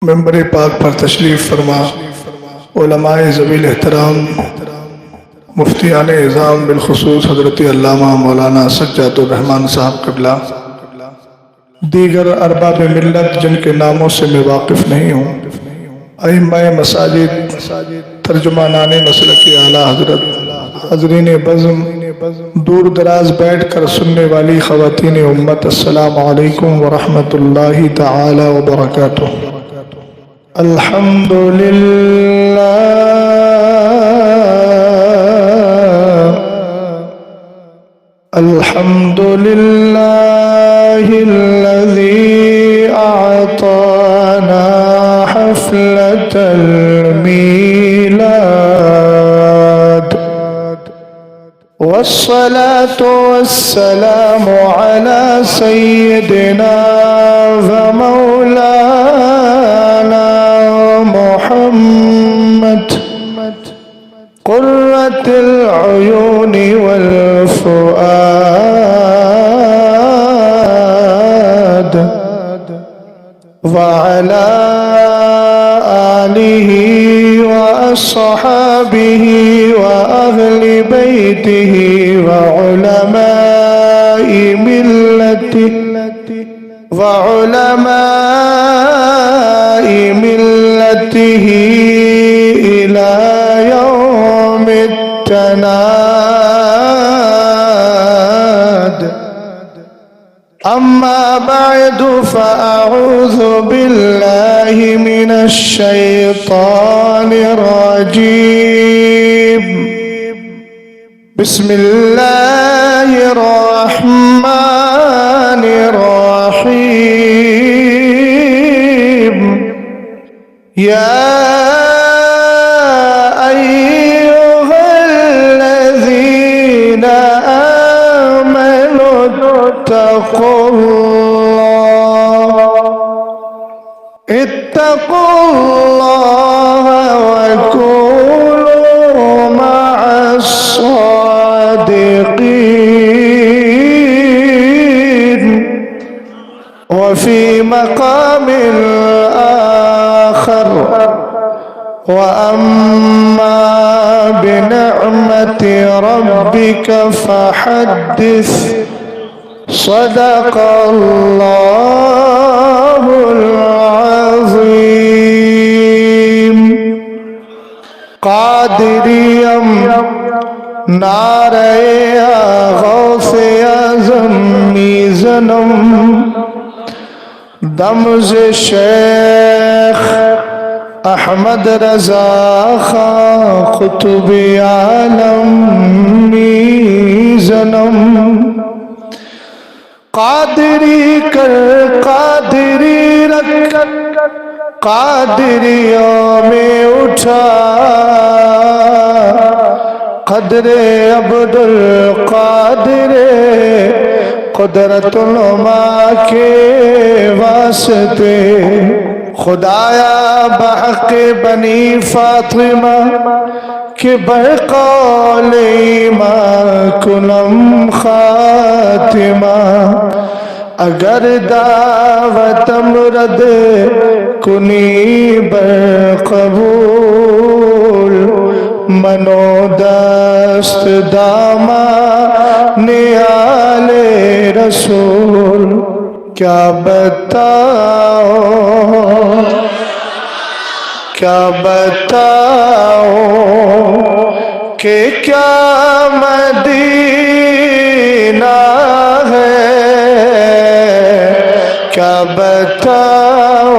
ممبر پاک پر تشریف فرما علماء ذویل احترام مفتیان اعظام بالخصوص حضرت علامہ مولانا سجاد الرحمن صاحب قبلہ، دیگر ارباب ملت جن کے ناموں سے میں واقف نہیں ہوں، ائمہ مساجد، ترجمانان مسلک اعلیٰ حضرت، حاضرین بزم، دور دراز بیٹھ کر سننے والی خواتین امت، السلام علیکم ورحمۃ اللہ تعالی وبرکاتہ۔ الحمدللہ الحمدللہ الذی اعطانا حفلة المیلاد والصلاة والسلام على سیدنا ومولانا محمد قرة العيون والفؤاد وعلى آله وأصحابه وأهل بيته وعلماء ملته إلى يوم التناد. أما بعد فأعوذ بالله من الشيطان الرجيم. بسم الله الرحمن الرحيم. يا أيها الذين آمنوا اتقوا الله وكونوا مع الصادقين. وفي مقام آخر وأما بنعمة ربك فحدث. صدق الله العظيم. قادریم نعرہ غوث اعظم میزنم دمز شیخ احمد رضا خان قطب عالم میزنم. قادری کر قادری رکھ قادریوں میں اٹھا قدر عبد القادر قدرت العلماء کے واسطے. خدایا بحق بنی فاطمہ کہ بقول ایمان کنم خاتمہ. اگر دعوتم رد کنی برقبول منو دست داما نیال رسول. کیا بتاؤ کہ کیا مدینہ ہے. کیا بتاؤ.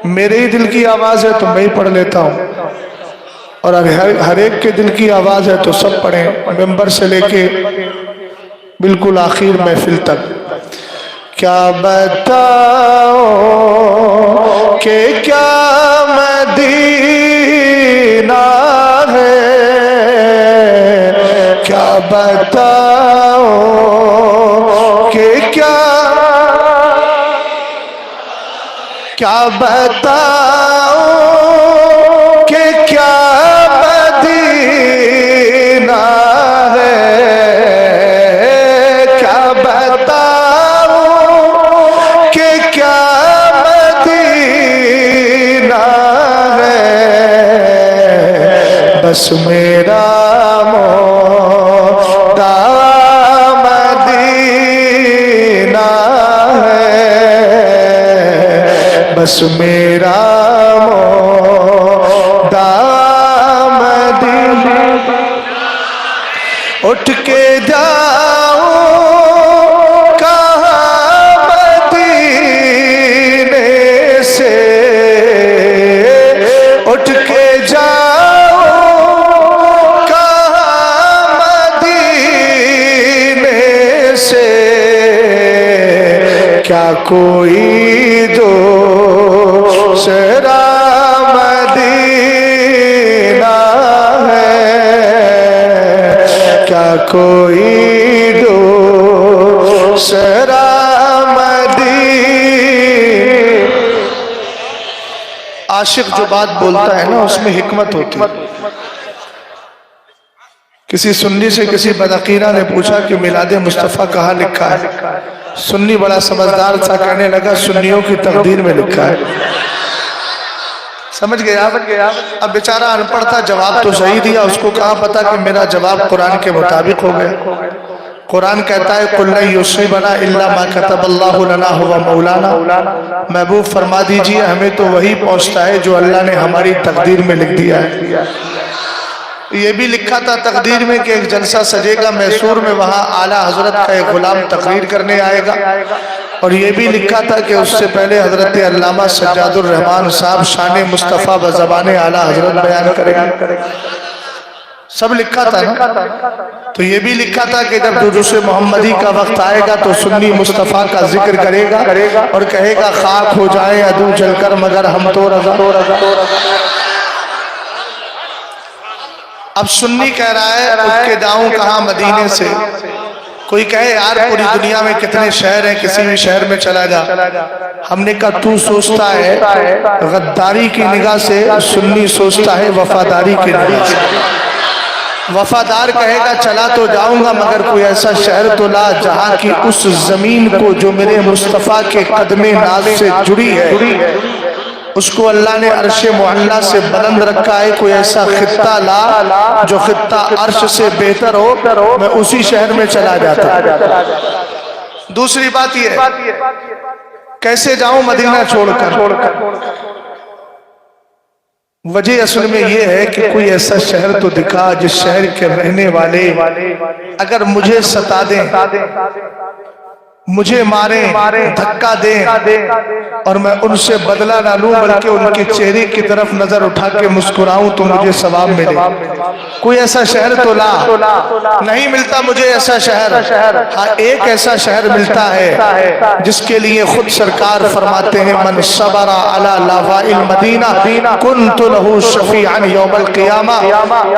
میرے دل کی آواز ہے تو میں ہی پڑھ لیتا ہوں، اور ہر ایک کے دل کی آواز ہے تو سب پڑھیں، ممبر سے لے کے بالکل آخر محفل تک. کیا بتاؤ کہ کیا مدینہ ہے. کیا بتاؤ کہ کیا بتاؤ کہ کیا مدینہ ہے. کیا بتاؤ کہ کیا بس میرا مولا مدینہ ہے، بس میرا مولا مدینہ، اٹھ کے جاؤں اٹھ کے جاؤ کہاں مدینے سے، کیا کوئی دوسرا مدینہ ہے، کیا کوئی دوسرا عاشق جو بات بولتا ہے نا اس میں حکمت ہوتی ہے۔ کسی سنی سے کسی بدعقیدہ نے پوچھا کہ میلاد مصطفیٰ کہاں لکھا ہے؟ سنی بڑا سمجھدار تھا، کہنے لگا سنیوں کی تقدیر میں لکھا ہے۔ سمجھ گیا؟ اب بیچارہ ان پڑھ تھا، جواب تو صحیح دیا، اس کو کہاں پتا کہ میرا جواب قرآن کے مطابق ہو گیا۔ قرآن کہتا ہے قُلْ لَن يُصِيبَنَا إِلَّا مَا كَتَبَ اللَّهُ لَنَا هُوَ مَوْلَانَا، محبوب فرما دیجئے ہمیں تو وہی پہنچتا ہے جو اللہ نے ہماری تقدیر میں لکھ دیا ہے۔ یہ بھی لکھا تھا تقدیر میں کہ ایک جلسہ سجے گا میسور میں، وہاں اعلیٰ حضرت کا ایک غلام تقریر کرنے آئے گا، اور یہ بھی لکھا تھا کہ اس سے پہلے حضرت علامہ سجاد الرحمان صاحب شان مصطفیٰ بزبان اعلیٰ حضرت بیان کریں گے۔ سب لکھا تھا نا؟ تو یہ بھی لکھا تھا کہ جب جلوس محمدی کا وقت آئے گا تو سنی مصطفیٰ کا ذکر کرے گا اور کہے گا خاک ہو جائیں عدو جل کر مگر ہم تو رضا۔ اب سنی کہہ رہا ہے اٹھ کے جاؤں کہاں مدینے سے، کوئی کہے یار پوری دنیا میں کتنے شہر ہیں، کسی بھی شہر میں چلا جا۔ ہم نے کہا تو سوچتا ہے غداری کی نگاہ سے، سنی سوچتا ہے وفاداری کی نگاہ سے۔ وفادار کہے گا چلا تو جاؤں گا مگر کوئی ایسا شہر تو لا جہاں کی اس زمین کو جو میرے مصطفیٰ کے قدم ناز سے جڑی ہے، اس کو اللہ نے عرش معلیٰ سے بلند رکھا ہے۔ کوئی ایسا خطہ لا جو خطہ عرش سے بہتر ہو، میں اسی شہر میں چلا جاتا۔ دوسری بات یہ ہے کیسے جاؤں مدینہ چھوڑ کر؟ وجہ اصل میں یہ ہے کہ کوئی ایسا شہر تو دکھا جس شہر کے رہنے والے اگر مجھے ستا دیں، مجھے ماریں، دھکا دیں اور میں ان سے بدلہ نہ لوں بلکہ ان کے چہرے کی طرف نظر اٹھا کے مسکراؤں تو مجھے ثواب ملے۔ کوئی ایسا شہر تو لا، نہیں ملتا مجھے ایسا شہر۔ ہاں ایک ایسا شہر ملتا ہے جس کے لیے خود سرکار فرماتے ہیں من صبر علی لاواء المدینہ کنت لہ شفیعا یوم القیامہ۔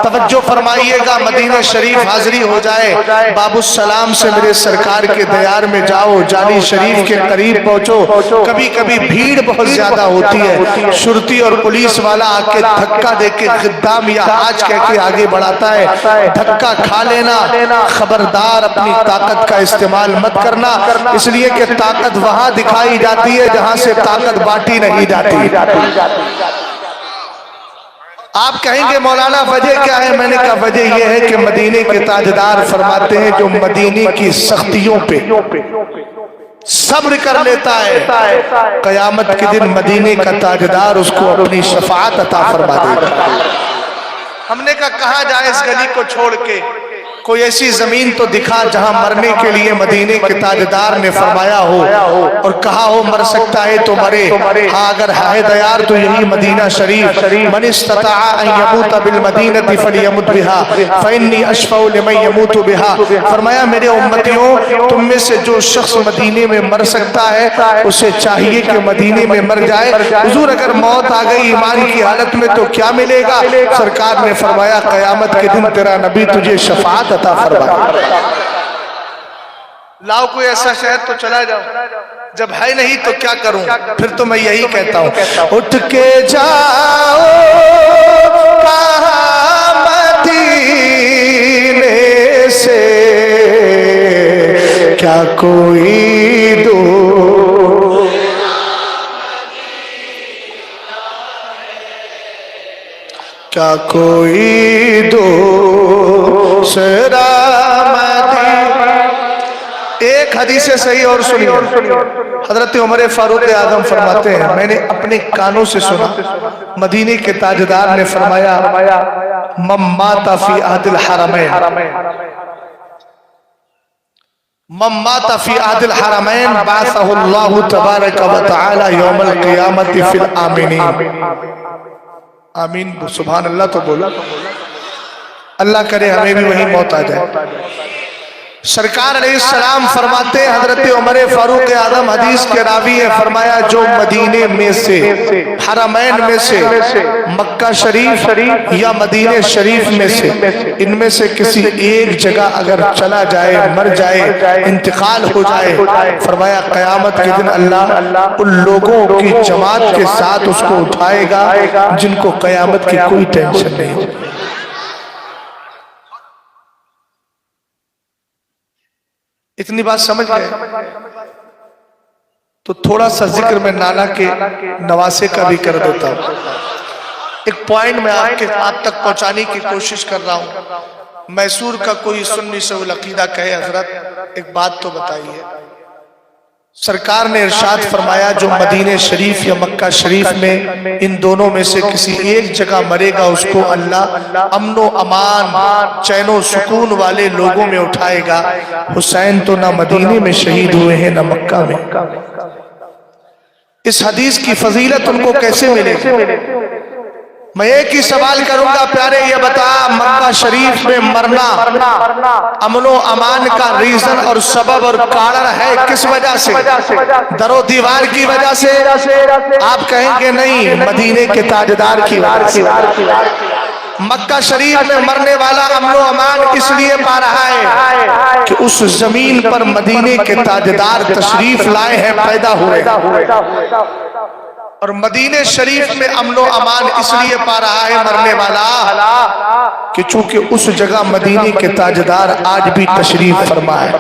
توجہ فرمائیے گا، مدینہ شریف حاضری ہو جائے، باب السلام سے میرے سرکار کے دیار میں جاؤ، جالی شریف کے قریب پہنچو، کبھی کبھی بھیڑ بہت زیادہ ہوتی ہے، شرطی اور پولیس والا آ کے دھکا دے کے خدام یا آج کہہ کے آگے بڑھاتا ہے، دھکا کھا لینا، خبردار اپنی طاقت کا استعمال مت کرنا، اس لیے کہ طاقت وہاں دکھائی جاتی ہے جہاں سے طاقت بانٹی نہیں جاتی۔ آپ کہیں گے مولانا وجہ کیا ہے؟ میں نے کہا وجہ یہ ہے کہ مدینے کے تاجدار فرماتے ہیں جو مدینے کی سختیوں پہ صبر کر لیتا ہے، قیامت کے دن مدینے کا تاجدار اس کو اپنی شفاعت عطا فرما دے گا۔ ہم نے کہا کہاں جائے اس گلی کو چھوڑ کے؟ کوئی ایسی زمین تو دکھا جہاں مرنے کے لیے مدینے کے تاجدار نے فرمایا ہو اور کہا ہو مر سکتا ہے تو مرے۔ ہاں اگر ہے دیار تو یہی مدینہ شریف، من استطاع ان یموت بالمدینہ فلیمت بہا فانی اشفع لمن یموت بہا۔ فرمایا میرے امتیوں تم میں سے جو شخص مدینے میں مر سکتا ہے اسے چاہیے کہ مدینے میں مر جائے۔ حضور اگر موت آ گئی ایمان کی حالت میں تو کیا ملے گا؟ سرکار نے فرمایا قیامت کے دن تیرا نبی تجھے شفاعت عطا فرمائے۔ لاؤ کوئی ایسا شہر تو چلا جاؤ، جب ہے نہیں تو کیا کروں؟ پھر تو میں یہی کہتا ہوں اٹھ کے جاؤ کہاں مدینے سے، کیا کوئی دو کیا کوئی دوسرا مدینہ. ایک حدیث صحیح اور سنیے. حضرت عمر فاروق اعظم فرماتے ہیں میں نے اپنے کانوں سے سنا مدینے کے تاجدار نے فرمایا من مات فی عہد الحرمین من مات فی عہد الحرمین بعثہ اللہ تبارک و تعالی یوم القیامت فی الآمنین. آمین سبحان اللہ تو بولا. اللہ کرے ہمیں بھی وہی موت آ جائے. سرکار علیہ السلام فرماتے ہیں حضرت عمر فاروق اعظم حدیث کے راوی ہے فرمایا جو مدینے میں سے حرمین میں سے مکہ شریف یا مدینہ شریف میں سے ان میں سے کسی ایک جگہ اگر چلا جائے مر جائے انتقال ہو جائے فرمایا قیامت کے دن اللہ ان لوگوں کی جماعت کے ساتھ اس کو اٹھائے گا جن کو قیامت کی کوئی ٹینشن نہیں ہوگی. اتنی بات سمجھ گئے تو تھوڑا سا ذکر میں نانا کے نواسے کا بھی کر دیتا ہوں. ایک پوائنٹ میں آپ تک پہنچانے کی کوشش کر رہا ہوں. میسور کا کوئی سنی سے العقیدہ کہے حضرت ایک بات تو بتائیے. سرکار نے ارشاد فرمایا جو مدینہ شریف یا مکہ شریف میں ان دونوں میں سے کسی ایک جگہ مرے گا اس کو اللہ امن و امان چین و سکون والے لوگوں میں اٹھائے گا. حسین تو نہ مدینے میں شہید ہوئے ہیں نہ مکہ میں. اس حدیث کی فضیلت ان کو کیسے ملے گی؟ میں ایک ہی سوال کروں گا پیارے یہ بتا مکہ شریف میں مرنا امن و امان کا ریزن اور سبب اور کارن ہے کس وجہ سے؟ در و دیوار کی وجہ سے؟ آپ کہیں گے نہیں مدینے کے تاجدار کی وجہ سے. مکہ شریف میں مرنے والا امن و امان اس لیے پا رہا ہے کہ اس زمین پر مدینے کے تاجدار تشریف لائے ہیں پیدا ہوئے. اور مدینہ شریف میں امن و امان اس لیے پا رہا ہے مرنے والا کہ چونکہ اس جگہ مدینہ کے تاجدار آج بھی تشریف فرما ہے.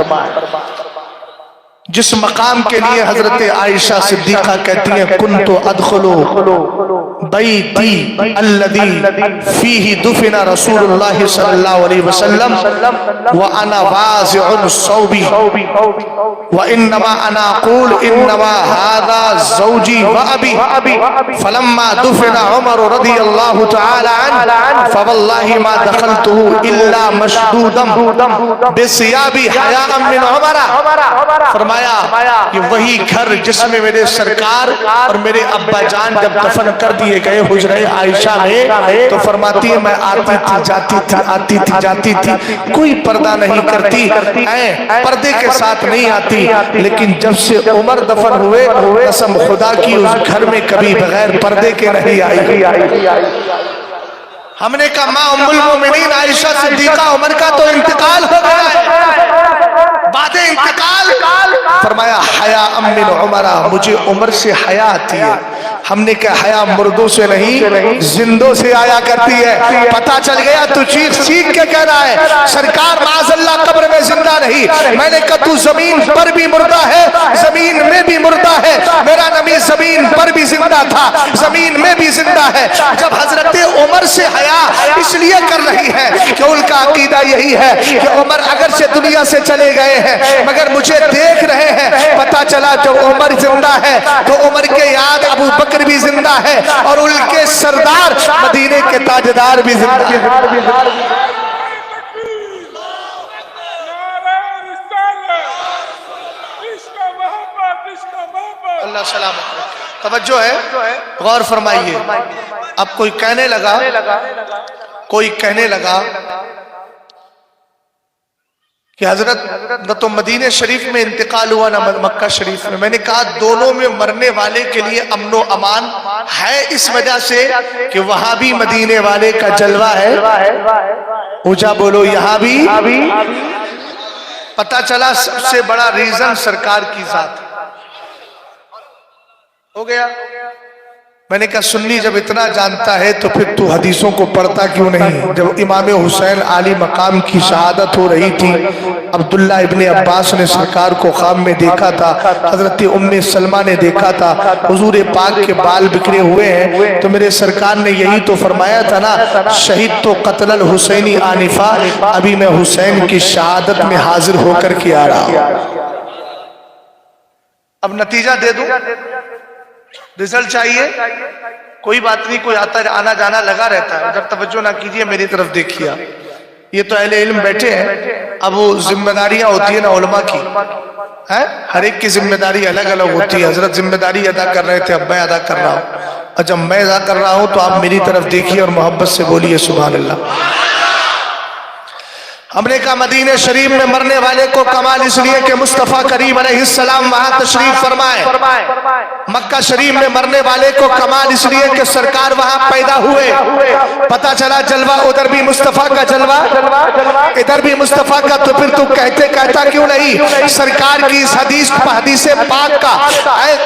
جس مقام کے لیے حضرت عائشہ صدیقہ کہتی ہیں کنتو ادخلو بیتی الذی فیہ دفن رسول اللہ صلی اللہ علیہ وسلم وانا واضع صوبی وانما انا اقول انما هذا زوجی وابی فلما دفن عمر رضی اللہ تعالی عنہ فواللہ ما دخلته الا مشدودا بثياب حیاء من عمر. فرمایا یہ وہی گھر جس میں میرے سرکار اور میرے ابا جان جب دفن کر دیے گئے حجرہ عائشہ میں تو فرماتی ہے میں آتی تھی جاتی تھی آتی تھی جاتی تھی کوئی پردہ نہیں کرتی پردے کے ساتھ نہیں آتی. لیکن جب سے عمر دفن ہوئے قسم خدا کی اس گھر میں کبھی بغیر پردے کے نہیں آئی. ہم نے کہا ماں ام المومنین عائشہ صدیقہ عمر کا تو انتقال ہو گیا ہے بعد انتقال فرمایا حیا من عمر مجھے عمر سے حیا آتی ہے. ہم نے کہا حیا مردوں سے نہیں زندوں سے آیا کرتی ہے. پتہ چل گیا تو چیخ چیخ کے کہہ رہا ہے سرکار معاذ اللہ قبر میں زندہ نہیں. میں نے کہا تو زمین پر بھی مردہ ہے زمین میں بھی مردہ ہے. میرا نبی زمین پر بھی زندہ تھا زمین میں بھی زندہ ہے. جب حضرت عمر سے حیا اس لیے کر رہی ہے کہ ان کا عقیدہ یہی ہے کہ عمر اگرچہ دنیا سے چلے گئے ہیں مگر مجھے دیکھ رہے ہیں. پتہ چلا جب عمر زندہ ہے تو عمر کے یاد ابو بکر بھی زندہ ہے اور ان کے سردار مدینے کے تاجدار بھی زندہ ہے. اللہ سلامت رکھے. توجہ ہے غور فرمائیے. اب کوئی کہنے لگا کہ حضرت نہ تو مدینہ شریف میں انتقال ہوا نہ مکہ شریف میں. میں نے کہا دونوں میں مرنے والے کے لیے امن و امان ہے اس وجہ سے کہ وہاں بھی مدینے والے کا جلوہ ہے. اونچا بولو یہاں بھی. پتہ چلا سب سے بڑا ریزن سرکار کی ذات ہو گیا. میں نے کہا سنی جب اتنا جانتا ہے تو پھر تو حدیثوں کو پڑھتا کیوں نہیں؟ جب امام حسین عالی مقام کی شہادت ہو رہی تھی، عبداللہ ابن عباس نے سرکار کو خواب میں دیکھا تھا، حضرت ام سلمہ نے دیکھا تھا حضور پاک کے بال بکھرے ہوئے ہیں، تو میرے سرکار نے یہی تو فرمایا تھا نا، شہید تو قتل الحسینی آنفا، ابھی میں حسین کی شہادت میں حاضر ہو کر کے آ رہا ہوں۔ اب نتیجہ دے دوں، رزلٹ چاہیے، کوئی بات نہیں، کوئی آتا آنا جانا لگا رہتا ہے، جب توجہ نہ کیجئے میری طرف دیکھیے۔ یہ تو اہل علم بیٹھے ہیں، اب وہ ذمہ داریاں ہوتی ہیں نا علماء کی، ہر ایک کی ذمہ داری الگ الگ ہوتی ہے۔ حضرت ذمہ داری ادا کر رہے تھے، اب میں ادا کر رہا ہوں، اور جب میں ادا کر رہا ہوں تو آپ میری طرف دیکھیے اور محبت سے بولیے سبحان اللہ۔ ہم نے کہا مدینہ شریف میں مرنے والے کو کمال اس لیے کہ مصطفیٰ کریم علیہ السلام وہاں تشریف فرمائے، مکہ شریف میں مرنے والے کو کمال اس لیے کہ سرکار وہاں پیدا ہوئے، پتا چلا جلوہ ادھر بھی مصطفیٰ کا جلوہ ادھر بھی مصطفیٰ کا، تو پھر تو کہتا کیوں نہیں؟ سرکار کی اس حدیث پاک کا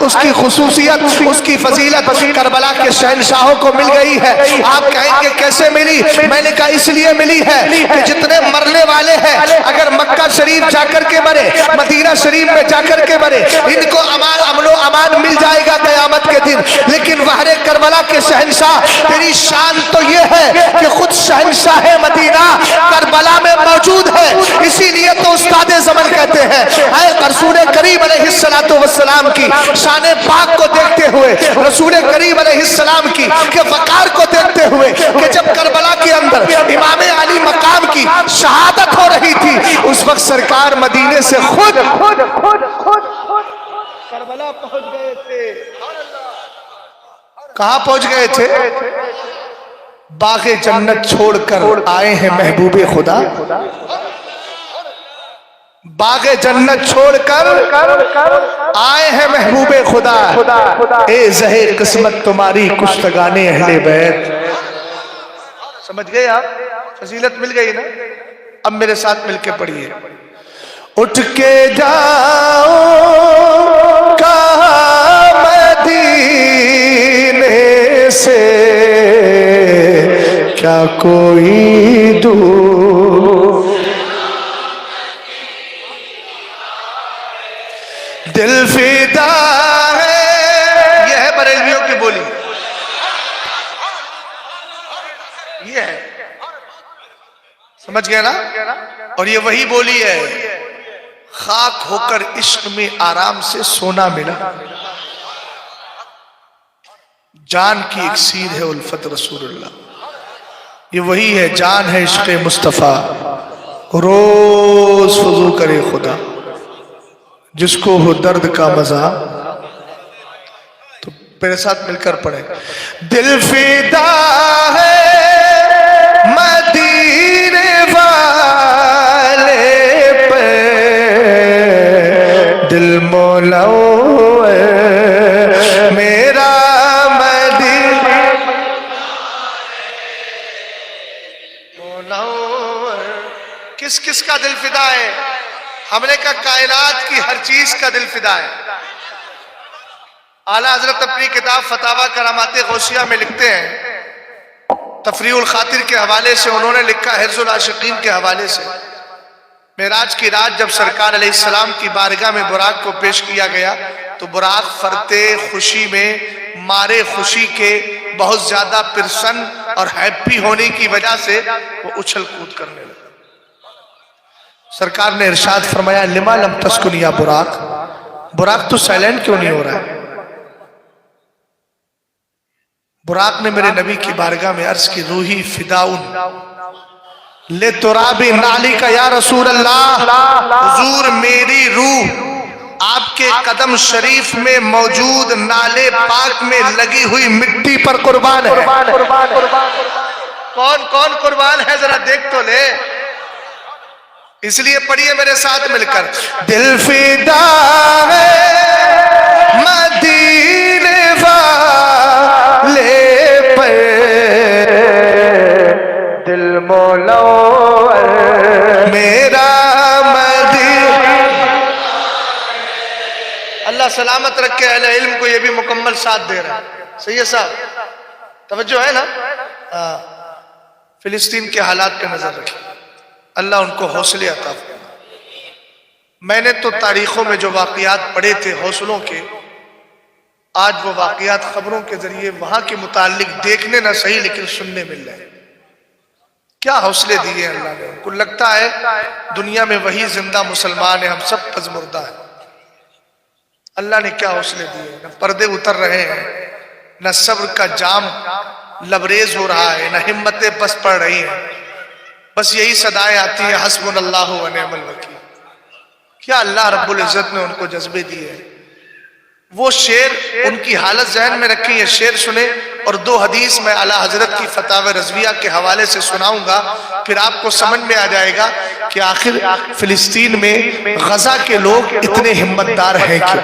اس کی خصوصیت، اس کی فضیلت کربلا کے شہنشاہوں کو مل گئی ہے۔ آپ کہیں گے کیسے ملی؟ میں نے کہا اس لیے ملی ہے کہ جتنے مرنے والے ہیں اگر مکہ شریف جا کر کے مرے، مدینہ شریف میں جا کر کے مرے، ان کو امن و امان مل جائے گا قیامت کے دن۔ لیکن وحر کربلا کے شہنشاہ، تیری شان تو یہ ہے کہ خود شہنشاہ مدینہ کربلا میں موجود ہے، اسی لیے تو استاد زمن کہتے ہیں اے رسول کریم علیہ السلام کی شان پاک کو دیکھتے ہوئے، رسول کریم علیہ السلام کی کہ وقار کو دیکھتے ہوئے، کہ جب کربلا کے اندر امام علی مقام کی شہادت ہو رہی تھی، اس وقت سرکار مدینے سے خود کربلا پہنچ گئے تھے۔ کہاں پہنچ گئے تھے؟ باغ جنت چھوڑ کر آئے ہیں محبوب خدا، باغ جنت چھوڑ کر آئے ہیں محبوب خدا، اے زہر قسمت تمہاری کشتگان اہل بیت۔ سمجھ گئے آپ؟ فضیلت مل گئی نا؟ اب میرے ساتھ مل کے پڑھیے، اٹھ کے جاؤ کہاں مدینے سے، کیا کوئی دور، دل فدا ہے، یہ ہے بریلویوں کی بولی، یہ ہے، سمجھ گئے نا؟ اور یہ وہی بولی ہے، خاک ہو کر عشق میں آرام سے سونا ملا، جان کی اکسیر ہے الفت رسول اللہ، یہ وہی ہے، جان ہے عشق مصطفیٰ، روز فضو کرے خدا، جس کو ہو درد کا مزہ، تو میرے ساتھ مل کر پڑھیں، دل فدا ہے مدینے والے پہ، دل مولا میرا مدینے مولا۔ کس کس کا دل فدا ہے؟ ہم نے کہا کائنات کی ہر چیز کا دل فدا ہے۔ اعلیٰ حضرت اپنی کتاب فتاوی کرامات غوثیہ میں لکھتے ہیں، تفریح الخاطر کے حوالے سے انہوں نے لکھا، حرز العاشقین کے حوالے سے، معراج کی رات جب سرکار علیہ السلام کی بارگاہ میں براق کو پیش کیا گیا تو براق فرتے خوشی میں، مارے خوشی کے، بہت زیادہ پرسن اور ہیپی ہونے کی وجہ سے وہ اچھل کود کرنے لگا۔ سرکار نے ارشاد فرمایا، لما لم تسکن یا براق، براق تو سائلنٹ کیوں نہیں ہو رہا ہے؟ براق نے میرے نبی کی بارگاہ میں عرض کی، روحی فداؤن لے ترابی نالی کا یا رسول اللہ، حضور میری روح آپ کے قدم شریف میں موجود نالے پاک میں لگی ہوئی مٹی پر قربان ہے۔ کون کون قربان ہے ذرا دیکھ تو لے، اس لیے پڑھیے میرے ساتھ مل کر، دل فدا ہے مدینے والے پہ، دل مولا میرا مدینہ۔ اللہ سلامت رکھے، اہل علم کو یہ بھی مکمل ساتھ دے رہا ہے۔ سید صاحب توجہ ہے نا؟ فلسطین کے حالات پہ نظر رکھیں، اللہ ان کو حوصلے عطا فرمائے۔ میں نے تو تاریخوں میں جو واقعات پڑھے تھے حوصلوں کے، آج وہ واقعات خبروں کے ذریعے وہاں کے متعلق دیکھنے نہ صحیح لیکن سننے مل رہے ہیں۔ کیا حوصلے دیے اللہ نے ان کو، لگتا ہے دنیا میں وہی زندہ مسلمان ہیں، ہم سب پزمردہ ہیں۔ اللہ نے کیا حوصلے دیے، نہ پردے اتر رہے ہیں، نہ صبر کا جام لبریز ہو رہا ہے، نہ ہمتیں پس پڑ رہی ہیں، بس یہی صدائیں آتی ہیں حسبنا اللہ و نعم الوکیل۔ کیا اللہ رب العزت نے ان کو جذبے دیے ہیں۔ وہ شعر ان کی حالت ذہن میں رکھیں، یہ شعر سنیں، اور دو حدیث میں اعلیٰ حضرت کی فتاوی رضویہ کے حوالے سے سناؤں گا، پھر آپ کو سمجھ میں آ جائے گا کہ آخر فلسطین میں غزہ کے لوگ اتنے ہمتدار ہیں کیوں۔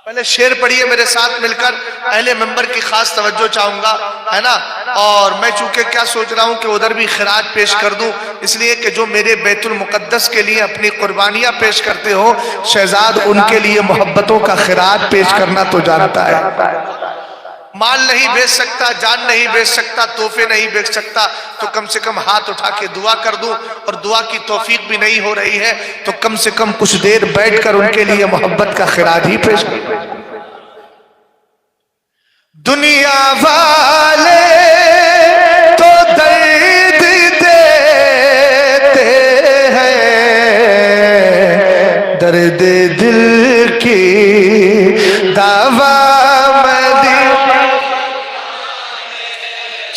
پہلے شعر پڑھیے میرے ساتھ مل کر، اہل منبر کی خاص توجہ چاہوں گا، ہے نا؟ اور میں چونکہ کیا سوچ رہا ہوں کہ ادھر بھی خراج پیش کر دوں، اس لیے کہ جو میرے بیت المقدس کے لیے اپنی قربانیاں پیش کرتے ہو، شہزاد ان کے لیے محبتوں کا خراج پیش کرنا تو جانتا ہے۔ مال نہیں بیچ سکتا، جان نہیں بیچ سکتا، تحفے نہیں بیچ سکتا، تو کم سے کم ہاتھ اٹھا کے دعا کر دوں، اور دعا کی توفیق بھی نہیں ہو رہی ہے تو کم سے کم کچھ دیر بیٹھ کر ان کے لیے محبت کا خراج ہی پیش کر دوں۔ دنیا والے تو درد دیتے ہیں، درد دل کی دوا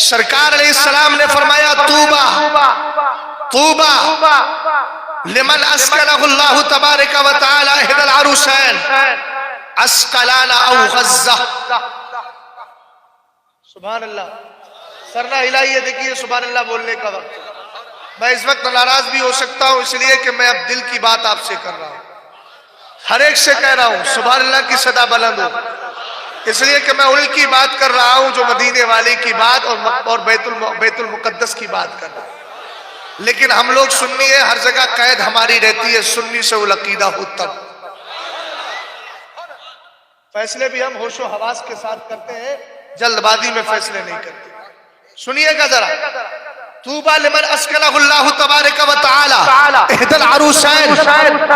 سرکار علیہ السلام نے فرمایا طوبہ طوبہ لمن اسکلہ اللہ تبارک و تعالی احد العروسین اسکلان او غزہ۔ سبحان اللہ، سرنا ہلائیے، دیکھیے سبحان اللہ بولنے کا وقت۔ میں اس وقت ناراض بھی ہو سکتا ہوں، اس لیے کہ میں اب دل کی بات آپ سے کر رہا ہوں، ہر ایک سے کہہ رہا ہوں سبحان اللہ کی صدا بلند ہو، اس لیے کہ میں ان کی بات کر رہا ہوں جو مدینے والے کی بات اور بیت المقدس کی بات کر رہا ہوں۔ لیکن ہم لوگ سنی ہیں، ہر جگہ قید ہماری رہتی ہے، سنی سے العقیدہ ہو تب۔ فیصلے بھی ہم ہوش و حواس کے ساتھ کرتے ہیں، جلد بازی میں فیصلے نہیں کرتے۔ سنیے گا ذرا، طوبیٰ لمن اسکلہ اللہ تبارک و تعالی احد العروسین،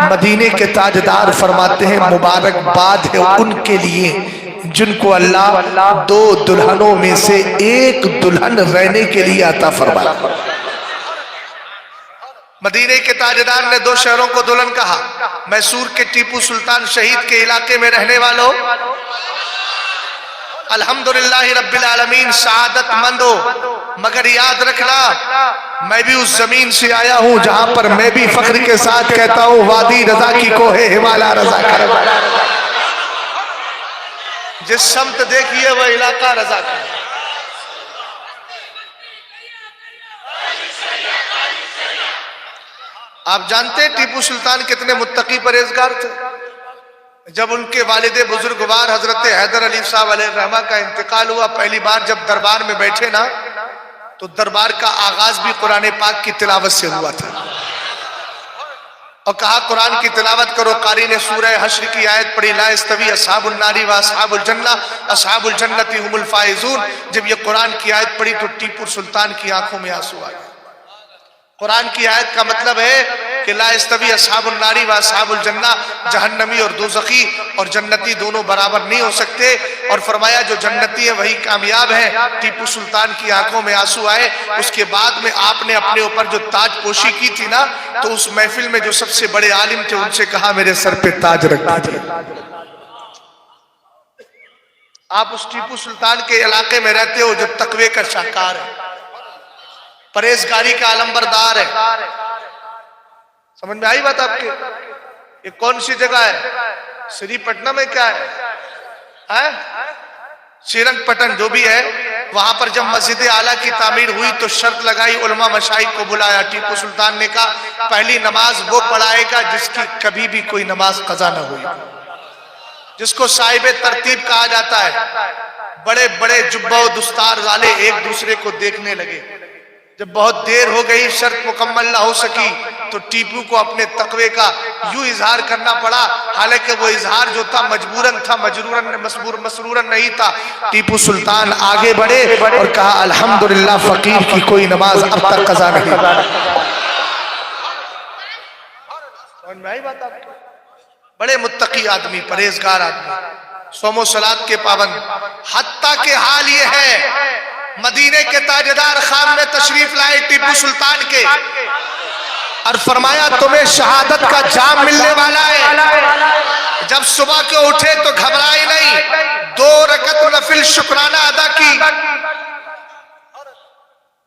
مدینے کے تاجدار فرماتے ہیں مبارکباد ہے ان کے لیے جن کو اللہ دو دلہنوں میں سے ایک دلہن رہنے کے لیے عطا فرمایا۔ مدینے کے تاجدار نے دو شہروں کو دلہن کہا۔ میسور کے ٹیپو سلطان شہید کے علاقے میں رہنے والوں، الحمدللہ رب العالمین سعادت مند ہو، مگر یاد رکھنا میں بھی اس زمین سے آیا ہوں جہاں پر میں بھی فخر کے ساتھ کہتا ہوں وادی رضا کی کوہ ہمالا رضا کا رضا، جس سمت دیکھیے وہ علاقہ رضا کا۔ آپ جانتے ہیں ٹیپو سلطان کتنے متقی پرہیزگار تھے؟ جب ان کے والد بزرگوار حضرت حیدر علی صاحب علیہ الرحمہ کا انتقال ہوا، پہلی بار جب دربار میں بیٹھے نا تو دربار کا آغاز بھی قرآن پاک کی تلاوت سے ہوا تھا، اور کہا قرآن کی تلاوت کرو۔ قاری نے سورہ حشر کی آیت پڑھی، لا یستوی اصحاب النار و اصحاب الجنہ اصحاب الجنۃ هم الفائزون۔ جب یہ قرآن کی آیت پڑھی تو ٹیپو سلطان کی آنکھوں میں آنسو آ گئے۔ قرآن کی آیت کا مطلب ہے کہ لا یستوی اصحاب النار و اصحاب الجنہ، جہنمی اور دوزخی اور جنتی دونوں برابر نہیں ہو سکتے، اور فرمایا جو جنتی ہے وہی کامیاب ہے۔ ٹیپو سلطان کی آنکھوں میں آنسو آئے۔ اس کے بعد میں آپ نے اپنے اوپر جو تاج پوشی کی تھی نا، تو اس محفل میں جو سب سے بڑے عالم تھے ان سے کہا میرے سر پہ تاج رکھ دیجیے۔ آپ اس ٹیپو سلطان کے علاقے میں رہتے ہو جو تقوی کا شاہکار ہے، پرہیزگاری کا علمبردار ہے۔ سمجھ میں آئی بات آپ کے؟ یہ کون سی جگہ ہے؟ سری پٹنہ میں کیا ہے؟ سیرنگ پٹن جو بھی ہے، وہاں پر جب مسجد اعلیٰ کی تعمیر ہوئی تو شرط لگائی، علماء مشائخ کو بلایا۔ ٹیپو سلطان نے کہا پہلی نماز وہ پڑھائے گا جس کی کبھی بھی کوئی نماز قضا نہ ہوئی، جس کو صاحب ترتیب کہا جاتا ہے۔ بڑے بڑے جبہ و دستار والے ایک دوسرے کو دیکھنے لگے۔ جب بہت دیر ہو گئی، شرط مکمل نہ ہو سکی، تو تو ٹیپو کو اپنے تقوی کا یوں اظہار کرنا پڑا، حالانکہ وہ اظہار جو تھا مجبوراً تھا، مسرورن نہیں تھا۔ ٹیپو سلطان آگے بڑھے اور کہا الحمدللہ فقیر کی کوئی نماز اب تک قضا نہیں۔ سمجھ میں آئی بات آپ کو؟ بڑے متقی آدمی، پرہیزگار آدمی، صوم و صلات کے پابند، حتیٰ کہ حال یہ ہے مدینے کے تاجدار خان میں تشریف لائے ٹیپو سلطان کے، اور فرمایا تمہیں شہادت کا جام ملنے والا ہے۔ جب صبح کو اٹھے تو گھبرائے نہیں، 2 رکعت نفل شکرانہ ادا کی،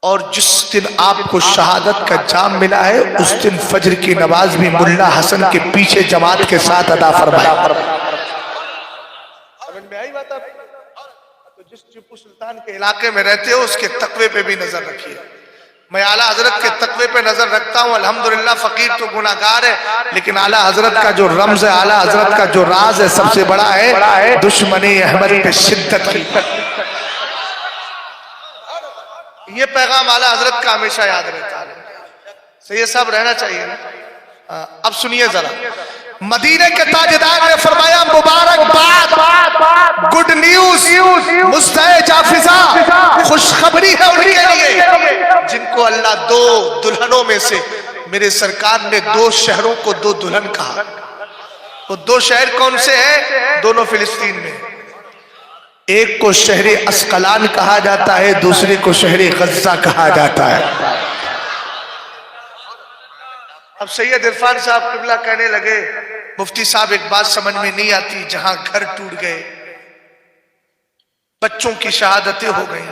اور جس دن آپ کو شہادت کا جام ملا ہے اس دن فجر کی نماز بھی ملا حسن کے پیچھے جماعت کے ساتھ ادا فرمایا۔ سمجھ میں آئی بات آپ کو؟ تو جس ٹیپو سلطان کے علاقے میں رہتے ہو اس کے تقوی پہ بھی نظر رکھیے۔ میں اعلیٰ حضرت کے تقوی پہ نظر رکھتا ہوں، الحمدللہ فقیر تو گناہگار ہے، لیکن اعلیٰ حضرت کا جو رمز ہے، اعلیٰ حضرت کا جو راز ہے سب سے بڑا ہے دشمنی احمد پہ شدت کی۔ یہ پیغام اعلیٰ حضرت کا ہمیشہ یاد رہتا ہے، سید صاحب رہنا چاہیے نا۔ اب سنیے ذرا، مدینے کے تاجدار نے فرمایا مبارکباد، گڈ نیوز، مستعد جافزہ، خوشخبری ہے ان کے لیے جن کو اللہ 2 دلہنوں میں سے، میرے سرکار نے 2 شہروں کو 2 دلہن کہا۔ وہ 2 شہر کون سے ہیں؟ دونوں فلسطین میں، ایک کو شہر اسقلان کہا جاتا ہے، دوسرے کو شہر غزہ کہا جاتا ہے۔ اب سید عرفان صاحب قبلہ کہنے لگے مفتی صاحب ایک بات سمجھ میں نہیں آتی، جہاں گھر ٹوٹ گئے، بچوں کی شہادتیں ہو گئی،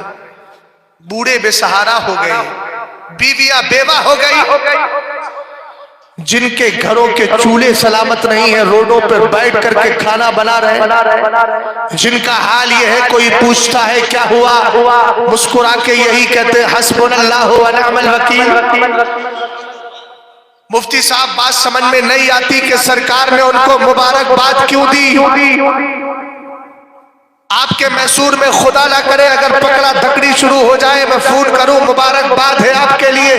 بوڑھے بے سہارا ہو گئے، بیویاں بیوہ ہو گئی، جن کے گھروں کے چولہے سلامت نہیں ہیں، روڈوں پر بیٹھ کر کے کھانا بنا رہے، جن کا حال یہ ہے کوئی پوچھتا ہے کیا ہوا، مسکرا کے یہی کہتے حسبنا اللہ و نعم الوکیل۔ مفتی صاحب بات سمجھ میں نہیں آتی کہ سرکار نے ان کو مبارکباد کیوں دی؟ آپ کے محصور میں خدا نہ کرے اگر پکڑا دھکڑی شروع ہو جائے میں فون کروں، مبارکباد ہے آپ کے لیے،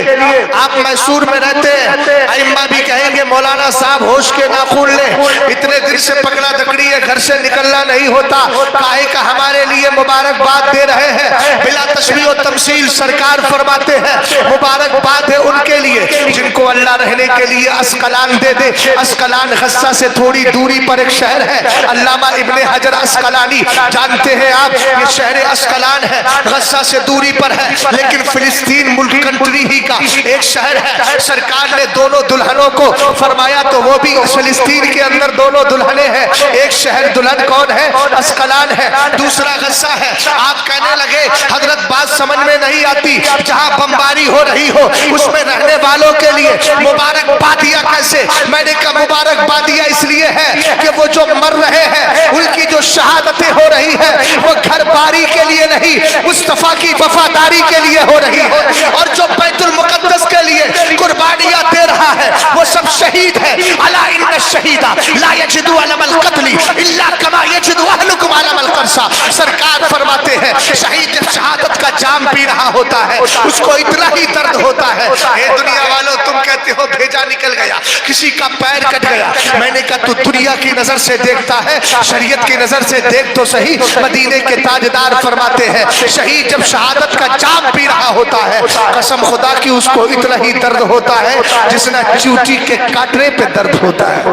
آپ محصور میں رہتے ہیں، ائمہ بھی کہیں گے مولانا صاحب ہوش کے ناخن لیں، اتنے دن سے پکڑا دھکڑی ہے، گھر سے نکلنا نہیں ہوتا، کاہے کا ہمارے لیے مبارکباد دے رہے ہیں؟ بلا تشبیہ و تمثیل سرکار فرماتے ہیں مبارکباد ہے ان کے لیے جن کو اللہ رہنے کے لیے اسقلان دے دے۔ اسقلان غزہ سے تھوڑی دوری پر ایک شہر ہے، علامہ ابن حجر اسقلانی جانتے ہیں آپ، یہ شہر اسقلان ہے، غزہ سے دوری پر ہے، لیکن فلسطین ملک کنٹری ہی کا ایک شہر ہے۔ سرکار نے 2 دلہنوں کو فرمایا تو وہ بھی فلسطین کے اندر 2 دلہنیں ہیں، ایک شہر دلہن کون ہے؟ اسقلان ہے، دوسرا غزہ ہے۔ آپ کہنے لگے حضرت بات سمجھ میں نہیں آتی، جہاں بمباری ہو رہی ہو اس میں رہنے والوں کے لیے مبارکبادیاں کیسے؟ میں نے کہا مبارکبادیاں اس لیے ہے کہ وہ جو مر رہے ہیں ان کی جو شہادتیں ہو رہی ہے وہ گھر باری کے لیے نہیں، مصطفیٰ کی وفاداری کے لیے ہو رہی ہے، اور جو بیت المقدس کے لیے قربانیاں دے رہا ہے وہ سب شہید ہے۔ الا ان الشہید لا یجد علم القتل الا کما یجد اہلکم علم القرصہ۔ سرکار فرماتے ہیں شہید جب شہادت کا جام پی رہا ہوتا ہے اس کو اتنا ہی درد ہوتا ہے۔ اے دنیا والوں تم کہتے ہو بھیجا نکل گیا، کسی کا پیر کٹ گیا، میں نے کہا تو دنیا کی نظر سے دیکھتا ہے، شریعت کی نظر سے دیکھ تو صحیح۔ مدینے کے تاجدار فرماتے ہیں شہید جب شہادت کا جام پی رہا ہوتا ہے قسم خدا کی اس کو اتنا ہی درد ہوتا ہے جتنا چیوٹی کے کاٹنے پہ درد ہوتا ہے۔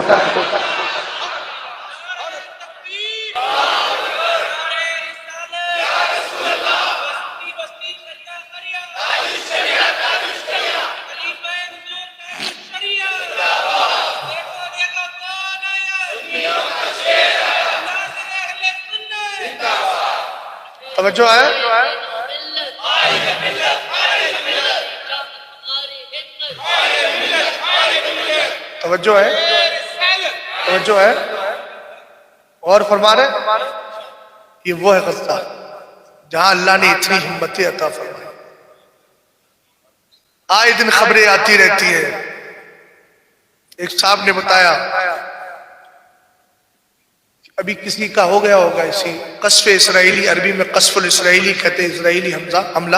توجہ ہے؟ توجہ ہے؟ توجہ ہے؟ اور فرما رہے یہ وہ ہے غزہ جہاں اللہ نے اتنی ہمتیں عطا فرمائی۔ آئے دن خبریں آتی رہتی ہیں، ایک صاحب نے بتایا ابھی کسی کا ہو گیا ہوگا اسی قصف اسرائیلی، عربی میں قصف الاسرائیلی کہتے ہیں، اسرائیلی حملہ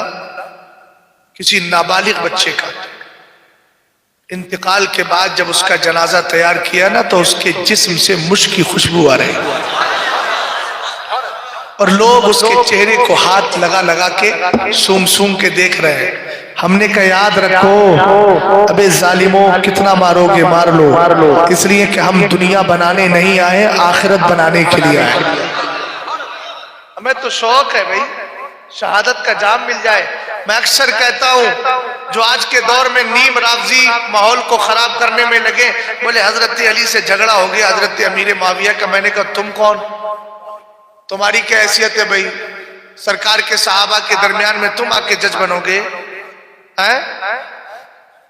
کسی نابالغ بچے کا، انتقال کے بعد جب اس کا جنازہ تیار کیا نا تو اس کے جسم سے مشک کی خوشبو آ رہی اور لوگ اس کے چہرے کو ہاتھ لگا لگا کے سوم سوم کے دیکھ رہے ہیں. ہم نے کہا یاد رکھو ابے ظالموں کتنا مارو گے مار لو، اس لیے کہ ہم دنیا بنانے نہیں آئے، آخرت بنانے کے لیے آئے. ہمیں تو شوق ہے بھائی شہادت کا جام مل جائے. میں اکثر کہتا ہوں جو آج کے دور میں نیم رافضی ماحول کو خراب کرنے میں لگے، بولے حضرت علی سے جھگڑا ہو گیا حضرت امیر معاویہ کا. میں نے کہا تم کون، تمہاری کیا حیثیت ہے بھائی؟ سرکار کے صحابہ کے درمیان میں تم آ کے جج بنو گے؟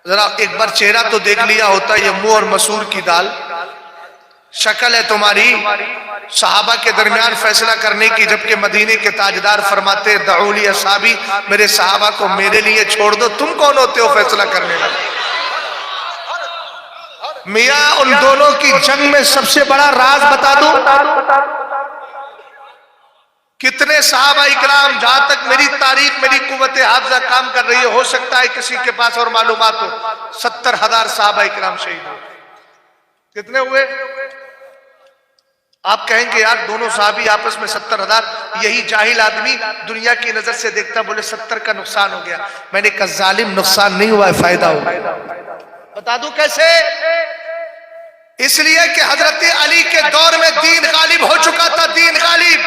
ذرا ایک بار چہرہ تو دیکھ لیا ہوتا. یہ منہ اور مسور کی دال شکل ہے تمہاری صحابہ کے درمیان فیصلہ کرنے کی، جبکہ مدینے کے تاجدار فرماتے دعوا لی اصحابی، میرے صحابہ کو میرے لیے چھوڑ دو. تم کون ہوتے ہو فیصلہ کرنے میں؟ میاں ان دونوں کی جنگ میں سب سے بڑا راز بتا دوں، کتنے صحابہ اکرام، جہاں تک میری تاریخ میری قوت حافظہ کام کر رہی ہے، ہو سکتا ہے کسی کے پاس اور معلومات ہو، 70,000 صحابہ اکرام شہید ہوئے. کتنے ہوئے؟ آپ کہیں گے یار دونوں صحابی آپس میں 70,000، یہی جاہل آدمی دنیا کی نظر سے دیکھتا بولے 70 کا نقصان ہو گیا. میں نے کہا ظالم نقصان نہیں ہوا ہے، فائدہ ہوا. بتا دوں کیسے؟ اس لیے کہ حضرت علی کے دور میں دین غالب ہو چکا تھا. دین غالب،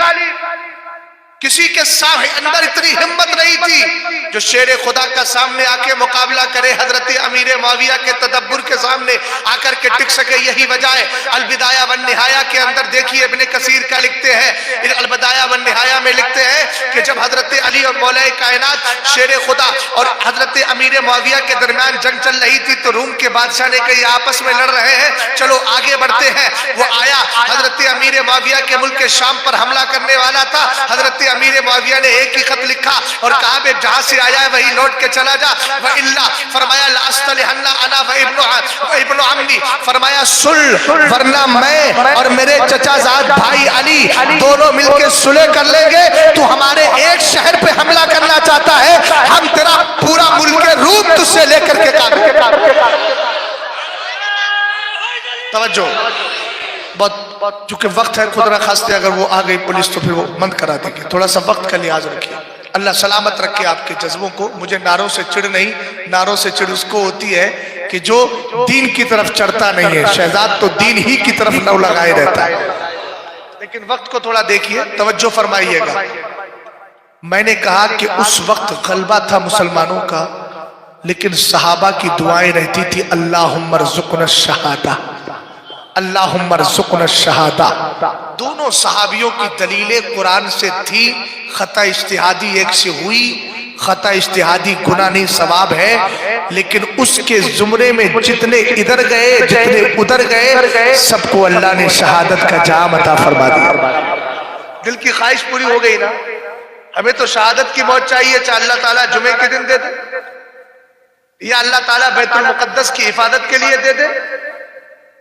کسی کے اندر اتنی ہمت نہیں تھی جو شیر خدا کا سامنے آ کے مقابلہ کرے. حضرت امیر معاویہ کے تدبر کے سامنے آ کر کے ٹک سکے. یہی وجہ ہے البدایہ والنہایہ کے اندر دیکھیے ابن کثیر کا لکھتے ہیں، البدایہ والنہایہ میں لکھتے ہیں کہ جب حضرت علی اور مولا کائنات شیر خدا اور حضرت امیر معاویہ کے درمیان جنگ چل رہی تھی تو روم کے بادشاہ نے کہا یہ آپس میں لڑ رہے ہیں، چلو آگے بڑھتے ہیں. وہ آیا حضرت امیر معاویہ کے ملک شام پر حملہ کرنے والا تھا. حضرت امیر معاویہ نے ایک ہی خط لکھا اور کہا بے جہاں سے آیا ہے وہی لوٹ کے چلا جا. وَإِلَّا فرمایا لَأَسْتَلِحَنَّ أَنَا وَإِبْنُ عَمِّي، فرمایا صلح، ورنہ میں اور میرے چچا زاد بھائی علی دونوں مل کے صلح کر لیں گے. تو ہمارے ایک شہر پہ حملہ کرنا چاہتا ہے، ہم تیرا پورا ملک روم تجھ سے لے کر کے توجہ. بہت چونکہ وقت ہے خدا نخواستہ اگر وہ آ گئی پولیس تو پھر وہ بند کرا دے گی. تھوڑا سا وقت کا لحاظ رکھیے. اللہ سلامت رکھے آپ کے جذبوں کو. مجھے نعروں سے چڑ نہیں، نعروں سے چڑ اس کو ہوتی ہے کہ جو دین کی طرف چڑھتا نہیں ہے. شہزاد تو دین ہی کی طرف نو لگائے رہتا ہے. لیکن وقت کو تھوڑا دیکھیے، توجہ فرمائیے گا. میں نے کہا کہ اس وقت غلبہ تھا مسلمانوں کا، لیکن صحابہ کی دعائیں رہتی تھی اللہم ارزقنا الشہادہ، اللہم ارزقنا الشہادہ. دونوں صحابیوں کی دلیلیں قرآن سے تھی. خطا اجتہادی ایک سے ہوئی، خطا اجتہادی گناہ نہیں ثواب ہے، لیکن اس کے زمرے میں جتنے ادھر گئے جتنے ادھر گئے سب کو اللہ نے شہادت کا جام عطا فرما دیا. دل کی خواہش پوری ہو گئی نا. ہمیں تو شہادت کی موت چاہیے، چاہے اللہ تعالیٰ جمعے کے دن دے دے یا اللہ تعالیٰ بیت المقدس کی حفاظت کے لیے دے دے،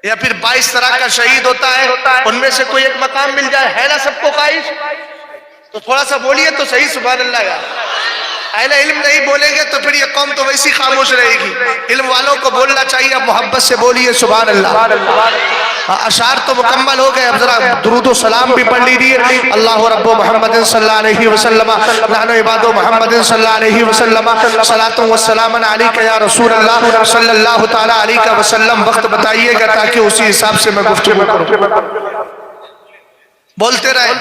یا پھر 22 طرح کا شہید ہوتا ہے ان میں سے کوئی ایک مقام مل جائے. ہے نا سب کو خواہش؟ تو تھوڑا سا بولیے تو صحیح سبحان اللہ. یار اہل علم نہیں بولیں گے تو پھر یہ قوم تو ویسی خاموش رہے گی. علم والوں کو بولنا چاہیے. اب محبت سے بولیے سبحان اللہ. اشعار تو مکمل ہو گئے، اب ذرا درود و سلام بھی پڑھ لیجیے. اللہ رب محمد صلی اللہ علیہ وسلم، نحن عباد محمد صلی اللہ علیہ وسلم، صلاۃ و سلام علیک یا رسول اللہ صلی اللہ تعالی علیہ وسلم. وقت بتائیے گا تاکہ اسی حساب سے میں گفتگو کروں. بولتے رہے.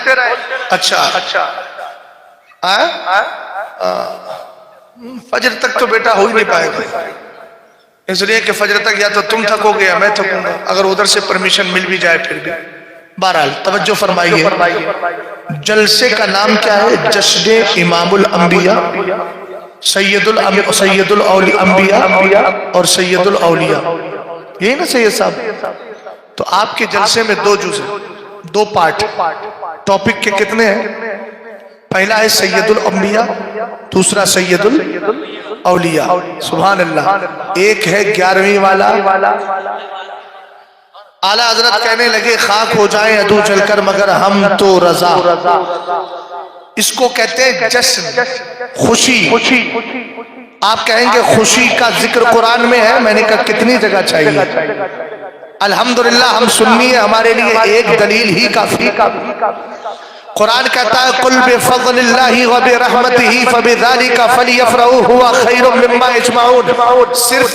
اچھا فجر تک تو بیٹا ہو ہی نہیں پائے گا، اس لیے کہ فجر تک یا تو تم تھکو گے یا میں تھکوں گا، اگر ادھر سے پرمیشن مل بھی جائے پھر بھی. بہرحال توجہ فرمائیے. جلسے کا نام کیا ہے؟ جشن امام الانبیاء، سید الانبیاء اور سید الاولیاء. یہی نا سید صاحب؟ تو آپ کے جلسے میں 2 جز ہیں، 2 پارٹ. ٹاپک کے کتنے ہیں؟ پہلا ہے سید الانبیاء، دوسرا سید الاولیاء. سبحان اللہ. ایک ہے 11ویں والا. اعلیٰ حضرت کہنے لگے خاک ہو جائیں عدو جل کر مگر ہم تو رضا. اس کو کہتے ہیں جشن، خوشی. آپ کہیں گے خوشی کا ذکر قرآن میں ہے، میں نے کہا کتنی جگہ چاہیے؟ الحمدللہ ہم سنی ہے، ہمارے لیے ایک دلیل ہی کافی۔ قرآن کہتا ہے قُلْ بِفَضْلِ اللَّهِ وَبِرَحْمَتِهِ فَبِذَلِكَ فَلْيَفْرَحُوا هُوَ خَيْرٌ مِّمَّا يَجْمَعُونَ۔ صرف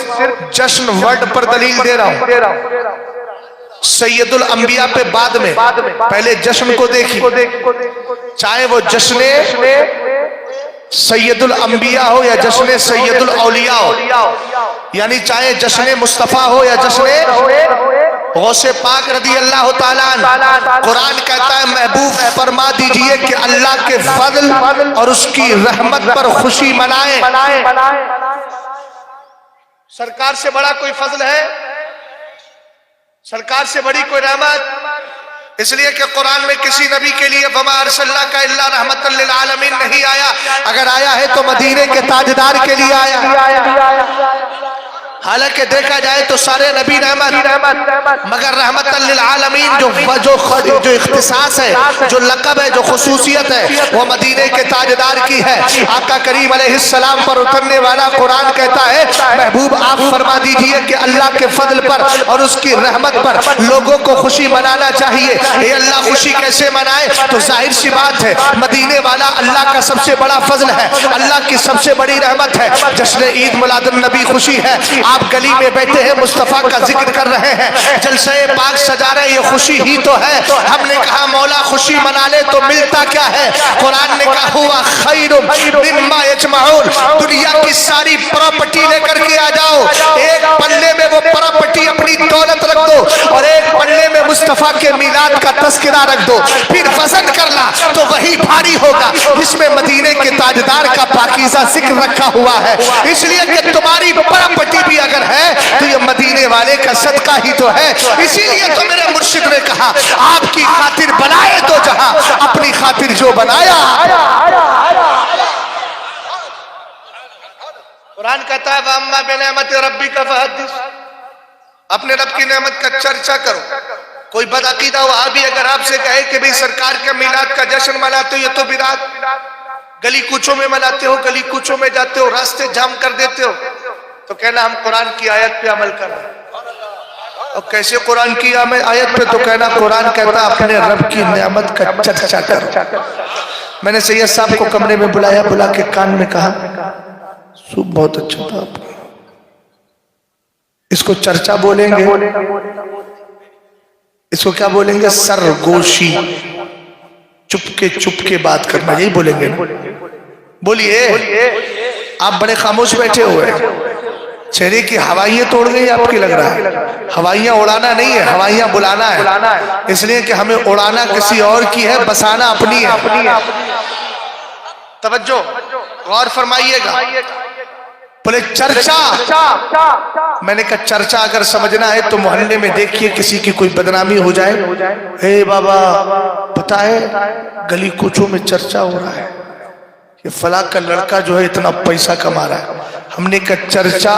جشن ورڈ پر دلیل دے رہا ہوں، سید الانبیاء پہ بعد میں، پہلے جشن کو دیکھیں، چاہے وہ جشن سید الانبیاء ہو یا جشن سید الاولیاء ہو، یعنی چاہے جشن مصطفیٰ ہو یا جشن غوث پاک رضی اللہ تعالیٰ عنہ، قرآن کہتا ہے محبوب فرما دیجئے کہ اللہ کے فضل اور اس کی رحمت پر خوشی منائیں۔ سرکار سے بڑا کوئی فضل ہے؟ سرکار سے بڑی کوئی رحمت؟ اس لیے کہ قرآن میں کسی نبی کے لیے وَمَا أَرْسَلْنَاكَ إِلَّا رَحْمَةً لِّلْعَالَمِينَ نہیں آیا، اگر آیا ہے تو مدینے کے تاجدار کے لیے آیا۔ حالانکہ دیکھا جائے تو سارے نبی رحمت، مگر رحمت للعالمین جو اختصاص ہے، جو لقب ہے، جو خصوصیت ہے، وہ مدینے کے تاجدار کی ہے۔ آقا کریم علیہ السلام پر اترنے والا قرآن کہتا ہے محبوب آپ فرما دیجئے کہ اللہ کے فضل پر اور اس کی رحمت پر لوگوں کو خوشی منانا چاہیے۔ اے اللہ خوشی کیسے منائے؟ تو ظاہر سی بات ہے، مدینے والا اللہ کا سب سے بڑا فضل ہے، اللہ کی سب سے بڑی رحمت ہے۔ جشن عید میلاد النبی خوشی ہے، آپ گلی میں بیٹھے ہیں مصطفیٰ کا ذکر کر رہے ہیں، جلسہ پاک سجا رہے، یہ خوشی ہی تو ہے۔ ہم نے کہا مولا خوشی منا لے تو ملتا کیا ہے؟ قرآن نے کہا ہوا خیر مما یجمعون، دنیا کی ساری پراپرٹی لے کر کے آ جاؤ، ایک پلے میں وہ پراپرٹی اپنی دولت رکھ دو اور ایک پلے میں مصطفیٰ کے میلاد کا تذکرہ رکھ دو، پھر وزن کرنا تو وہی بھاری ہوگا جس میں مدینے کے تاجدار کا پاکیزہ ذکر رکھا ہوا ہے۔ اس لیے کہ تمہاری پراپرٹی بھی اگر ہے تو یہ مدینے والے کا صدقہ ہی تو ہے۔ اسی لیے تو میرے مرشد نے کہا آپ کی خاطر بنائے تو جہاں، اپنی خاطر جو بنایا۔ قرآن کہتا ہے وَأَمَّا بِنِعْمَتِ رَبِّكَ فَحَدِّثْ، اپنے رب کی نعمت کا چرچا کرو۔ کوئی بدعقیدہ وہابی اگر آپ سے کہے کہ بھئی سرکار کے میلاد کا جشن مناتے ہو یہ تو بدعت، گلی کوچوں میں مناتے ہو، گلی کوچوں میں جاتے ہو، راستے جام کر دیتے ہو، تو کہنا ہم قرآن کی آیت پہ عمل کر رہے ہیں۔ اور کیسے قرآن کی آیت پہ؟ تو کہنا قرآن کہتا اپنے رب کی نعمت کا چرچا کرو۔ میں نے سید صاحب کو کمرے میں بلایا، بلا کے کان میں کہا صبح بہت اچھا تھا آپ کا، اس کو چرچا بولیں گے، اس کو کیا بولیں گے؟ سرگوشی، چپ کے بات کرنا، یہی بولیں گے۔ بولیے، آپ بڑے خاموش بیٹھے ہوئے ہیں، چہرے کی ہوائیاں توڑ گئی آپ کی لگ رہا ہے۔ ہوائیاں اڑانا نہیں ہے، ہوائیاں بلانا ہے، اس لیے کہ ہمیں اڑانا کسی اور کی ہے، بسانا اپنی ہے۔ توجہ غور فرمائیے گا، بولے چرچا، میں نے کہا چرچا اگر سمجھنا ہے تو محلے میں دیکھیے کسی کی کوئی بدنامی ہو جائے، اے بابا پتہ ہے گلی کوچوں میں چرچا ہو رہا ہے کہ فلاں کا لڑکا جو ہے اتنا پیسہ کما رہا ہے۔ ہم نے کہا چرچا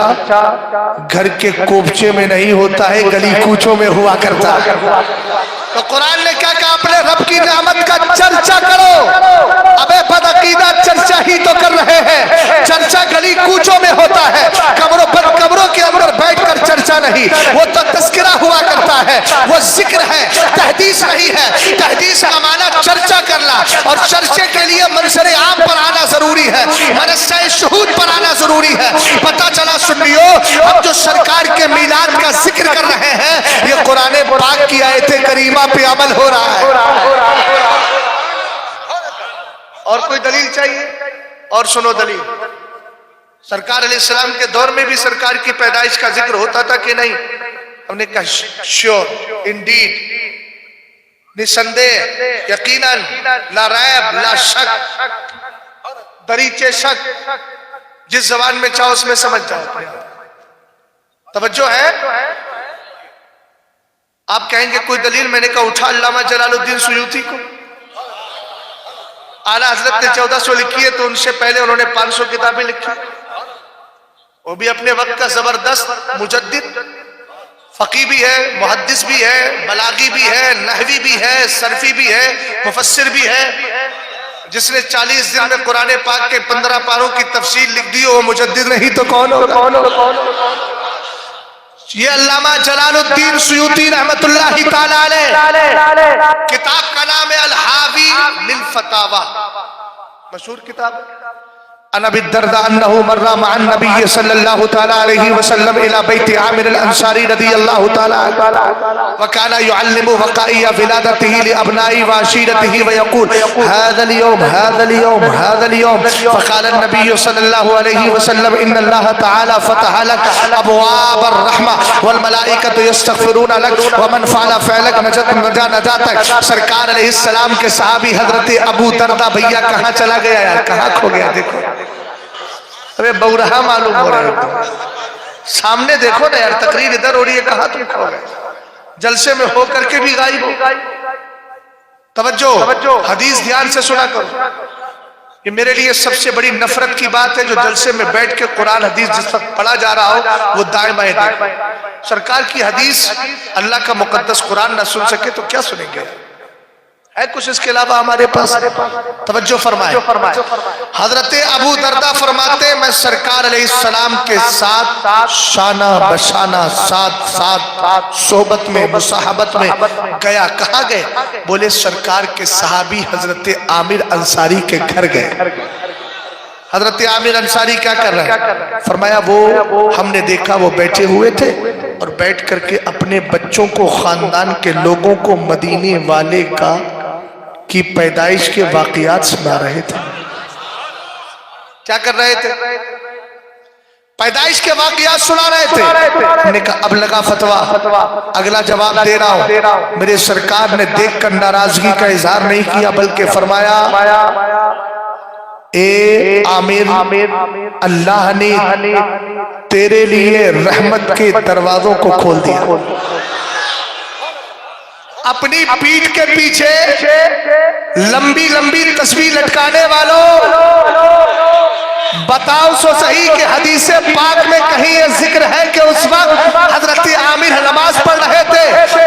گھر کے کوپچے میں نہیں ہوتا ہے، گلی کوچوں میں ہوا کرتا ہے۔ تو قرآن نے کیا کہا اپنے رب کی نعمت کا چرچا کرو۔ ابے بدعقیدہ چرچا ہی تو کر رہے ہیں، چرچا گلی کوچوں میں ہوتا ہے، قبروں کے اندر بیٹھ کر چرچا نہیں، وہ تو تذکرہ ہوا کرتا ہے، وہ ذکر ہے، تحدیث نہیں ہے۔ تحدیث کا معنی چرچا کرنا، اور چرچے کے لیے منظر عام پر آنا ضروری ہے، منصہ شہود پر آنا ضروری ہے۔ پتہ چلا سنیو، اب جو سرکار کے میلاد کا ذکر کر رہے ہیں یہ قرآن پاک کی آیت کریمہ پہ عمل ہو رہا ہے۔ اور کوئی دلیل چاہیے؟ اور سنو دلیل، سرکار علیہ السلام کے دور میں بھی سرکار کی پیدائش کا ذکر ہوتا تھا کہ نہیں؟ ہم نے کہا شیور، انڈیڈ، نسندے، یقیناً، لا ریب، لا شک، دریچے شک، جس زبان میں چاہو اس میں سمجھ جاؤ۔ توجہ ہے؟ آپ کہیں گے کوئی دلیل؟ میں نے کہا اٹھا علامہ جلال الدین سیوطی کو، اعلیٰ حضرت نے 1400 لکھی ہے تو ان سے پہلے انہوں نے 500 کتابیں لکھی، وہ بھی اپنے وقت کا زبردست مجدد، فقی بھی ہے، محدث بھی ہے، بلاغی بھی ہے، نحوی بھی ہے، صرفی بھی ہے، مفسر بھی ہے۔ جس نے 40 دن میں قرآن پاک کے 15 پاروں کی تفسیر لکھ دی وہ مجدد نہیں تو کون ہوگا؟ یہ علامہ جلال الدین سیوطی رحمت اللہ تعالی علیہ کتاب کا نام ہے الحاوی للفتاوی، مشہور کتاب۔ عن ابی الدرداء انه مر مع النبي صلی اللہ تعالی علیہ وسلم الى بیت عامر الانصاری رضی اللہ تعالی عنہ وكان يعلم وقائع ولادته لابناء وعشيرته ويقول هذا اليوم هذا اليوم هذا اليوم، فقال النبي صلی اللہ علیہ وسلم ان اللہ تعالی فتح لك ابواب الرحمہ والملائکۃ یستغفرون لك ومن فعل فعلك نجا نجاتك۔ سرکار علیہ السلام کے صحابی حضرت ابو درداء بھیا کہاں چلا گیا یار، کہاں کھو گیا؟ دیکھو ارے بورہا معلوم ہو رہا ہے، سامنے دیکھو نا یار، تقریر ادھر ہو رہی ہے، کہاں تم کھو گئے؟ جلسے میں ہو کر کے بھی غائب ہو۔ توجہ، حدیث دھیان سے سنا کرو۔ یہ میرے لیے سب سے بڑی نفرت کی بات ہے جو جلسے میں بیٹھ کے قرآن حدیث جس وقت پڑھا جا رہا ہو وہ دائیں بائیں دیکھیں۔ سرکار کی حدیث اللہ کا مقدس قرآن نہ سن سکے تو کیا سنیں گے؟ ہے کچھ اس کے علاوہ ہمارے پاس؟ توجہ فرمائے۔ حضرت ابو درداء فرماتے ہیں میں سرکار علیہ السلام کے ساتھ شانہ بشانہ ساتھ صحبت میں مصاحبت میں گیا۔ کہاں گئے؟ بولے سرکار کے صحابی حضرت عامر انصاری کے گھر گئے۔ حضرت عامر انصاری کیا کر رہے ہیں؟ فرمایا وہ ہم نے دیکھا وہ بیٹھے ہوئے تھے اور بیٹھ کر کے اپنے بچوں کو، خاندان کے لوگوں کو مدینے والے کی پیدائش کے واقعات سنا رہے تھے۔ کیا کر رہے تھے؟ پیدائش کے واقعات سنا رہے تھے۔ ہم نے کہا اب لگا فتویٰ، اگلا جواب دے رہا ہوں۔ میرے سرکار نے دیکھ کر ناراضگی کا اظہار نہیں کیا بلکہ فرمایا اے عامر، اللہ نے تیرے لیے رحمت کے دروازوں کو کھول دیا۔ اپنی پیٹھ کے پیچھے لمبی لمبی تسبیح لٹکانے والوں، بتاؤ سو صحیح کہ حدیث پاک میں کہیں یہ ذکر ہے کہ اس وقت حضرت عامر نماز پڑھ رہے تھے،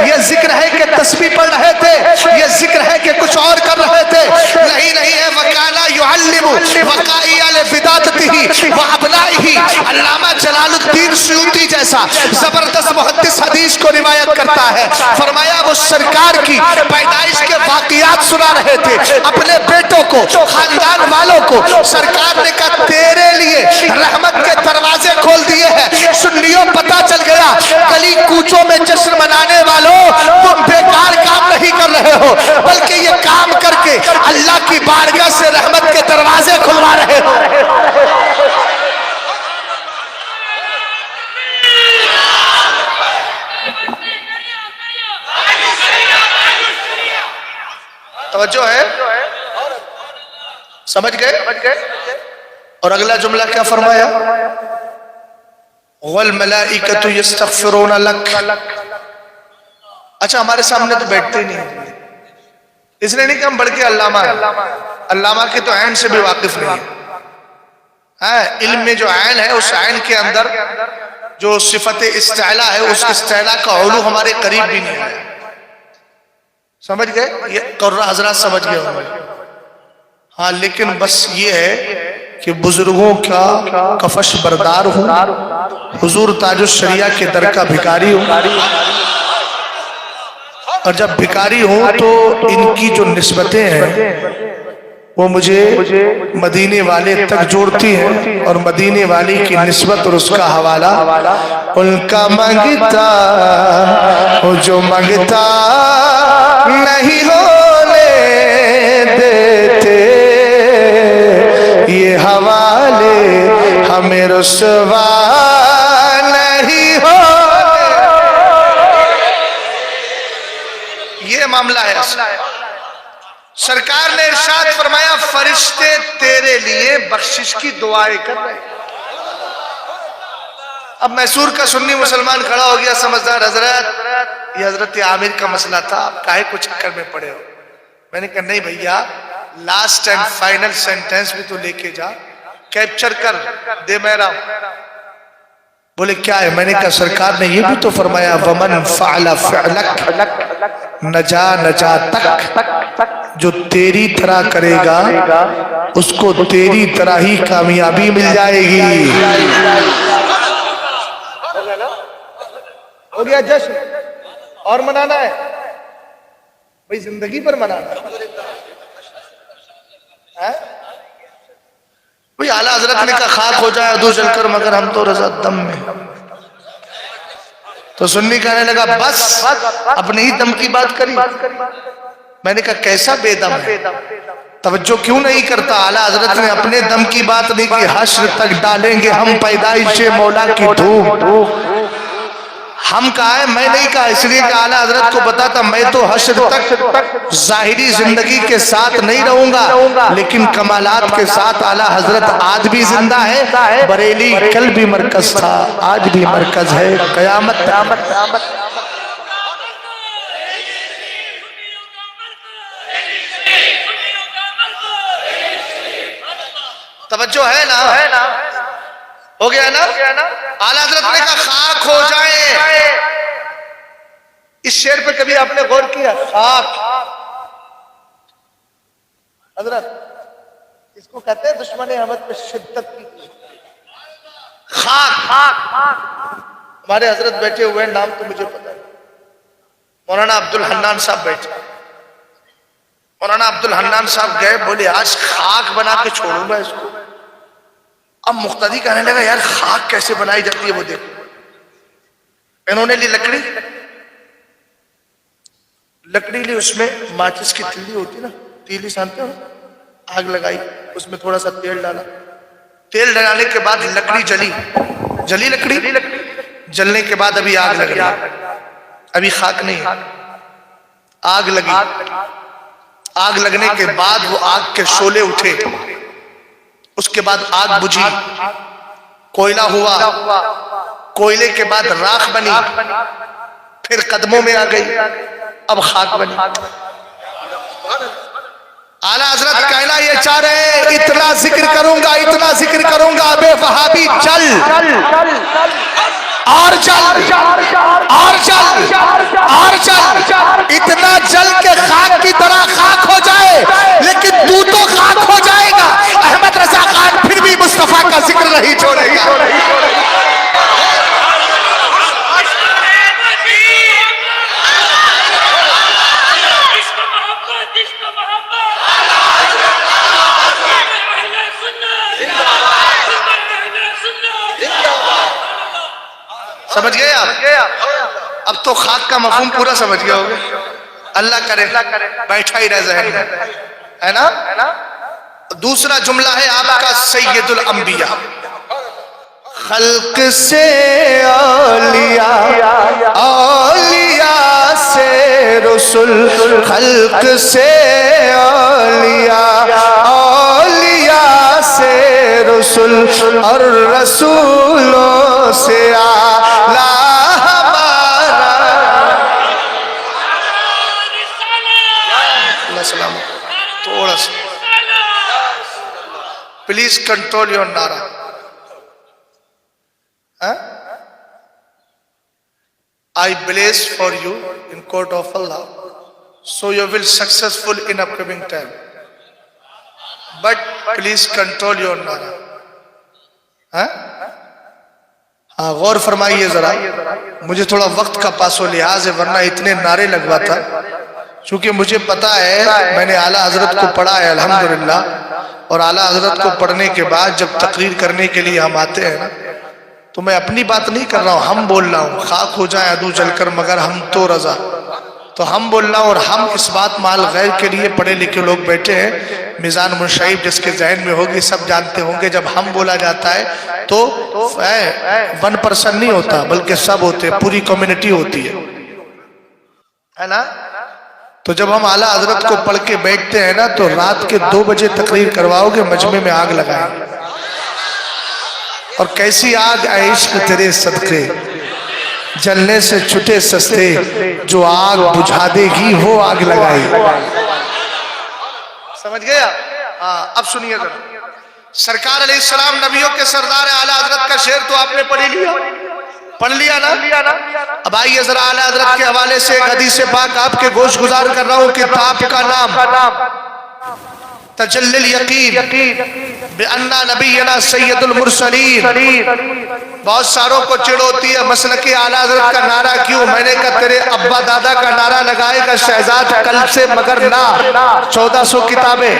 یہ ذکر ہے کہ تسبیح پڑھ رہے تھے، یہ ذکر ہے کہ کچھ اور کر رہے تھے؟ نہیں ہے۔ وَكَانَ يُعَلِّمُ وَقَائِعَ لِفِدَاتِهِ وَأَبْنَائِهِ۔ علامہ جلال الدین سیوطی جیسا زبردست محدث حدیث کو روایت کرتا ہے، فرمایا وہ سرکار کی پیدائش کے واقعات سنا رہے تھے اپنے بیٹوں کو، خاندان والوں کو۔ سرکار نے کہا تیرے لیے رحمت کے دروازے کھول دیے ہیں۔ سنیوں پتا چل گیا، گلی کوچوں میں جشن منانے والوں تم بیکار کام نہیں کر رہے ہو بلکہ یہ کام کر کے اللہ کی بارگاہ سے رحمت کے دروازے کھلوا رہے ہو۔ توجہ ہے؟ سمجھ گئے؟ اور اگلا جملہ کیا فرمایا؟ وَالْمَلَائِكَةُ يَسْتَغْفِرُونَ لَكَ۔ اچھا ہمارے سامنے تو بیٹھتے نہیں، اس نے نہیں کہ ہم بڑھ کے علامہ ہیں، علامہ کے تو عین سے بھی واقف نہیں ہے۔ علم میں جو عین ہے اس عین کے اندر جو صفت استعلاء ہے اس استعلاء کا علو ہمارے قریب بھی نہیں ہے۔ سمجھ گئے؟ یہ قرہ حضرات سمجھ گئے ہوں گے۔ ہاں لیکن بس یہ ہے کہ بزرگوں کا کفش بردار ہوں، حضور تاج الشریعہ کے در کا بھکاری ہوں، اور جب بھکاری ہوں تو ان کی جو نسبتیں ہیں وہ مجھے مدینے والے تک جوڑتی ہیں، اور مدینے والی کی نسبت اور اس کا حوالہ ان کا مانگتا ہو جو مانگتا نہیں ہونے دیتے، یہ حوالے ہمیں رسوا نہیں ہونے۔ یہ معاملہ ہے۔ سرکار نے ارشاد فرمایا فرشتے تیرے لیے بخشش کی دعائیں کر رہے ہیں۔ اب میسور کا سنی مسلمان کھڑا ہو گیا، سمجھدار حضرت یہ حضرت عامر کا مسئلہ تھا، آپ کاہے کو چکر میں پڑے ہو؟ میں نے کہا نہیں بھیا، لاسٹ اینڈ فائنل سینٹنس بھی تو لے کے جا، کیپچر کر دے میرا۔ بولے کیا ہے؟ میں نے کہا سرکار نے یہ بھی تو فرمایا وَمَنْ فَعْلَ فِعْلَكَ نَجَا نَجَاتَكَ، جو تیری طرح کرے گا اس کو تیری طرح ہی کامیابی مل جائے گی. ہو گیا جشن. اور منانا ہے بھئی زندگی پر منانا ہے. بھئی اعلیٰ حضرت نے کہا خاک ہو جائے عدو جل کر مگر ہم تو رضا دم میں. تو سنی کہنے لگا بس اپنے ہی دم کی بات کری. میں نے کہا کیسا بے دم ہے, توجہ کیوں نہیں کرتا. اعلیٰ حضرت نے اپنے دم کی بات نہیں کی. حشر تک ڈالیں گے ہم پیدائش مولا کی دھوم. ہم کہا ہے میں نہیں کہا, اس لیے کہ اعلیٰ حضرت کو پتا تھا میں تو حشر تک ظاہری زندگی کے ساتھ نہیں رہوں گا, لیکن کمالات کے ساتھ اعلیٰ حضرت آج بھی زندہ ہے. بریلی کل بھی مرکز تھا, آج بھی مرکز ہے, قیامت. توجہ ہے نا, ہو گیا نا. اعلیٰ حضرت نے کہا خاک ہو جائے. اس شعر پہ کبھی آپ نے غور کیا؟ خاک حضرت اس کو کہتے ہیں دشمن احمد پہ شدت کی. خاک ہمارے حضرت بیٹھے ہوئے ہیں, نام تو مجھے پتا ہے, مولانا عبد الحنان صاحب بیٹھے. مولانا عبد الحنان صاحب گئے, بولے آج خاک بنا کے چھوڑوں گا اس کو. اب مقتدی کہنے لگا یار خاک کیسے بنائی جاتی ہے وہ دیکھو. انہوں نے لی لکڑی لی, اس میں ماچس کی تیلی ہوتی نا, تیلی سانتے ہو, آگ لگائی, اس میں تھوڑا سا تیل ڈالا. تیل ڈالنے کے بعد لکڑی جلی لکڑی جلنے کے بعد ابھی آگ لگ رہی, ابھی خاک نہیں ہے, آگ لگی. آگ لگنے کے بعد وہ آگ کے شعلے اٹھے, اس کے بعد آگ بجھی, کوئلہ ہوا, کوئلے کے بعد راکھ بنی, پھر قدموں میں آ گئی, اب خاک بنی. اعلیٰ حضرت کہنا یہ چاہ رہے ہیں اتنا ذکر کروں گا بے وہابی چل اور چل اتنا چل کے خاک کی طرح خاک ہو جائے, لیکن تو خاک ہو جائے گا. احمد رضا خان پھر بھی مصطفیٰ کا ذکر نہیں چھوڑے گا. سمجھ گئے آپ؟ اب تو خاک کا مفہوم پورا سمجھ گئے ہوگے. اللہ کرے بیٹھا ہی رہ ذہن ہے نا. دوسرا جملہ ہے آپ کا سید الانبیاء. خلق سے اولیاء, اولیاء سے رسول, خلق سے اولیاء, اولیاء سے رسول, اور رسولوں سے اعلیٰ ہمارا. اللہ سلام. تھوڑا سا پلیز کنٹرول یور نعرہ. I bless for you in court of Allah, so you will successful in upcoming time. But please control your nara. ہاں غور فرمائیے ذرا, مجھے تھوڑا وقت کا پاس و لحاظ ہے, ورنہ اتنے نعرے لگواتا. چونکہ مجھے پتا ہے میں نے اعلیٰ حضرت کو پڑھا ہے الحمدللہ, اور اعلیٰ حضرت کو پڑھنے کے بعد جب تقریر کرنے کے لیے ہم آتے ہیں نا, تو میں اپنی بات نہیں کر رہا ہوں, ہم بول رہا ہوں. خاک ہو جائے عدو جل کر مگر ہم تو رضا, تو ہم بول رہا ہوں. اور ہم اس بات مال غیر کے لیے پڑھے لکھے لوگ بیٹھے ہیں, میزان منشعب جس کے ذہن میں ہوگی سب جانتے ہوں گے. جب ہم بولا جاتا ہے تو 1% نہیں ہوتا بلکہ سب ہوتے, پوری کمیونٹی ہوتی ہے نا. تو جب ہم اعلیٰ حضرت کو پڑھ کے بیٹھتے ہیں نا, تو رات کے 2 بجے تقریر کرواؤ گے, مجمع میں آگ لگائیں گے. اور کیسی آگ اے عشق تیرے صدقے, جلنے سے چھٹے سستے, جو آگ بجھا دے گی وہ آگ لگائی. سمجھ گیا؟ اب سنیے ذرا. سرکار علیہ السلام نبیوں کے سردار اعلیٰ حضرت کا شعر تو آپ نے پڑھی لیا. پڑھ لیا نا؟ اب آئیے ذرا اعلیٰ حضرت کے حوالے سے ایک حدیث پاک آپ کے گوش گزار کر رہا ہوں، کتاب کا نام تجلی الیقین بأننا نبینا سید المرسلین۔ بہت ساروں کو چڑ ہوتی ہے مسلک اعلیٰ حضرت کا نعرہ کیوں؟ میں نے کہا تیرے ابا دادا کا نعرہ لگائے گا شہزاد کل سے مگر نہ 1400 کتابیں،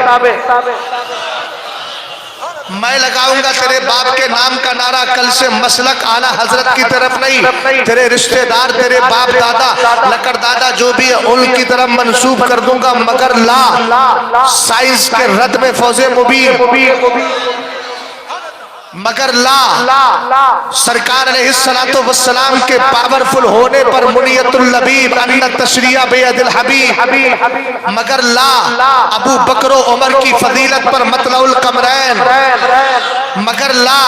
میں لگاؤں گا تیرے باپ کے نام کا نعرہ کل سے مسلک اعلیٰ حضرت کی طرف نہیں، تیرے رشتہ دار تیرے باپ دادا لکڑ دادا جو بھی ہے ان کی طرف منسوب کر دوں گا مگر لا سائنس کے رد میں فوز مبین، مگر لا سرکار علیہ السلام کے پاورفل ہونے پر منیت اللبیب ان تشریع بید الحبیب، مگر لا ابو بکر و عمر کی فضیلت پر مطلع القمرین، مگر لا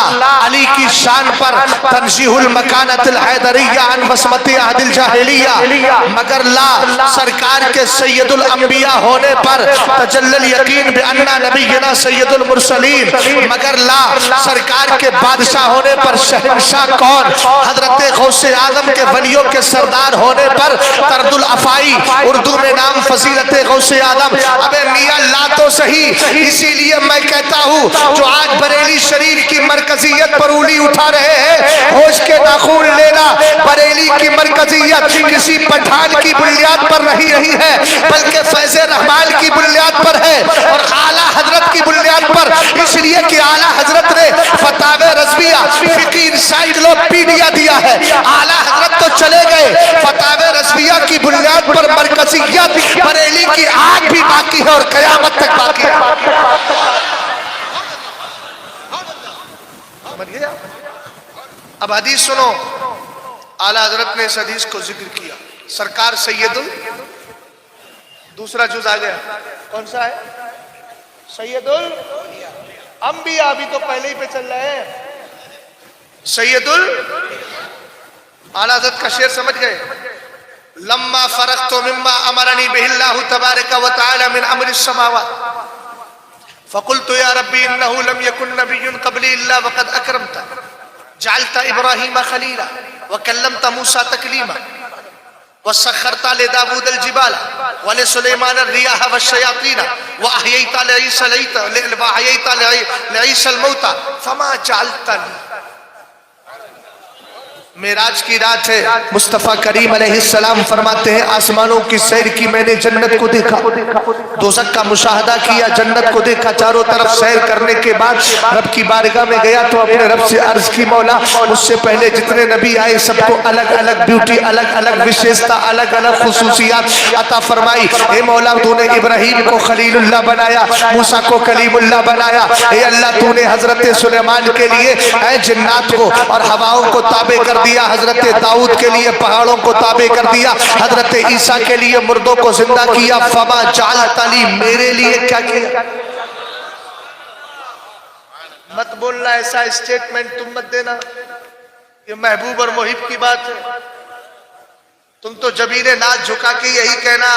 علی کی شان پر تنزیہ المکانت الحیدریہ عن بصمت عہد الجاہلیہ، مگر لا سرکار کے سید الانبیاء ہونے پر تجلی الیقین بأننا نبینا سید المرسلین، مگر لا سرکار کے بادشاہ ہونے پر شہنشاہ کون حضرت غوث اعظم کے ولیوں کے سردار ہونے پر طرد الافائی اردو میں نام فضیلت غوث اعظم۔ ابے میاں لا تو صحیح، اسی لیے میں کہتا ہوں جو آج بریلی شریف کی مرکزیت پر انگلی اٹھا رہے ہیں ہوش کے ناخون لینا، بریلی کی مرکزیت کسی پٹھان کی بنیاد پر نہیں رہی ہے بلکہ فیض رحمان کی بنیاد پر ہے اور اعلیٰ حضرت کی بنیاد پر، اس لیے کہ اعلیٰ حضرت نے فتاوی رضویہ فقی انسائیکلوپیڈیا دیا ہے، اعلیٰ حضرت تو چلے گئے فتاوی رضویہ کی بنیاد پر مرکزیت بریلی کی آج بھی باقی ہے اور قیامت تک باقی ہے۔ اب حدیث سنو، اعلیٰ حضرت نے اس حدیث کو ذکر کیا، سرکار سید دوسرا جز آ گیا، کون سا ہے؟ سید الانبیاء، ابھی تو پہلے ہی پہ چل رہے ہیں، سید اعلیٰ حضرت کا شعر سمجھ گئے؟ لما فرغت مما امرنی بہ اللہ تبارک و تعالی من امر السماوات فقلت یا ربی انه لم يكن نبی قبلی الا وقد اکرمت جعلت ابراہیم خلیلا وکلمت موسیٰ تکلیما وسخرت لداود الجبال ولسلیمان الریاح والشیاطین واحییت لعیسی الموتى فما جعلتنی۔ معراج کی رات ہے، مصطفیٰ کریم علیہ السلام فرماتے ہیں آسمانوں کی سیر کی میں نے جنت کو دیکھا، دوزخ کا مشاہدہ کیا، جنت کو دیکھا، چاروں طرف سیر کرنے کے بعد رب کی بارگاہ میں گیا تو اپنے رب سے عرض کی مولا مجھ سے پہلے جتنے نبی آئے سب کو الگ الگ بیوٹی، الگ الگ وشیشتا، الگ الگ خصوصیات عطا فرمائی۔ اے مولا تو نے ابراہیم کو خلیل اللہ بنایا، موسیٰ کو کلیم اللہ بنایا، اے اللہ تو نے حضرت سلیمان کے لیے اے جنات کو اور ہواؤں کو تابع کر دیا، حضرت داؤد کے لیے پہاڑوں کو تابع کر دیا، حضرت عیسیٰ کے لیے مردوں کو زندہ کیا، فما جعلت لی، میرے لیے کیا کیا؟ مت بولنا ایسا اسٹیٹمنٹ تم مت دینا، یہ محبوب اور محب کی بات ہے، تم تو جبین ناز جھکا کے یہی کہنا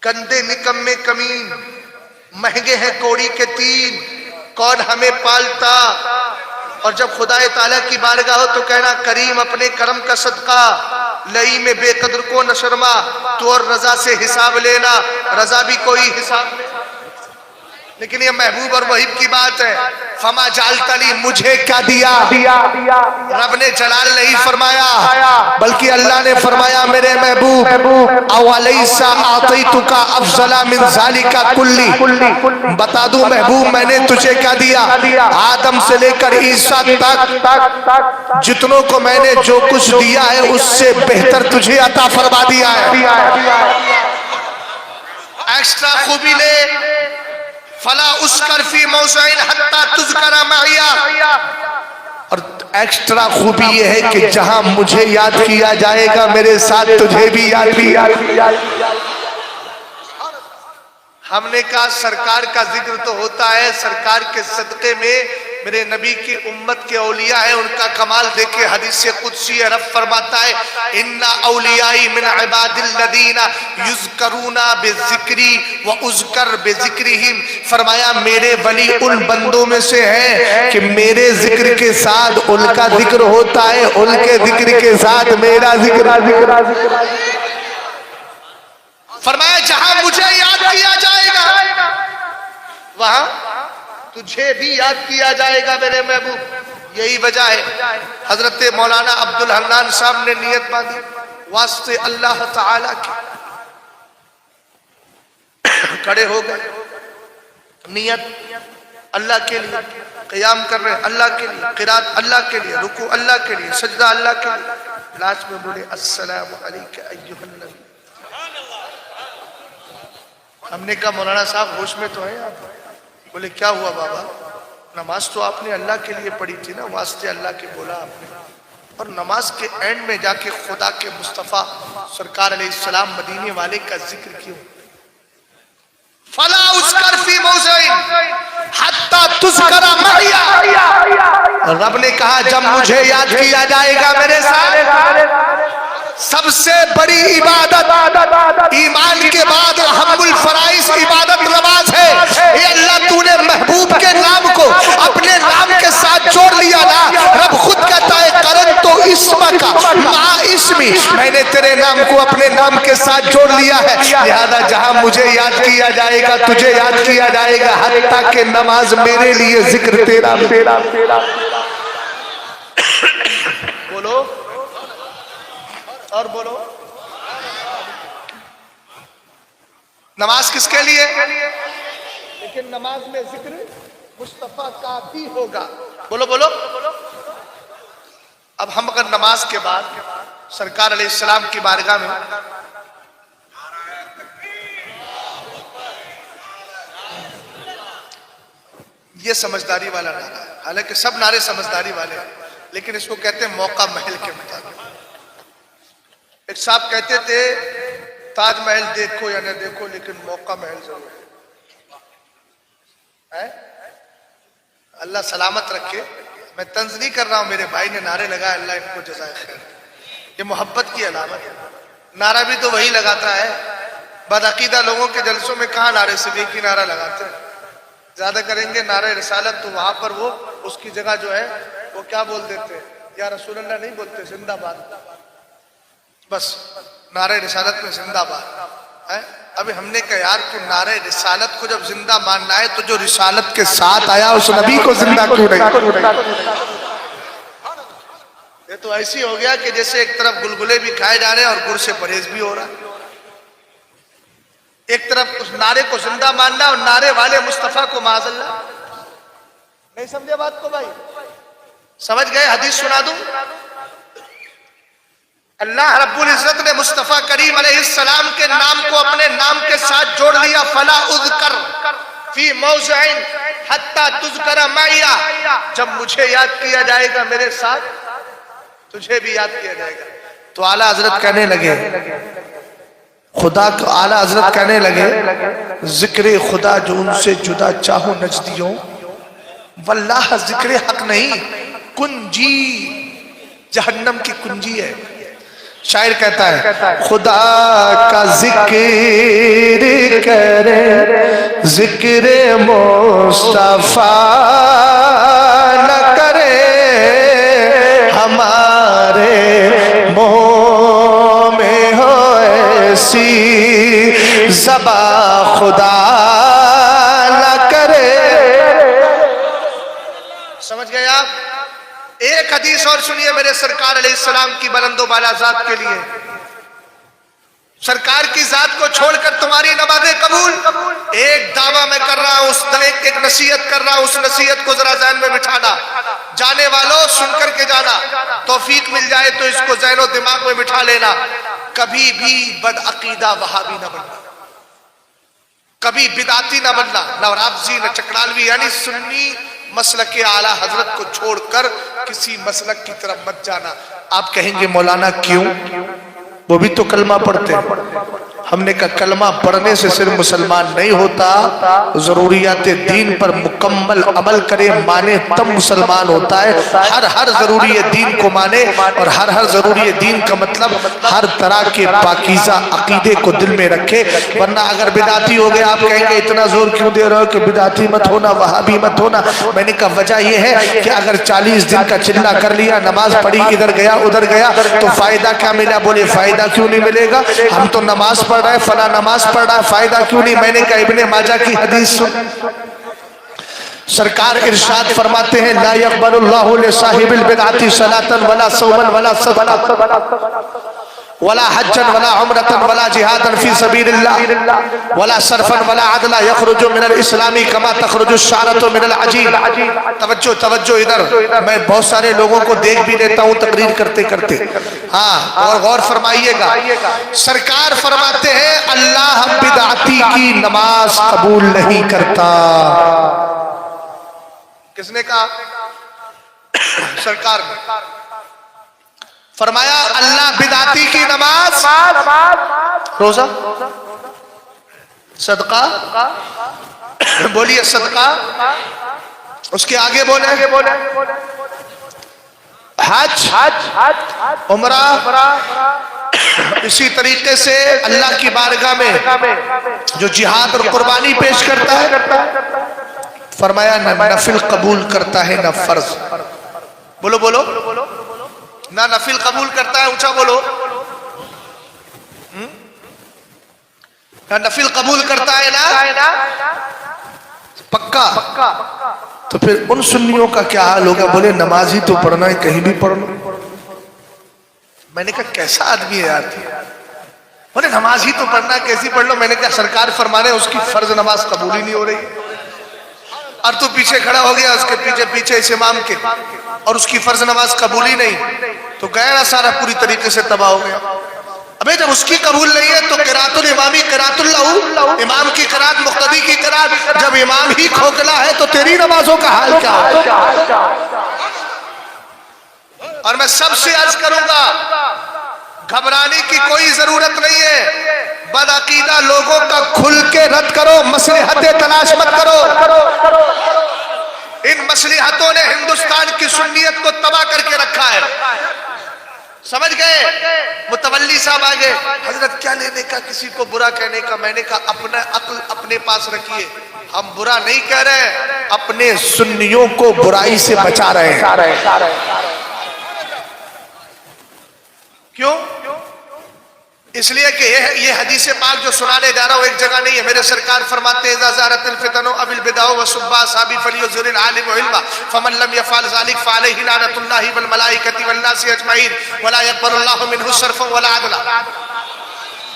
گندے نکمے کمین مہنگے ہیں کوڑی کے تین کون ہمیں پالتا، اور جب خدا تعالیٰ کی بارگاہ ہو تو کہنا کریم اپنے کرم کا صدقہ لئی میں بے قدر کو نہ شرما، تو اور رضا سے حساب لینا، رضا بھی کوئی حساب لے، لیکن یہ محبوب اور محب کی بات ہے۔ فما جعلت لی، مجھے کیا دیا؟ رب نے جلال نہیں فرمایا بلکہ اللہ نے فرمایا میرے محبوب اولیس اعطیتک افضل من ذالک کلی، بتا دوں محبوب میں نے تجھے کیا دیا؟ آدم سے لے کر عیسیٰ تک جتنوں کو میں نے جو کچھ دیا ہے اس سے بہتر تجھے عطا فرما دیا ہے۔ ایکسٹرا خوبی لے، فلا اسکر فی موضع حتی تذکر معیا، اور ایکسٹرا خوبی یہ ہے کہ جہاں مجھے یاد کیا جائے گا میرے ساتھ تجھے بھی یاد کیا۔ ہم نے کہا سرکار کا ذکر تو ہوتا ہے، سرکار کے صدقے میں میرے نبی کی امت کے اولیاء ہیں، ان کا کمال دیکھے۔ حدیث قدسی ہے، رب فرماتا ہے ان اولیائی من عباد الذین یذکرون بذکری واذکر بذکرہم، فرمایا میرے ولی ان بندوں میں سے ہیں کہ میرے ذکر کے ساتھ ان کا ذکر ہوتا ہے، ان کے ذکر کے ساتھ میرا ذکر۔ فرمایا جہاں مجھے یاد کیا جائے گا وہاں تجھے بھی یاد کیا جائے گا میرے محبوب۔ یہی وجہ ہے حضرت مولانا عبدالحنان صاحب نے نیت باندھی واسطے اللہ تعالیٰ کی، کھڑے ہو گئے، نیت اللہ کے لیے، قیام کر رہے اللہ کے لیے، قرات اللہ کے لیے، رکوع اللہ کے لیے، سجدہ اللہ کے لیے، لاسٹ میں بولے السلام علیکہ ایھا النبی۔ ہم نے کہا مولانا صاحب ہوش میں تو ہیں آپ؟ بولے کیا ہوا بابا؟ نماز تو آپ نے اللہ کے لیے پڑھی تھی نا، واسطے اللہ کے بولا آپ نے، اور نماز کے اینڈ میں جا کے خدا کے مصطفیٰ سرکار علیہ السلام مدینے والے کا ذکر کیوں؟ فلا اذکر فی موضع حتی تذکر معی، رب نے کہا جب مجھے یاد کیا جائے گا میرے ساتھ۔ سب سے بڑی عبادت ایمان کے بعد اہم الفرائض عبادت نماز ہے۔ اے اللہ تو نے محبوب کے نام کو اپنے نام کے ساتھ جوڑ لیا نا، رب خود کہتا ہے کرن تو اسم کا مع اسمی، میں نے تیرے نام کو اپنے نام کے ساتھ جوڑ لیا ہے، لہذا جہاں مجھے یاد کیا جائے گا تجھے یاد کیا جائے گا، حتیٰ کہ نماز میرے لیے ذکر تیرا۔ بولو اور بولو، نماز کس کے لیے؟ لیکن نماز میں ذکر مصطفیٰ کا بھی ہوگا۔ بولو بولو۔ اب ہم اگر نماز کے بعد سرکار علیہ السلام کی بارگاہ میں یہ سمجھداری والا نعرہ ہے، حالانکہ سب نعرے سمجھداری والے ہیں، لیکن اس کو کہتے ہیں موقع محل کے مطابق۔ ایک صاحب کہتے تھے تاج محل دیکھو یا نہ دیکھو لیکن موقع محل ضرور ہے۔ اللہ سلامت رکھے، میں طنز نہیں کر رہا ہوں، میرے بھائی نے نعرے لگائے، اللہ ان کو جزائے خیر، یہ محبت کی علامت ہے۔ نعرہ بھی تو وہی لگاتا ہے، بدعقیدہ لوگوں کے جلسوں میں کہاں نعرے سے ایک ہی نعرہ لگاتے ہیں، زیادہ کریں گے نعرہ رسالت تو وہاں پر وہ اس کی جگہ جو ہے وہ کیا بول دیتے ہیں، یا رسول اللہ نہیں بولتے، زندہ باد، بس نعرہ رسالت میں زندہ باد ہے۔ ابھی ہم نے کہا یار تو نعرہ رسالت کو جب زندہ ماننا ہے تو جو رسالت کے ساتھ آیا اس نبی کو زندہ کیوں نہیں؟ یہ تو ایسی ہو گیا کہ جیسے ایک طرف گلگلے بھی کھائے جا رہے ہیں اور گڑ سے پرہیز بھی ہو رہا ہے۔ ایک طرف اس نعرے کو زندہ ماننا اور نعرے والے مصطفیٰ کو معاذ اللہ، نہیں سمجھے بات کو بھائی؟ سمجھ گئے؟ حدیث سنا دوں، اللہ رب العزت نے مصطفیٰ کریم علیہ السلام کے نام کو اپنے نام کے ساتھ جوڑ لیا، فلا اذکر فی موضع حتی تذکر معی، جب مجھے یاد کیا جائے گا میرے ساتھ تجھے بھی یاد کیا جائے گا۔ تو اعلیٰ حضرت کہنے لگے، خدا کو اعلیٰ حضرت کہنے لگے ذکر خدا جو ان سے جدا چاہو نجدیوں، واللہ ذکر حق نہیں کنجی، جہنم کی کنجی ہے۔ شاعر کہتا ہے خدا کا ذکر کرے ذکر مصطفیٰ نہ کرے، ہمارے منہ میں ہو ایسی زبان خدا نہ کرے۔ سمجھ گئے آپ؟ ایک حدیث اور سنیے میرے سرکار علیہ السلام کی بلند و بالا ذات کے لیے، سرکار کی ذات کو چھوڑ کر تمہاری نمازیں قبول۔ ایک دعویٰ میں کر رہا ہوں، ایک نصیحت کر رہا ہوں، اس نصیحت کو ذرا ذہن میں بٹھانا، جانے والوں سن کر کے جانا، توفیق مل جائے تو اس کو ذہن و دماغ میں بٹھا لینا، کبھی بھی بدعقیدہ وہابی نہ بننا، کبھی بدعتی نہ بننا، نہ رافضی نہ چکڑالوی، یعنی سنی مسلک اعلیٰ حضرت کو چھوڑ کر کسی مسلک کی طرف مت جانا۔ آپ کہیں گے مولانا کیوں؟ وہ بھی تو کلمہ پڑھتے ہیں، ہم نے کہا کلمہ پڑھنے سے صرف مسلمان نہیں ہوتا، ضروریات دین پر مکمل عمل کرے مانے تب مسلمان ہوتا ہے۔ ہر ضروری دین کو مانے، اور ہر ضروری دین کا مطلب ہر طرح کے پاکیزہ عقیدے کو دل میں رکھے۔ ورنہ اگر بدعتی ہو گئے، آپ کہیں گے اتنا زور کیوں دے رہے ہو کہ بدعتی مت ہونا، وہابی مت ہونا۔ میں نے کہا وجہ یہ ہے کہ اگر 40 دن کا چلہ کر لیا، نماز پڑھی، ادھر گیا ادھر گیا، تو فائدہ کیا ملا؟ بولے فائدہ کیوں نہیں ملے گا؟ ہم تو نماز پڑھ رہے ہیں، فلاں نماز پڑھ رہا ہے، فائدہ کیوں نہیں؟ میں نے کہا ابن ماجہ کی حدیث سن، سرکار ارشاد فرماتے ہیں لا يقبل اللہ لصاحب البدعۃ صلاۃ ولا صوما ولا صدقہ ولا حجا ولا عمرة ولا جہادا فی سبیل اللہ ولا صرفا ولا عدلا یخرج من الاسلام کما تخرج الشعرۃ من العجین۔ توجہ ادھر، میں بہت سارے لوگوں کو دیکھ بھی لیتا ہوں تقریر کرتے کرتے، ہاں اور غور فرمائیے گا۔ سرکار فرماتے ہیں اللہ بدعتی کی نماز قبول نہیں کرتا۔ کس نے کہا؟ سرکار نے فرمایا اللہ بدعتی کی نماز، روزہ، صدقہ، بولیے صدقہ، اس کے آگے بولے حج، عمرہ، اسی طریقے سے اللہ کی بارگاہ میں جو جہاد اور قربانی پیش کرتا ہے، فرمایا نہ نفل قبول کرتا ہے نہ فرض۔ بولو بولو، نہ نفل قبول کرتا ہے، اونچا بولو، نہ نفل قبول کرتا ہے نا پکا۔ تو پھر ان سنیوں کا کیا حال ہوگا؟ بولے نماز ہی تو پڑھنا ہے، کہیں بھی پڑھ لو۔ میں نے کہا کیسا آدمی ہے یار؟ بولے نماز ہی تو پڑھنا ہے، کیسی پڑھ لو؟ میں نے کہا سرکار فرمانے اس کی فرض نماز قبول ہی نہیں ہو رہی، اور تو پیچھے کھڑا ہو گیا اس کے پیچھے اس امام کے، اور اس کی فرض نماز قبول ہی نہیں، تو گیا نا سارا پوری طریقے سے تباہ ہو گیا۔ ابھی جب اس کی قبول نہیں ہے تو قرات الامامی قرات اللہ، امام کی قرات مقتدی کی قرات، جب امام ہی کھوکھلا ہے تو تیری نمازوں کا حال کیا ہوگا؟ اور میں سب سے عرض کروں گا گھبرانے کی کوئی ضرورت نہیں ہے، بد عقیدہ لوگوں کا کھل کے رد کرو، مصلحتیں تلاش مت کرو۔ ان مصلحتوں نے ہندوستان کی سنیت کو تباہ کر کے رکھا ہے، سمجھ گئے؟ متولی صاحب آگے، حضرت کیا لینے کا کسی کو برا کہنے کا؟ میں نے کہا اپنا عقل اپنے پاس رکھیے، ہم برا نہیں کہہ رہے، اپنے سنیوں کو برائی سے بچا رہے ہیں۔ کیوں؟ اس لیے کہ یہ حدیث پاک جو سنانے جا رہا ہوں ایک جگہ نہیں ہے، میرے سرکار فرماتے ہیں اذا ظہرت الفتن اب البدع وسب اصحابی فلیزر العالم علما فمن لم يفعل ذلك فعليه لعنۃ اللہ والملائکۃ والناس اجمعین ولا يقبل اللہ منه صرفا ولا عدلا۔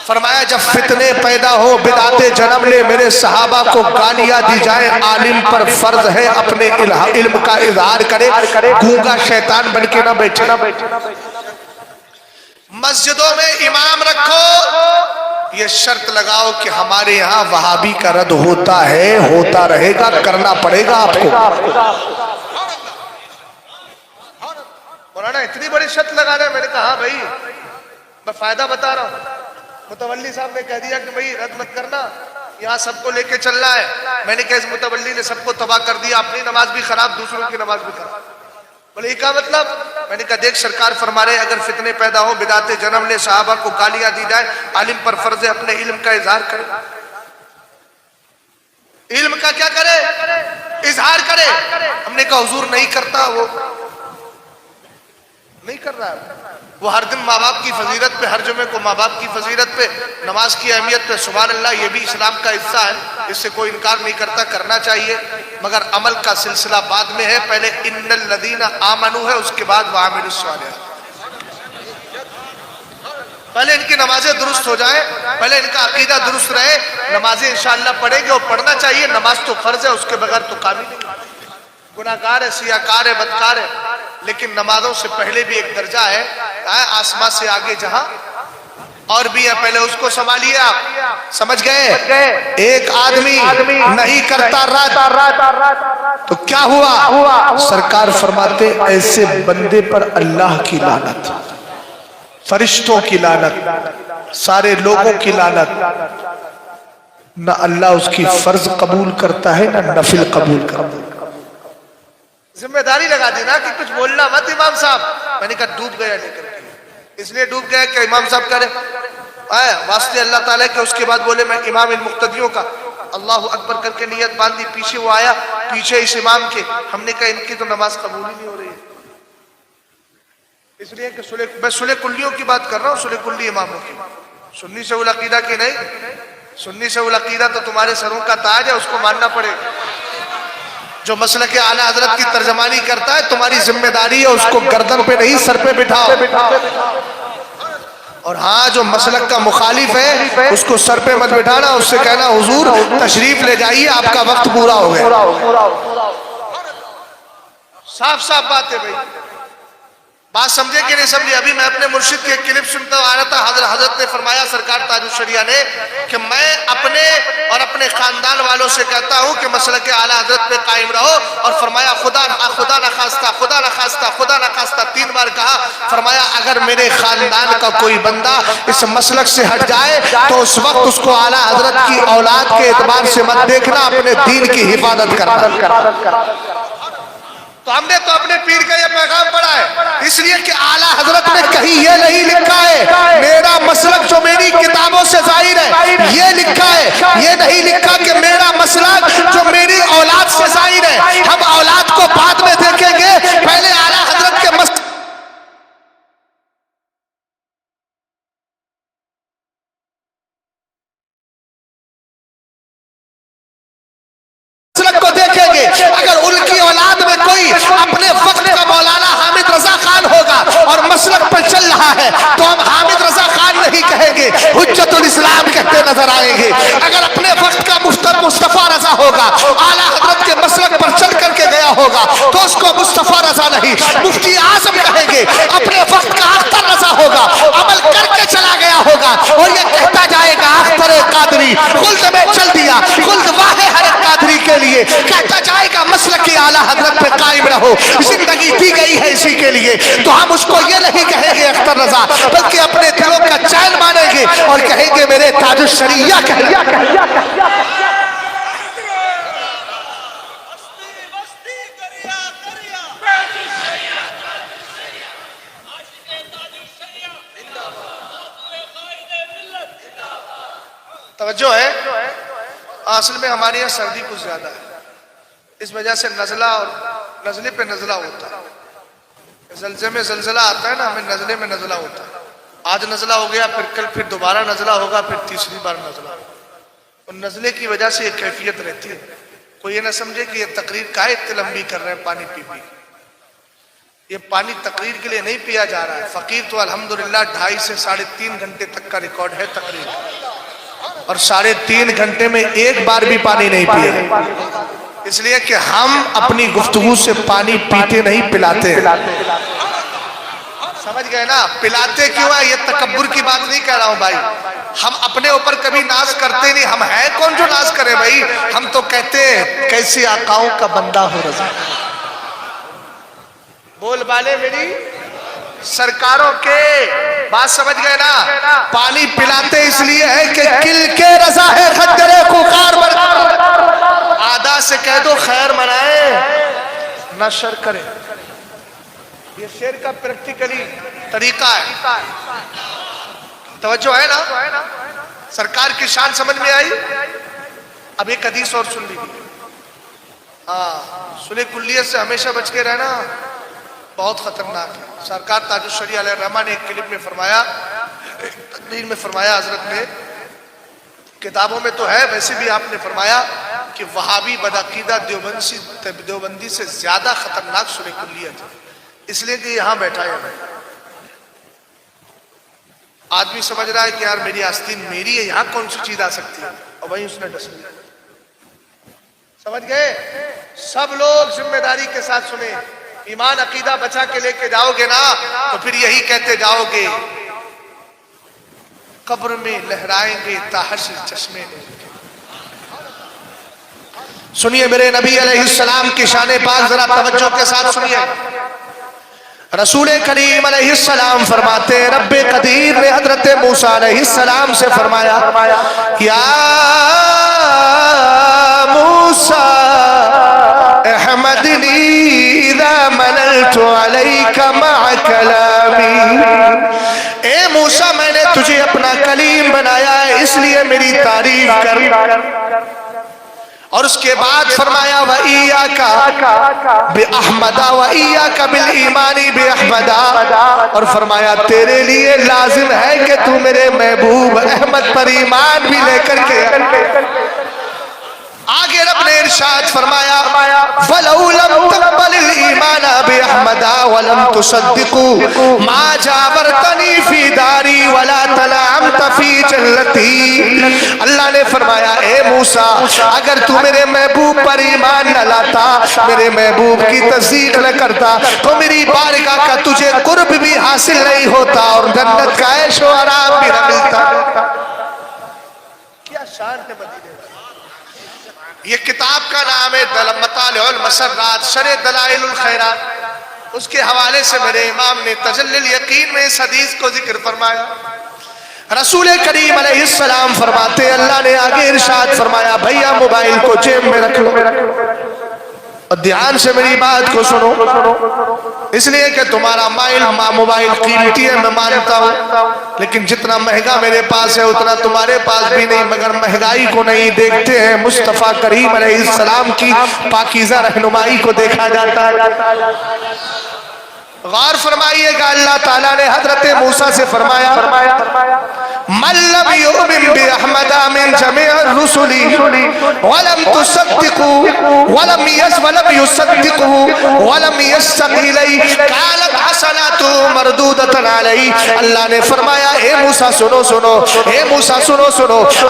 فرمایا جب فتنے پیدا ہو، بدعتیں جنم لے، میرے صحابہ کو گالیاں دی جائیں، عالم پر فرض ہے اپنے علم کا اظہار کرے، گونگا شیطان بن کے نہ بیٹھے۔ مسجدوں میں امام رکھو، یہ شرط لگاؤ کہ ہمارے یہاں وہابی کا رد ہوتا ہے، ہوتا رہے گا، کرنا پڑے گا آپ کو۔ مولانا اتنی بڑی شرط لگا رہے ہیں؟ میں نے کہا ہاں بھائی میں فائدہ بتا رہا ہوں۔ متولی صاحب نے کہہ دیا کہ بھائی رد مت کرنا، یہاں سب کو لے کے چل رہا ہے۔ میں نے کہا اس متولی نے سب کو تباہ کر دیا، اپنی نماز بھی خراب، دوسروں کی نماز بھی خراب۔ بولے یہ کیا مطلب؟ میں نے کہا دیکھ سرکار فرما رہے اگر فتنے پیدا ہو، بدعتیں جنم لے، صحابہ کو گالیاں دی جائے، عالم پر فرض ہے اپنے علم کا اظہار کرے۔ علم کا کیا کرے؟ اظہار کرے۔ ہم نے کہا حضور نہیں کرتا، وہ نہیں کر رہا ہے، وہ ہر دن ماں باپ کی فضیلت پہ، ہر جمعے کو ماں باپ کی فضیلت پہ، نماز کی اہمیت پہ، سبحان اللہ، یہ بھی اسلام کا حصہ ہے، اس سے کوئی انکار نہیں کرتا، کرنا چاہیے، مگر عمل کا سلسلہ بعد میں ہے، پہلے ان الذین آمنوا ہے، اس کے بعد وعملوا الصالحات۔ پہلے ان کی نمازیں درست ہو جائیں، پہلے ان کا عقیدہ درست رہے، نمازیں انشاءاللہ پڑھیں گے، اور پڑھنا چاہیے، نماز تو فرض ہے، اس کے بغیر تو کام ہی نہیں۔ گناہگار ہے، سیاہکار ہے، بدکار ہے، لیکن نمازوں سے پہلے بھی ایک درجہ ہے، آسمان سے آگے جہاں اور بھی ہے، پہلے اس کو سنبھالیے آپ، سمجھ گئے؟ ایک آدمی نہیں کرتا رد تو کیا ہوا؟ سرکار فرماتے ایسے بندے پر اللہ کی لعنت، فرشتوں کی لعنت، سارے لوگوں کی لعنت، نہ اللہ اس کی فرض قبول کرتا ہے نہ نفل قبول کرتا ہے۔ ذمہ داری لگا دی نا کہ کچھ بولنا مت امام صاحب، میں نے کہا ڈوب گیا لے کر کے، اس لیے ڈوب گیا کہ امام صاحب کہہ رہے واسطے اللہ تعالیٰ کے، اس کے بعد بولے میں امام المقتدیوں کا، اللہ اکبر کر کے نیت باندھی، پیچھے وہ آیا، پیچھے اس امام کے، ہم نے کہا ان کی تو نماز قبول ہی نہیں ہو رہی ہے، اس لیے کہ میں صلح کلیوں کی بات کر رہا ہوں، صلح کلی اماموں کی، سنی سے العقیدہ کی نہیں، سنی سے العقیدہ تو تمہارے سروں کا تاج ہے، اس کو ماننا پڑے گا، جو مسلک اعلیٰ حضرت کی ترجمانی کرتا ہے تمہاری ذمہ داری ہے اس کو گردن پہ نہیں سر پہ بٹھاؤ، اور ہاں جو مسلک کا مخالف ہے اس کو سر پہ مت بٹھانا، اس سے کہنا حضور تشریف لے جائیے آپ کا وقت پورا ہو گیا۔ صاف صاف بات ہے بھائی، بات سمجھے کہ نہیں سمجھے؟ ابھی میں اپنے مرشد کی ایک کلپ سنتا آ رہا تھا، حضرت نے فرمایا سرکار تاج الشریعہ نے کہ میں اپنے اور اپنے خاندان والوں سے کہتا ہوں کہ مسلک اعلیٰ حضرت پہ قائم رہو، اور فرمایا خدا نخواستہ خدا نخواستہ خدا نخواستہ 3 بار کہا، فرمایا اگر میرے خاندان کا کوئی بندہ اس مسلک سے ہٹ جائے تو اس وقت اس کو اعلیٰ حضرت کی اولاد کے اعتبار سے مت دیکھنا، اپنے دین کی حفاظت کرنا۔ تو ہم نے تو اپنے پیر کا یہ پیغام پڑھا ہے، اس لیے کہ اعلیٰ حضرت نے کہیں یہ نہیں لکھا ہے میرا مسلک جو میری کتابوں سے ظاہر ہے یہ لکھا ہے، یہ نہیں لکھا کہ میرا مسلک جو میری اولاد سے ظاہر ہے، ہم اولاد کو بعد میں دیکھیں گے، پہلے اعلیٰ حضرت کے مسلک کو دیکھیں گے۔ اگر ان کی اولاد میں کوئی اپنے وقت کا مولانا حامد رضا خان ہوگا اور مسلک پر چل رہا ہے تو ہم حامد رضا خان نہیں کہیں گے، حجت الاسلام کہتے نظر آئیں گے۔ اگر اپنے وقت کا مصطفیٰ رضا ہوگا، اعلیٰ حضرت کے مسلک پر چل کر کے گیا ہوگا تو اس کو مصطفیٰ رضا نہیں مفتی اعظم کہیں گے۔ اپنے وقت کا اختر رضا ہوگا، عمل کر کے چلا گیا ہوگا اور یہ کہتا جائے گا اختر قادری خلد میں چل دیا، خلد واہ ہر قادری کے لیے کہتا جائے گا مسلک اعلیٰ حضرت پہ قائم رہو، زندگی دی گئی ہے اسی کے لیے، تو ہم اس کو یہ نہیں کہیں گے اختر رضا، بلکہ اپنے دلوں کا چین مانیں گے اور کہیں گے میرے تاج الشریعہ توجہ ہے۔ اصل میں ہمارے یہاں سردی کچھ زیادہ ہے، اس وجہ سے نزلہ اور نزلے پہ نزلہ ہوتا ہے، زلزلے میں زلزلہ آتا ہے نا، ہمیں نزلے میں نزلہ ہوتا ہے، آج نزلہ ہو گیا پھر کل پھر دوبارہ نزلہ ہوگا، پھر تیسری بار نزلہ ہوگا، اور نزلے کی وجہ سے یہ کیفیت رہتی ہے۔ کوئی یہ نہ سمجھے کہ یہ تقریر کائے اتنی لمبی کر رہے ہیں پانی پی پی، یہ پانی تقریر کے لیے نہیں پیا جا رہا ہے، فقیر تو الحمدللہ 2.5 سے 3.5 گھنٹے تک کا ریکارڈ ہے تقریر، اور 3.5 گھنٹے میں ایک بار بھی پانی نہیں پیا، اس لیے کہ ہم اپنی گفتگو سے پانی پیتے نہیں پلاتے ہیں، سمجھ گئے نا؟ پلاتے کیوں ہے؟ یہ تکبر کی بات نہیں کہہ رہا ہوں بھائی، ہم اپنے اوپر کبھی ناز کرتے نہیں، ہم ہیں کون جو ناز کرے بھائی، ہم تو کہتے ہیں کیسے آقاؤں کا بندہ ہو رضا، بول بالے میری سرکاروں کے، بات سمجھ گئے نا؟ پانی پلاتے اس لیے ہے کہ کل کے رضا ہے خدرے خوخار بردار، آدھا سے کہہ دو خیر منائے نہ شر کرے، یہ شعر کا پریکٹیکلی طریقہ ہے، توجہ ہے نا؟ سرکار کی شان سمجھ میں آئی؟ اب ایک حدیث اور سن لیجیے، صلح کلیت سے ہمیشہ بچ کے رہنا بہت خطرناک ہے۔ سرکار تاج الشریعہ علیہ الرحمہ نے ایک کلپ میں فرمایا، تقریر میں فرمایا حضرت نے، کتابوں میں تو ہے ویسے بھی آپ نے فرمایا کہ وہابی بدعقیدہ دیوبندی سے زیادہ خطرناک صلح کلیت ہے، اس لیے کہ یہاں بیٹھا ہے، آدمی سمجھ رہا ہے کہ یار میری آستین میری ہے، یہاں کون سی چیز آ سکتی ہے، اور وہیں اس نے ڈس لیا، سمجھ گئے؟ سب لوگ ذمہ داری کے ساتھ سنیں، ایمان عقیدہ بچا کے لے کے جاؤ گے نا تو پھر یہی کہتے جاؤ گے، قبر میں لہرائیں گے تاحشر چشمے میں۔ سنیے میرے نبی علیہ السلام کی شان پاک ذرا توجہ کے ساتھ سنیے، رسول کریم علیہ السلام فرماتے ہیں رب قدیر نے حضرت موسیٰ علیہ السلام سے فرمایا یا موسیٰ احمدنی اذا منلت علیک مع کلامی، اے موسیٰ میں نے تجھے اپنا کلیم بنایا ہے اس لیے میری تعریف کر۔ اور اس کے بعد فرمایا وَإِيَّاكَ بِأَحْمَدَ وَإِيَّاكَ بِالْإِيمَانِ بِأَحْمَدَ، اور فرمایا تیرے لیے لازم ہے کہ تو میرے محبوب احمد پر ایمان بھی لے کر کے آگے رب نے ارشاد فرمایا وَلَوْ لَمْ تَقْبَلِ الْإِيمَانَ بِأَحْمَدَ وَلَمْ تُصَدِّقُوا مَا جَابَرْتَنِي فِي دَارِي وَلَا تَنَعَمْتَ فِي جَنَّتِي۔ اللہ نے فرمایا اے موسیٰ اگر تو میرے محبوب پر ایمان نہ لاتا، میرے محبوب کی تصدیق نہ کرتا تو میری بارگاہ کا تجھے قرب بھی حاصل نہیں ہوتا اور جنت کا عیش و آرام بھی نہ ملتا۔ کیا شان ہے مدینے۔ یہ کتاب کا نام ہے مطالع المسرات شرح دلائل الخیرات، اس کے حوالے سے میرے امام نے تجلی الیقین میں اس حدیث کو ذکر فرمایا۔ رسول کریم علیہ السلام فرماتے اللہ نے آگے ارشاد فرمایا بھیا موبائل کو جیب میں رکھ لو، اور دھیان سے میری بات کو سنو، اس لیے کہ تمہارا موبائل قیمتی ہے میں مانتا ہوں، لیکن جتنا مہنگا میرے پاس ہے اتنا تمہارے پاس بھی نہیں، مگر مہنگائی کو نہیں دیکھتے ہیں، مصطفیٰ کریم علیہ السلام کی پاکیزہ رہنمائی کو دیکھا جاتا ہے۔ غور فرمائیے گا اللہ تعالیٰ نے حضرت موسیٰ سے فرمایا من لم یؤمن بأحمد من جميع الرسل ولم تصدقوا ولم يصدقوا ولم يستقي إليه كانت حسناته مردودة عليه۔ اللہ نے فرمایا اے موسیٰ سنو، اے موسیٰ سنو،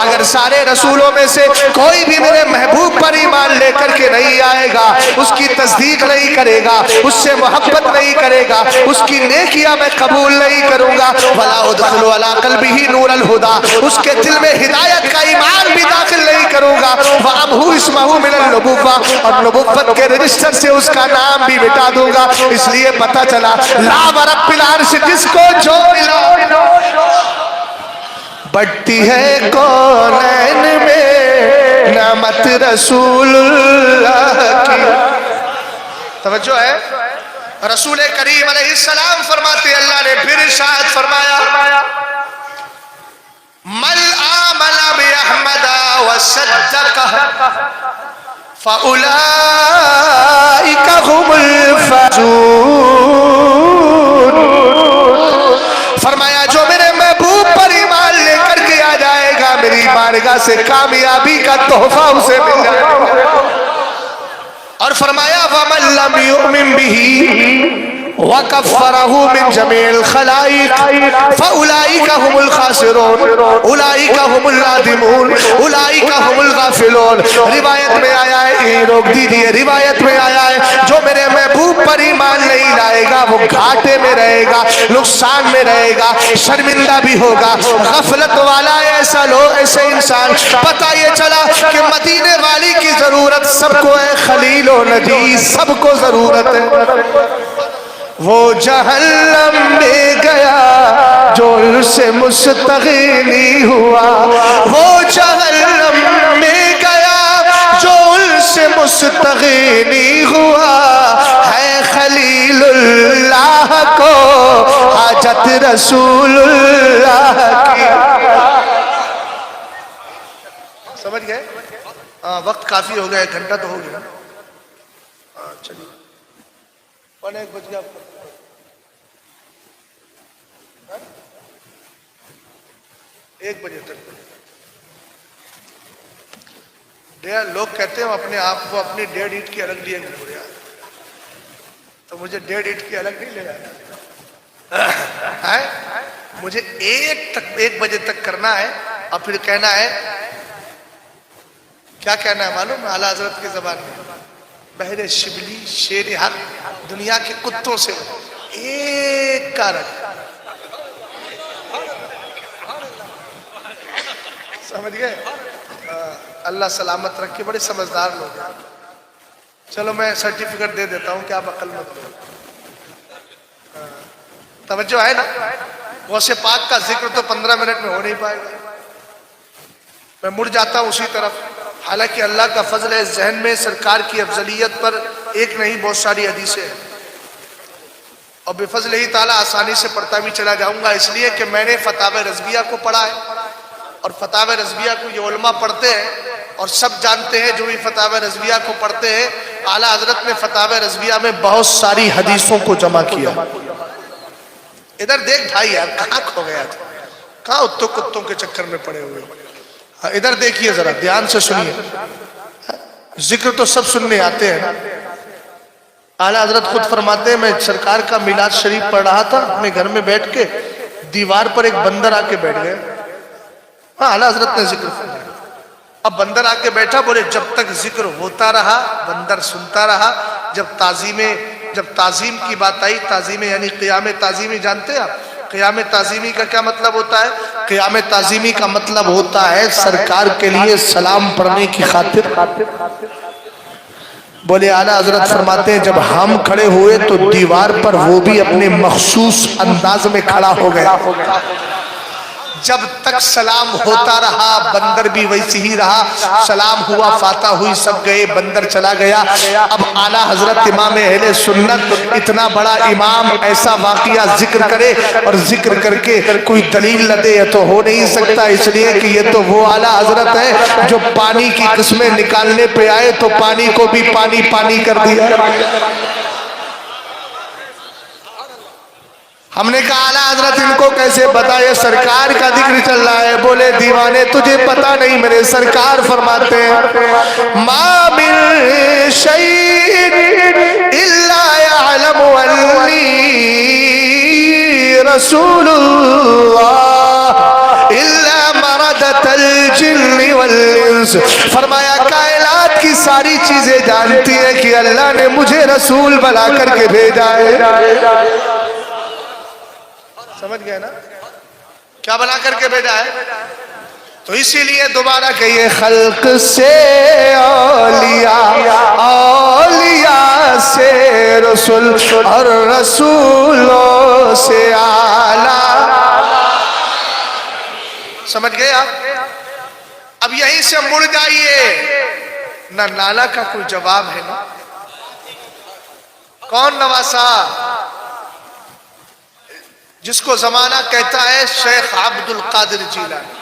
اگر سارے رسولوں میں سے کوئی بھی میرے محبوب پر ایمان لے کر کے نہیں آئے گا، اس کی تصدیق نہیں کرے گا، اس سے محبت نہیں کرے گا، اس کی نیکیاں میں قبول نہیں کروں گا، وَلَا أُدْخِلُ عَلَىٰ قَلْبِهِ نُورَ الْهُدَىٰ، اس کے دل میں ہدایت کا ایمان بھی داخل نہیں کروں گا، وَأَمْحُو اسْمَهُ مِنَ النُّبُوَّةِ، اور نبوت کے رجسٹر سے اس کا نام بھی مٹا دوں گا۔ اس لیے پتہ چلا لا ورب العرش جس کو جو ملا بڑھتی ہے کونین میں نعمت رسول اللہ کی۔ توجہ ہے، رسول کریم علیہ السلام فرماتے اللہ نے پھر ارشاد فرمایا من آمن بأحمد وصدقه فأولئك هم الفائزون۔ فرمایا جو میرے محبوب پر ایمان لے کر کے آ جائے گا میری بارگاہ سے کامیابی کا تحفہ اسے مل جائے گا۔ اور فرمایا وَمَن لَّمْ يُؤْمِن بِهِ وَكَفَّرَهُ مِن جَمِيعِ الْخَلَائِقِ فَأُولَئِكَ هُمُ الْخَاسِرُونَ أُولَئِكَ هُمُ النَّادِمُونَ أُولَئِكَ هُمُ الْغَافِلُونَ۔ روایت میں آیا ہے، روک دیجئے، روایت میں آیا ہے جو میرے محبوب پر ایمان نہیں لائے گا وہ گھاٹے میں رہے گا، نقصان میں رہے گا، شرمندہ بھی ہوگا، غفلت والا ایسا ایسے انسان۔ پتہ یہ چلا کہ مدینے والی کی ضرورت سب کو ہے، خلیل و نجی سب کو ضرورت ہے۔ وہ جہنم میں گیا جو ان سے مستغنی ہوا، وہ جہنم میں گیا جو ان سے مستغنی ہوا، ہے خلیل اللہ کو حاجت رسول اللہ کی۔ سمجھ گئے؟ وقت کافی ہو گیا، ایک گھنٹہ تو ہو گیا۔ چلیے 1 بج گیا۔ 1 بجے تک لوگ کہتے ہیں اپنے آپ کو اپنی 1.5 اینٹ کی الگ لیے گھوم رہا، تو مجھے 1.5 اینٹ کی الگ نہیں لے جانا ہے، مجھے 1 بجے تک کرنا ہے، اور پھر کہنا ہے کیا کہنا ہے معلوم ہے؟ اعلیٰ حضرت کی زبان میں بحر شبلی شیر حق دنیا کے کتوں سے ایک کارک۔ سمجھ گئے؟ اللہ سلامت رکھے، بڑے سمجھدار لوگ ہیں۔ چلو میں سرٹیفکیٹ دے دیتا ہوں کہ آپ عقل مت لو۔ توجہ ہے نا؟ غوث پاک کا ذکر تو 15 منٹ میں ہو نہیں پائے گا. میں مڑ جاتا ہوں اسی طرف. حالانکہ اللہ کا فضل ہے، ذہن میں سرکار کی افضلیت پر ایک نہیں بہت ساری حدیثیں ہیں، اور بفضل ہی تعالیٰ آسانی سے پڑھتا بھی چلا جاؤں گا، اس لیے کہ میں نے فتاوی رضویہ کو پڑھا ہے، اور فتاوی رضویہ کو یہ علماء پڑھتے ہیں اور سب جانتے ہیں جو بھی فتاوی رضویہ کو پڑھتے ہیں. اعلیٰ حضرت نے فتاوی رضویہ میں بہت ساری حدیثوں کو جمع کیا. ادھر دیکھ بھائی یار، کہاں کھو گیا تھا، کہاں اتوں کتوں کے چکر میں پڑے ہوئے. ادھر دیکھیے ذرا دھیان سے سنیے، ذکر تو سب سننے آتے ہیں. اعلیٰ حضرت خود فرماتے ہیں میں سرکار کا میلاد شریف پڑھ رہا تھا اپنے گھر میں بیٹھ کے، دیوار پر ایک بندر آ کے بیٹھ گیا. ہاں اعلیٰ حضرت نے ذکر فرمایا. اب بندر آ کے بیٹھا، بولے جب تک ذکر ہوتا رہا بندر سنتا رہا، جب تعظیم کی بات آئی، تعظیم یعنی قیام تعظیمی جانتے ہیں آپ؟ قیام تعظیمی کا کیا مطلب ہوتا ہے؟ قیام تعظیمی کا مطلب ہوتا ہے سرکار کے لیے سلام پڑھنے کی خاطر. بولے اعلیٰ حضرت فرماتے ہیں جب ہم کھڑے ہوئے تو دیوار پر وہ بھی اپنے مخصوص انداز میں کھڑا ہو گیا. جب تک سلام ہوتا رہا بندر بھی ویسے ہی رہا. سلام ہوا، فاتح ہوئی، سب گئے، بندر چلا گیا. اب اعلیٰ حضرت امام اہل سنت، اتنا بڑا امام ایسا واقعہ ذکر کرے اور ذکر کر کے کوئی دلیل نہ دے تو ہو نہیں سکتا، اس لیے کہ یہ تو وہ اعلیٰ حضرت ہے جو پانی کی قسمیں نکالنے پہ آئے تو پانی کو بھی پانی پانی کر دیا. ہم نے کہا اعلیٰ حضرت ان کو کیسے پتا یہ سرکار کا ذکر چل رہا ہے؟ بولے دیوانے تجھے پتا نہیں، میرے سرکار فرماتے ہیں ما من شیء الا یعلم انی رسول اللہ الا مردۃ الجن والانس. فرمایا کائنات کی ساری چیزیں جانتی ہیں کہ اللہ نے مجھے رسول بنا کر کے بھیجا ہے. سمجھ گئے نا کیا بنا کر کے بھیجا ہے؟ تو اسی لیے دوبارہ کہیے خلق سے اولیاء، اولیاء سے رسول، اور رسولوں سے اعلیٰ. سمجھ گئے آپ؟ اب یہیں سے مڑ جائیے. نہ نالا کا کوئی جواب ہے نا. کون نواسا جس کو زمانہ کہتا ہے شیخ عبد القادر جیلانی.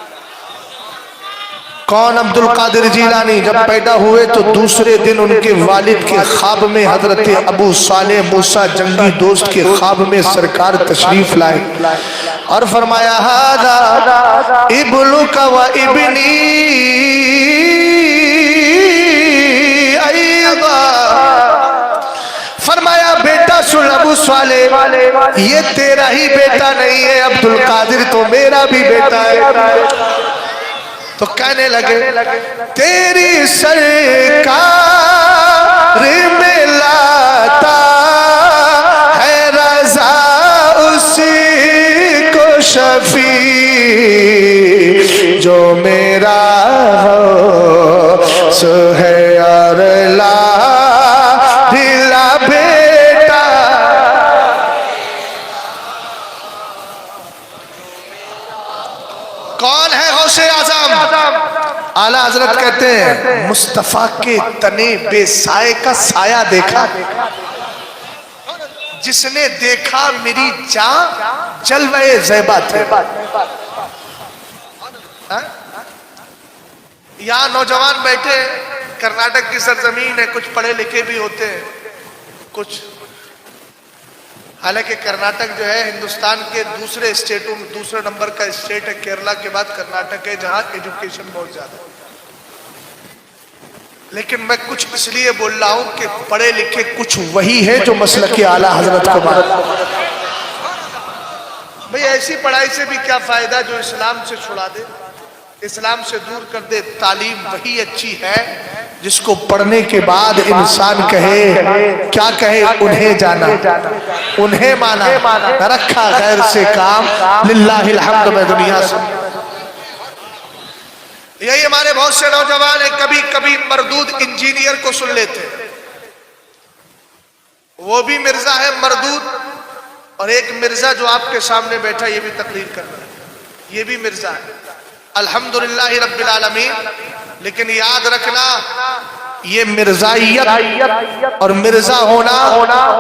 کون عبد القادر جیلانی؟ جب پیدا ہوئے تو دوسرے دن ان کے والد کے خواب میں حضرت ابو صالح موسیٰ جنگی دوست کے خواب میں سرکار تشریف لائے اور فرمایا ھذا ابنک و ابنی ایضا. فرمایا بیٹا سن ابو صالح، یہ تیرا ہی بیٹا نہیں ہے، عبد القادر تو میرا بھی بیٹا ہے. تو کہنے لگے تیری سرکار میں لاتا ہے رضا اسی کو شفیع جو میرا ہو سو ہے اور لا بیٹا. کون ہے غوث اعظم؟ اعلیٰ حضرت کہتے ہیں مصطفیٰ کے تنے بے سائے کا سایہ دیکھا، جس نے دیکھا میری جان جلوہ زیبا تھے. یہاں نوجوان بیٹھے، کرناٹک کی سرزمین ہے، کچھ پڑھے لکھے بھی ہوتے ہیں کچھ. حالانکہ کرناٹک جو ہے ہندوستان کے دوسرے اسٹیٹوں میں دوسرے نمبر کا اسٹیٹ ہے، کیرلا کے بعد کرناٹک ہے جہاں ایجوکیشن بہت زیادہ ہے. لیکن میں کچھ اس لیے بول رہا ہوں کہ پڑھے لکھے کچھ وہی ہے جو مسلک اعلیٰ حضرت کو مانتے. بھئی ایسی پڑھائی سے بھی کیا فائدہ جو اسلام سے چھڑا دے، اسلام سے دور کر دے. تعلیم وہی اچھی ہے جس کو پڑھنے کے بعد انسان کہے، کیا کہے؟ انہیں جانا، انہیں مانا، رکھا غیر سے کام، للہ الحمد میں دنیا سے. یہی ہمارے بہت سے نوجوان ہیں کبھی کبھی مردود انجینئر کو سن لیتے ہیں، وہ بھی مرزا ہے مردود، اور ایک مرزا جو آپ کے سامنے بیٹھا یہ بھی تقریر کر رہا ہے، یہ بھی مرزا ہے، الحمدللہ رب العالمین۔ لیکن یاد رکھنا یہ مرزائیت اور مرزا ہونا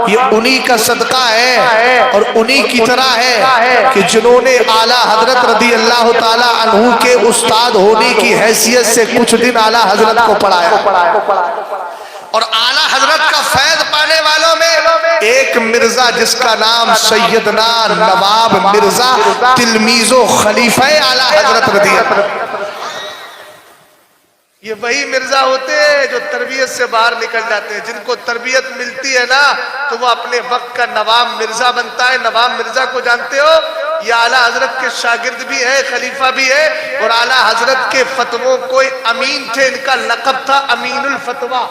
یہ انہی کا صدقہ ہے اور انہی کی طرح ہے کہ جنہوں نے اعلیٰ حضرت رضی اللہ تعالی عنہ کے استاد ہونے کی حیثیت سے کچھ دن اعلیٰ حضرت کو پڑھایا، اور اعلیٰ حضرت کا فیض پانے والوں میں ایک مرزا جس کا نام سیدنا نواب مرزا تلمیذ و خلیفہ اعلیٰ حضرت رضی اللہ، یہ وہی مرزا ہوتے ہیں جو تربیت سے باہر نکل جاتے ہیں، جن کو تربیت ملتی ہے نا تو وہ اپنے وقت کا نواب مرزا بنتا ہے۔ نواب مرزا کو جانتے ہو؟ یہ اعلیٰ حضرت کے شاگرد بھی ہے، خلیفہ بھی ہے، اور اعلیٰ حضرت کے فتووں کو امین تھے، ان کا لقب تھا امین الفتوہ۔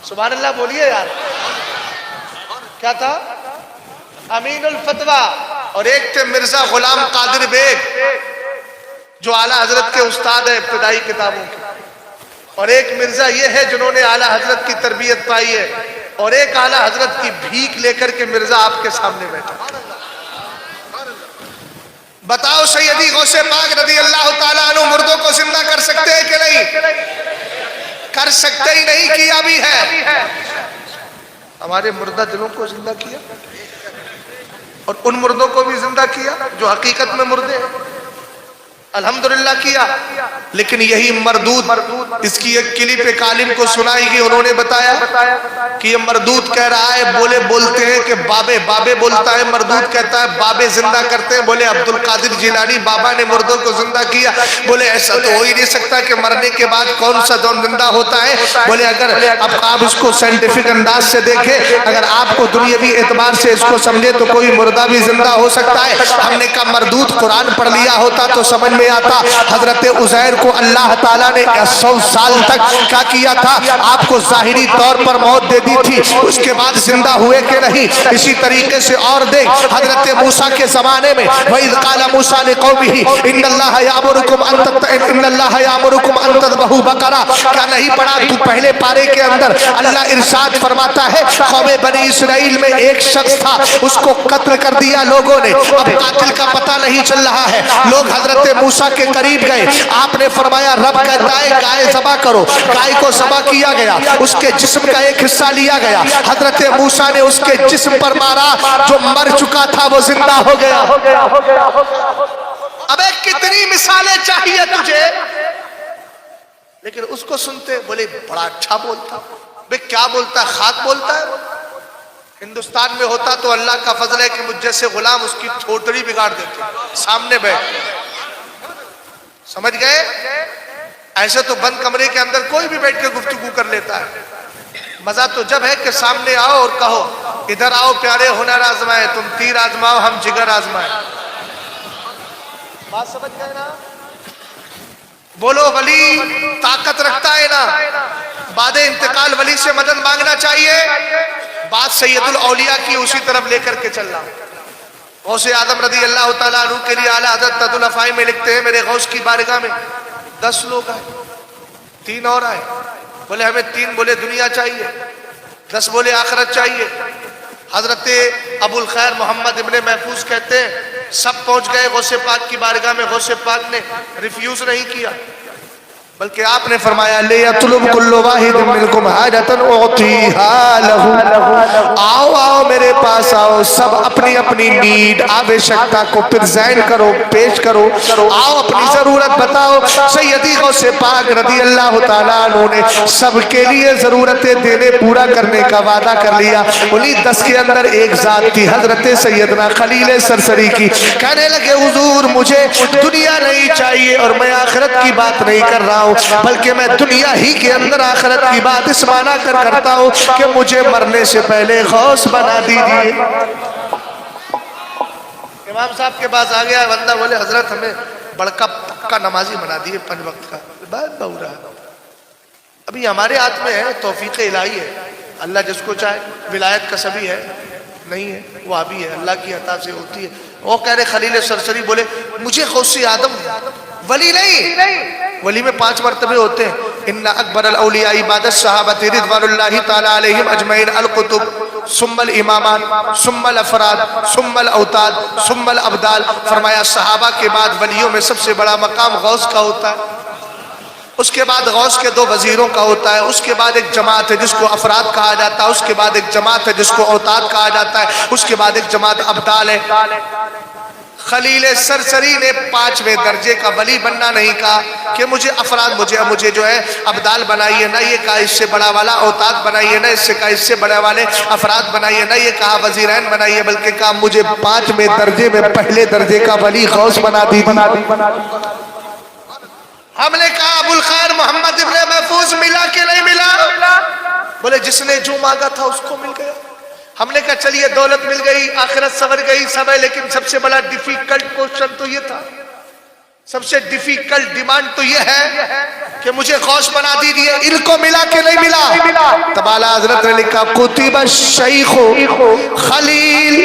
سبحان اللہ بولیے یار، کیا تھا؟ امین الفتوہ۔ اور ایک تھے مرزا غلام قادر بیگ جو اعلیٰ حضرت کے استاد ہیں ابتدائی کتابوں کے، اور ایک مرزا یہ ہے جنہوں نے اعلیٰ حضرت کی تربیت پائی ہے، اور ایک اعلیٰ حضرت کی بھیک لے کر کے مرزا آپ کے سامنے بیٹھا۔ بتاؤ سیدی غوث پاک رضی اللہ تعالیٰ عنہ مردوں کو زندہ کر سکتے ہیں کہ نہیں؟ کر سکتے ہی نہیں، کیا بھی ہے۔ ہمارے مردہ دلوں کو زندہ کیا اور ان مردوں کو بھی زندہ کیا جو حقیقت میں مردے ہیں، الحمدللہ کیا۔ لیکن یہی مردود اس کی ایک کلپ ایک عالم کو سنائی گئی، انہوں نے بتایا کہ یہ مردود کہہ رہا ہے، بولتے ہیں کہ بابے بولتا ہے، مردود کہتا ہے بابے زندہ کرتے ہیں۔ بولے عبد القادر جیلانی بابا نے مردوں کو زندہ کیا؟ بولے ایسا تو ہو ہی نہیں سکتا کہ مرنے کے بعد کون سا دم زندہ ہوتا ہے۔ بولے اگر اب آپ اس کو سائنٹیفک انداز سے دیکھیں، اگر آپ کو دنیاوی اعتبار سے اس کو سمجھے تو کوئی مردہ بھی زندہ ہو سکتا ہے۔ ہم نے کہا مردود قرآن پڑھ لیا ہوتا تو سمجھ میں آتا۔ حضرت عزیر کو اللہ تعالیٰ نے 100 سال تک کیا کیا تھا؟ آپ کو ظاہری طور پر موت دے دی تھی، اس کے بعد زندہ ہوئے کہ نہیں؟ اسی طریقے سے اور دیکھ حضرت موسیٰ کے زمانے میں وَإِذْ قَالَ مُوسَىٰ لِقَوْمِهِ إِنَّ اللَّهَ يَأْمُرُكُمْ أَن تَذْبَحُوا بَقَرَةً، کیا نہیں پڑھا تو پہلے پارے کے اندر اللہ ارشاد فرماتا ہے قوم بنی اسرائیل میں ایک شخص تھا، اس کو قتل کر دیا لوگوں نے، اب قاتل کا پتہ نہیں چل رہا ہے۔ لوگ حضرت موسیٰ کے قریب گئے، آپ نے فرمایا رب کہتا ہے گائے ذبح کرو، گائے کو ذبح کیا گیا، اس کے جسم کا ایک حصہ لیا گیا، حضرت موسیٰ نے اس کے جسم پر مارا، جو مر چکا تھا وہ زندہ ہو گیا۔ ابے کتنی مثالیں چاہیے تجھے، لیکن اس کو سنتے بولے بڑا اچھا بولتا، بے کیا بولتا ہے؟ خاک بولتا ہے۔ ہندوستان میں ہوتا تو اللہ کا فضل ہے کہ مجھ جیسے غلام اس کی ٹھوٹری بگاڑ دیتے سامنے بیٹھ، سمجھ گئے؟ ایسے تو بند کمرے کے اندر کوئی بھی بیٹھ کے گفتگو کر لیتا ہے، مزہ تو جب ہے کہ سامنے آؤ اور کہو ادھر آؤ پیارے ہنر آزمائے، تم تیر آزماؤ ہم جگر آزمائے۔ بات سمجھ گئے نا؟ بولو ولی طاقت رکھتا ہے نا، بعد انتقال ولی سے مدد مانگنا چاہیے۔ بات سید الاولیاء کی اسی طرف لے کر کے چل رہا ہوں۔ غوث اعظم رضی اللہ تعالیٰ عنہ کے لیے اعلیٰ حضرت تاج الافائی میں لکھتے ہیں میرے غوث کی بارگاہ میں 10 لوگ آئے، 3 اور آئے، بولے ہمیں 3 بولے دنیا چاہیے، 10 بولے آخرت چاہیے۔ حضرت ابو الخیر محمد ابن محفوظ کہتے ہیں سب پہنچ گئے غوث پاک کی بارگاہ میں، غوث پاک نے ریفیوز نہیں کیا، بلکہ آپ نے فرمایا لِيَطْلُبْ كُلُّ وَاحِدٍ مِّنْكُمْ حَاجَةً أُعْطِيهَا لَهُ، آؤ میرے پاس آؤ، سب اپنی اپنی نیڈ آوشکتا کو پرزینٹ کرو، پیش کرو، آؤ اپنی ضرورت بتاؤ۔ سیدی غوث پاک رضی اللہ تعالیٰ عنہ نے سب کے لیے ضرورتیں دینے پورا کرنے کا وعدہ کر لیا۔ انہی 10 کے اندر ایک ذات تھی حضرت سیدنا خلیل سرسری کی، کہنے لگے حضور مجھے دنیا نہیں چاہیے اور میں آخرت کی بات نہیں کر رہا ہوں، بلکہ میں دنیا ہی کے اندر آخرت کی بات اس معنی کرتا ہوں کہ مجھے مرنے سے پہلے غوث بنا دیجئے۔ امام صاحب کے پاس آ گیا بندہ، بولے حضرت ہمیں بڑکا پکا نمازی بنا دیئے 5 وقت کا، بات بہو رہا۔ ابھی ہمارے ہاتھ میں ہے، توفیق الہی ہے، اللہ جس کو چاہے، ولایت کا سبھی ہے نہیں ہے، وہ ابھی ہے، اللہ کی عطا سے ہوتی ہے۔ وہ کہہ رہے خلیل سرسری بولے مجھے غوث آدم ولی نہیں، ولی میں 5 مرتبے ہوتے ہیں۔ ان اکبر الاولیاء بعد الصحابہ رضوان اللہ تعالی علیہم اجمعین القطب ثم الامامان ثم الافراد ثم الاوتاد ثم الابدال. فرمایا صحابہ کے بعد ولیوں میں سب سے بڑا مقام غوث کا ہوتا ہے، اس کے بعد غوث کے 2 وزیروں کا ہوتا ہے، اس کے بعد ایک جماعت ہے جس کو افراد کہا جاتا ہے، اس کے بعد ایک جماعت ہے جس کو اوتاد کہا جاتا ہے، اس کے بعد ایک جماعت ابدال ہے. خلیل سرسری نے 5ویں درجے کا ولی بننا نہیں کہا کہ مجھے افراد مجھے جو ہے ابدال بنائیے، نہ یہ کہا اس سے بڑا والا اوتاد بنائیے، نہ اس سے کہا اس سے بڑے والے افراد بنائیے، نہ یہ کہا وزیرین بنائیے، بلکہ کہا مجھے 5ویں درجے میں پہلے درجے کا ولی غوث بنا دی. ہم نے کہا ابو الخیر محمد ابن محفوظ ملا کہ نہیں ملا؟ بولے جس نے جو مانگا تھا اس کو مل گیا. ہم نے کہا چلیے دولت مل گئی، آخرت سنور گئی، سب ہے، لیکن سب سے بڑا ڈیفیکلٹ کوشچن تو یہ تھا، سب سے ڈیفیکلٹ ڈیمانڈ تو یہ ہے کہ مجھے غوث بنا دیجئے. ان کو ملا کہ نہیں ملا؟ تب اعلیٰ حضرت نے لکھا کتب الشیخ خلیل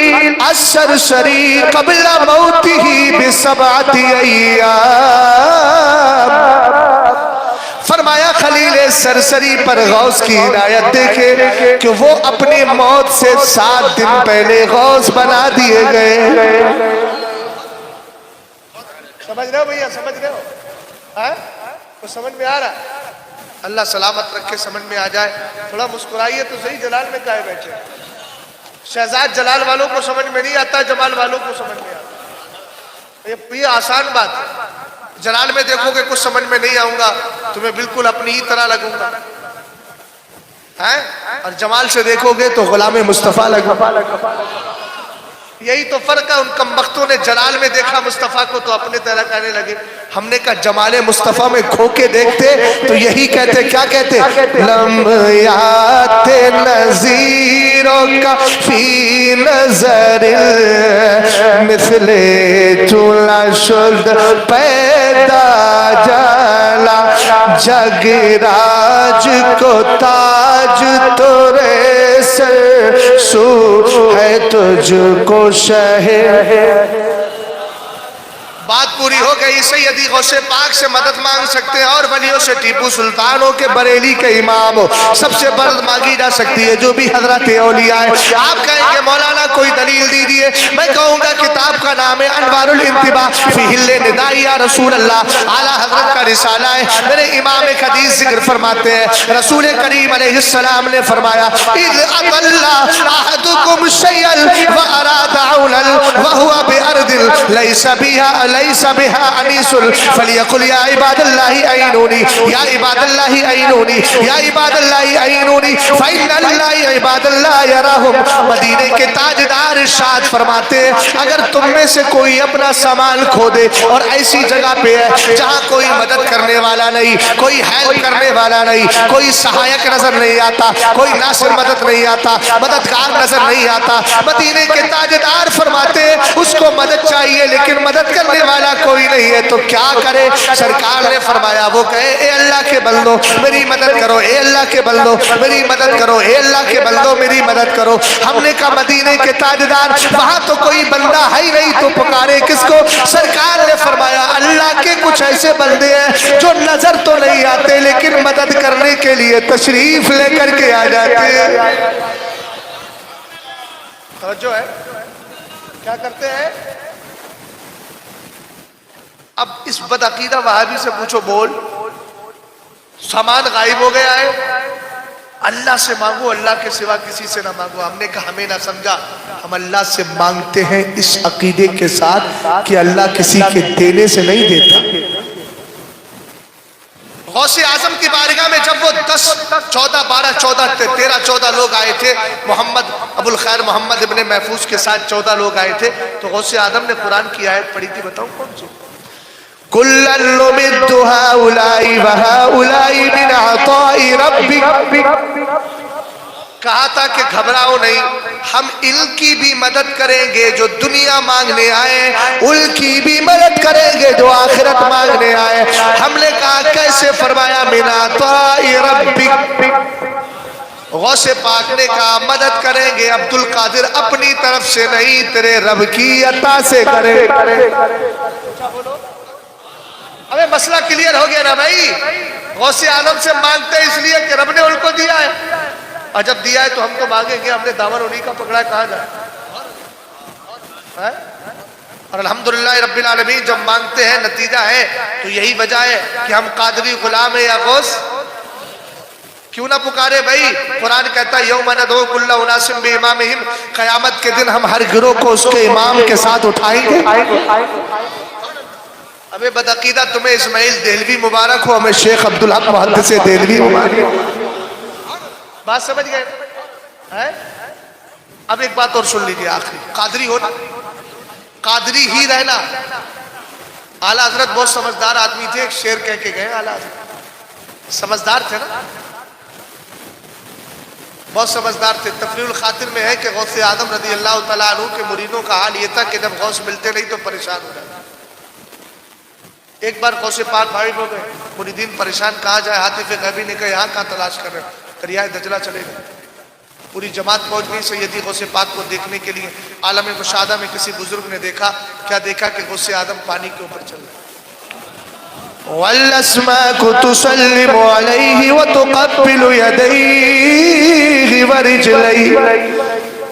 السرسری قبل موتہ ب7 ایام. فرمایا خلیل سرسری پر غوث کی عنایت دیکھے کہ وہ اپنی موت سے 7 دن پہلے غوث بنا دیے گئے. سمجھ رہے ہو بھیا؟ سمجھ رہے ہو؟ تو سمجھ میں آ رہا؟ اللہ سلامت رکھے، سمجھ میں آ جائے. تھوڑا مسکرائیے تو صحیح، جلال میں کہے بیٹھے. شہزاد جلال والوں کو سمجھ میں نہیں آتا، جمال والوں کو سمجھ میں آتا. یہ آسان بات ہے. جلال میں دیکھو گے کچھ سمجھ میں نہیں آؤں گا، تمہیں بالکل اپنی ہی طرح لگوں گا، اور جمال سے دیکھو گے تو غلام مصطفیٰ لگوں گا. یہی تو فرق ہے. ان کم بختوں نے جلال میں دیکھا مصطفیٰ کو تو اپنے طرح کہنے لگے. ہم نے کہا جمال مصطفیٰ میں کھو کے دیکھتے تو یہی کہتے. کیا کہتے؟ لمحات نظیروں کا فی نظر مثل چولا شد پیدا جالا جگ راج کو تاج تورے سر سو ہے تجھ کو شہر. بات پوری ہو گئی. سیدی غوث پاک سے مدد مانگ سکتے ہیں اور ولیوں سے ٹیپو سلطان ہو کے بریلی کے امام ہو سب سے مدد مانگی جا سکتی ہے جو بھی حضرت اولیاء ہے. آپ کہیں گے مولانا کوئی دلیل دیجئے. میں کہوں گا کتاب کا نام ہے انوار الانتباہ فی حل نداء یا رسول اللہ. اعلیٰ حضرت کا رسالہ ہے. میرے امام ایک حدیث ذکر فرماتے ہیں رسول کریم علیہ السلام نے فرمایا اذ اطل احدکم شیئا واراد عونا وهو بارض لیس بها انیس فلیقل یا عباد اللہ اعینونی یا عباد اللہ اعینونی یا عباد اللہ اعینونی فإن اللہ عباد اللہ یراہم. مدینے کے تاجدار ارشاد فرماتے ہیں اگر تم میں سے کوئی اپنا سامان کھو دے اور ایسی جگہ پہ ہے جہاں کوئی مدد کرنے والا نہیں، کوئی ہیلپ کرنے والا نہیں، کوئی سہایک نظر نہیں آتا، کوئی ناصر مدد نہیں آتا، مددگار نظر نہیں آتا، مدینے کے تاجدار فرماتے ہیں اس کو مدد چاہیے لیکن مدد کرنے والا کوئی نہیں ہے تو کیا کرے؟ سرکار نے فرمایا وہ کہے اے اللہ کے بندو میری مدد کرو، اے اللہ کے بندو میری مدد کرو، اے اللہ کے بندو میری مدد کرو. ہم نے کہا مدینے کے تاجدار وہاں تو کوئی بندہ ہے ہی نہیں تو پکارے کس کو؟ سرکار نے فرمایا اللہ کے کچھ ایسے بندے ہیں جو نظر تو نہیں آتے لیکن مدد کرنے کے لیے تشریف لے کر کے آ جاتے ہیں. توجہ ہے؟ کیا کرتے ہیں؟ اب اس بدعقیدہ وہابی سے پوچھو بول سامان غائب ہو گیا ہے اللہ سے مانگو، اللہ کے سوا کسی سے نہ مانگو. ہم نے کہا ہمیں نہ سمجھا. ہم اللہ سے مانگتے ہیں اس عقیدے کے ساتھ کہ اللہ کسی کے دینے سے نہیں دیتا. غوث اعظم کی بارگاہ میں جب وہ 10 14 12 14 13 14 لوگ آئے تھے محمد ابو الخیر محمد ابن محفوظ کے ساتھ 14 لوگ آئے تھے تو غوث اعظم نے قرآن کی آیت پڑھی تھی. بتاؤ کون سی؟ كُلًّا نُمِدُّ هَؤُلَاءِ وَهَؤُلَاءِ مِنْ عَطَاءِ رَبِّكَ. کہا تھا کہ گھبراؤ نہیں، ہم ان کی بھی مدد کریں گے جو دنیا مانگنے آئے، ان کی بھی مدد کریں گے جو آخرت مانگنے آئے. ہم نے کہا کیسے؟ فرمایا مِنْ عَطَاءِ رَبِّكَ. غوث پاک نے کہا مدد کریں گے عبد القادر اپنی طرف سے نہیں تیرے رب کی عطا سے کرے. ہمیں مسئلہ کلیئر ہو گیا نا بھائی. غوث عالم سے مانگتے اس لیے کہ رب نے ان کو دیا ہے. اور جب دیا ہے تو ہم تو مانگیں گے، ہم نے دامن انہی کا پکڑا ہے، کہاں جائے؟ اور الحمدللہ رب العالمین جب مانگتے ہیں نتیجہ ہے، تو یہی وجہ ہے کہ ہم قادری غلام ہیں یا غوث کیوں نہ پکارے بھائی؟ قرآن کہتا ہے یوم ندعو کل اناس بامامہم، قیامت کے دن ہم ہر گروہ کو اس کے امام کے ساتھ اٹھائیں گے۔ ہمیں بدعقیدہ تمہیں اسماعیل دہلوی مبارک ہو، ہمیں شیخ عبدالحق محدث دہلوی مبارک ہو۔ بات سمجھ گئے؟ اب ایک بات اور سن لیجیے آخری، قادری ہونا، قادری ہی رہنا۔ اعلیٰ حضرت بہت سمجھدار آدمی تھے، ایک شعر کہہ کے گئے اعلیٰ حضرت، سمجھدار تھے نا، بہت سمجھدار تھے۔ تفریح الخاطر میں ہے کہ غوث اعظم رضی اللہ تعالیٰ عنہ کے مریدوں کا حال یہ تھا کہ جب غوث ملتے نہیں تو پریشان ہو جاتے۔ ایک بار غوث پاک غائب ہو گئے، مریدین پریشان، کہاں جائے؟ حاتف غیبی نے کہا یہاں کہاں تلاش کر رہے ہیں؟ دریائے دجلہ چلے گئے۔ پوری جماعت پہنچ گئی سیدی غوث پاک کو دیکھنے کے لیے۔ عالم مشاہدہ میں کسی بزرگ نے دیکھا، کیا دیکھا کہ غوث اعظم پانی کے اوپر چل رہے ہیں۔ وَالْأَسْمَاكُ تُسَلِّمُ عَلَيْهِ وَتُقَبِّلُ يَدَيْهِ وَرِجْلَيْهِ۔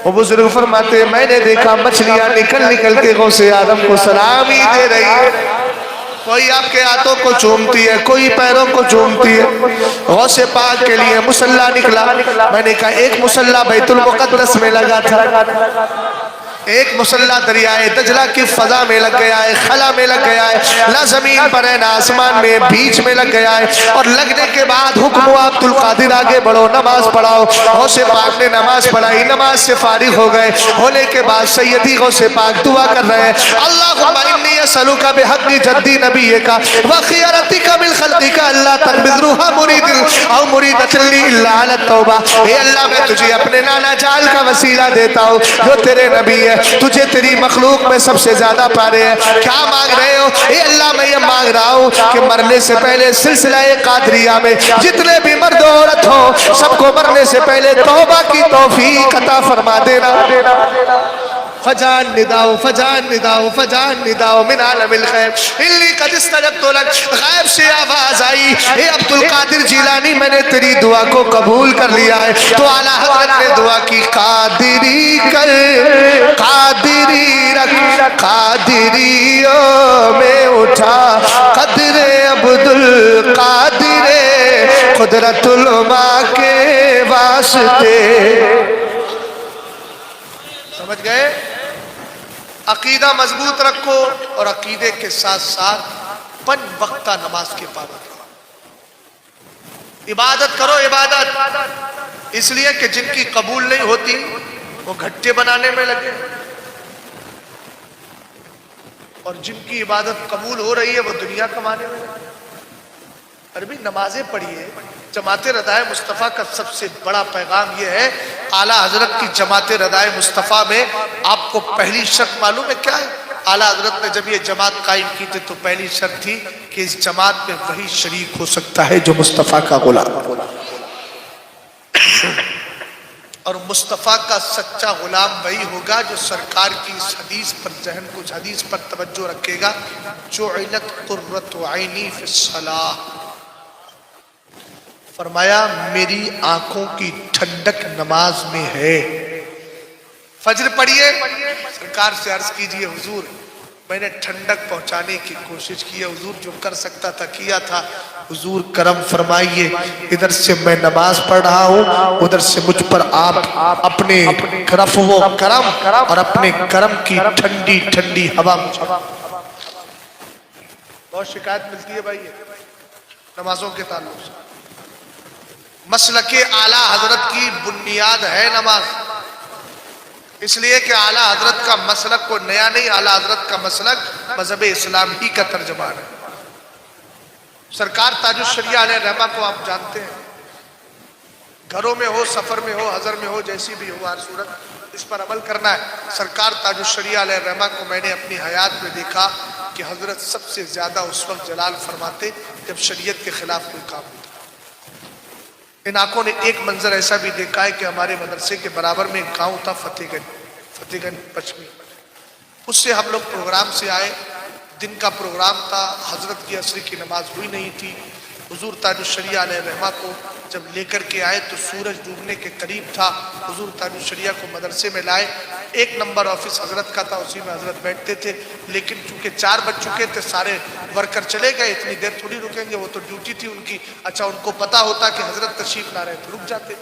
وہ بزرگ فرماتے ہیں میں نے دیکھا مچھلیاں نکل نکل کے غوث اعظم کو سلام ہی دے رہی ہے، کوئی آپ کے ہاتھوں کو چومتی ہے، کوئی پیروں کو چومتی ہے۔ غوث پاک کے لیے مصلی نکلا، میں نے کہا ایک مصلی بیت المقدس میں لگا تھا، ایک مصلی دریائے دجلہ کی فضا میں لگ گیا ہے، خلا میں لگ گیا ہے، نہ زمین پر ہے نہ آسمان میں، بیچ میں لگ گیا ہے۔ اور لگنے کے بعد حکم ہوا عبد القادر آگے بڑھو، نماز پڑھاؤ۔ غوث پاک نے نماز پڑھائی، نماز سے فارغ ہو گئے۔ ہونے کے بعد سیدی غوث پاک دعا کر رہے ہیں، اللہم انی اسألک بحق جدی نبیک وخیرتک من خلقک اللہ تقبض روح مرید او مریدۃ لی الا علی التوبہ۔ اے اللہ میں تجھے اپنے نانا جال کا وسیلہ دیتا ہوں جو تیرے نبی ہے، تجھے تیری مخلوق میں سب سے زیادہ پیارے ہیں۔ کیا مانگ رہے ہو؟ اے اللہ میں یہ مانگ رہا ہوں کہ مرنے سے پہلے سلسلہ قادریہ میں جتنے بھی مرد و عورت ہو سب کو مرنے سے پہلے توبہ کی توفیق عطا فرما دینا۔ فجان نداؤ فجان نداؤ فجان نداؤ من عالم الغیب انی قد استجبت لک۔ غیب سے آواز آئی، اے عبد القادر جیلانی میں نے تیری دعا کو قبول کر لیا ہے۔ تو اعلیٰ حضرت نے دعا کی، قادری کر قادری رکھ قادریوں میں اٹھا قدر عبد القادر قدرت العلماء کے واسطے۔ سمجھ گئے؟ عقیدہ مضبوط رکھو اور عقیدے کے ساتھ ساتھ 5 وقتہ نماز کے پابند رہو۔ عبادت کرو، عبادت اس لیے کہ جن کی قبول نہیں ہوتی وہ گھٹے بنانے میں لگے، اور جن کی عبادت قبول ہو رہی ہے وہ دنیا کمانے میں لگے۔ عربی نمازیں پڑھیے۔ جماعت ردائے مصطفیٰ کا سب سے بڑا پیغام یہ ہے، اعلیٰ حضرت کی جماعت ردائے مصطفیٰ میں آپ کو پہلی شرط معلوم ہے کیا ہے؟ اعلیٰ حضرت نے جب یہ جماعت قائم کی تھی تو پہلی شرط تھی کہ اس جماعت میں وہی شریک ہو سکتا ہے جو مصطفیٰ کا غلام، اور مصطفیٰ کا سچا غلام وہی ہوگا جو سرکار کی اس حدیث پر ذہن کو حدیث پر توجہ رکھے گا، جعلت قرۃ عینی فی الصلاۃ، فرمایا میری آنکھوں کی ٹھنڈک نماز میں ہے۔ فجر پڑھیے، سرکار سے عرض کیجئے حضور میں نے ٹھنڈک پہنچانے کی کوشش کی ہے، حضور جو کر سکتا تھا کیا تھا، حضور کرم فرمائیے، ادھر سے میں نماز پڑھ رہا ہوں، ادھر سے مجھ پر آپ اپنے رفع و کرم اور اپنے کرم کی ٹھنڈی ٹھنڈی ہوا مجھے۔ بہت شکایت ملتی ہے بھائی نمازوں کے تعلق سے۔ مسلک اعلیٰ حضرت کی بنیاد ہے نماز، اس لیے کہ اعلیٰ حضرت کا مسلک کو نیا نہیں، اعلیٰ حضرت کا مسلک مذہب اسلام ہی کا ترجمان ہے۔ سرکار تاج الشریعہ علیہ رحمہ کو آپ جانتے ہیں، گھروں میں ہو، سفر میں ہو، حضر میں ہو، جیسی بھی ہو ہر صورت اس پر عمل کرنا ہے۔ سرکار تاج الشریعہ علیہ رحمہ کو میں نے اپنی حیات میں دیکھا کہ حضرت سب سے زیادہ اس وقت جلال فرماتے جب شریعت کے خلاف کوئی کام ہوتا۔ ان آنکھوں نے ایک منظر ایسا بھی دیکھا ہے کہ ہمارے مدرسے کے برابر میں ایک گاؤں تھا فتح گنج پچمی، اس سے ہم لوگ پروگرام سے آئے، دن کا پروگرام تھا، حضرت کی عصر کی نماز ہوئی نہیں تھی، حضور تاج الشریعہ علیہ رحمہ کو جب لے کر کے آئے تو سورج ڈوبنے کے قریب تھا. حضور تابع شریعہ کو مدرسے میں لائے. 1 نمبر آفس حضرت کا تھا, اسی میں حضرت بیٹھتے تھے. لیکن چونکہ 4 بج چکے تھے, سارے ورکر چلے گئے, اتنی دیر تھوڑی رکیں گے, وہ تو ڈیوٹی تھی ان کی. اچھا ان کو پتا ہوتا کہ حضرت تشریف لا رہے تو رک جاتے,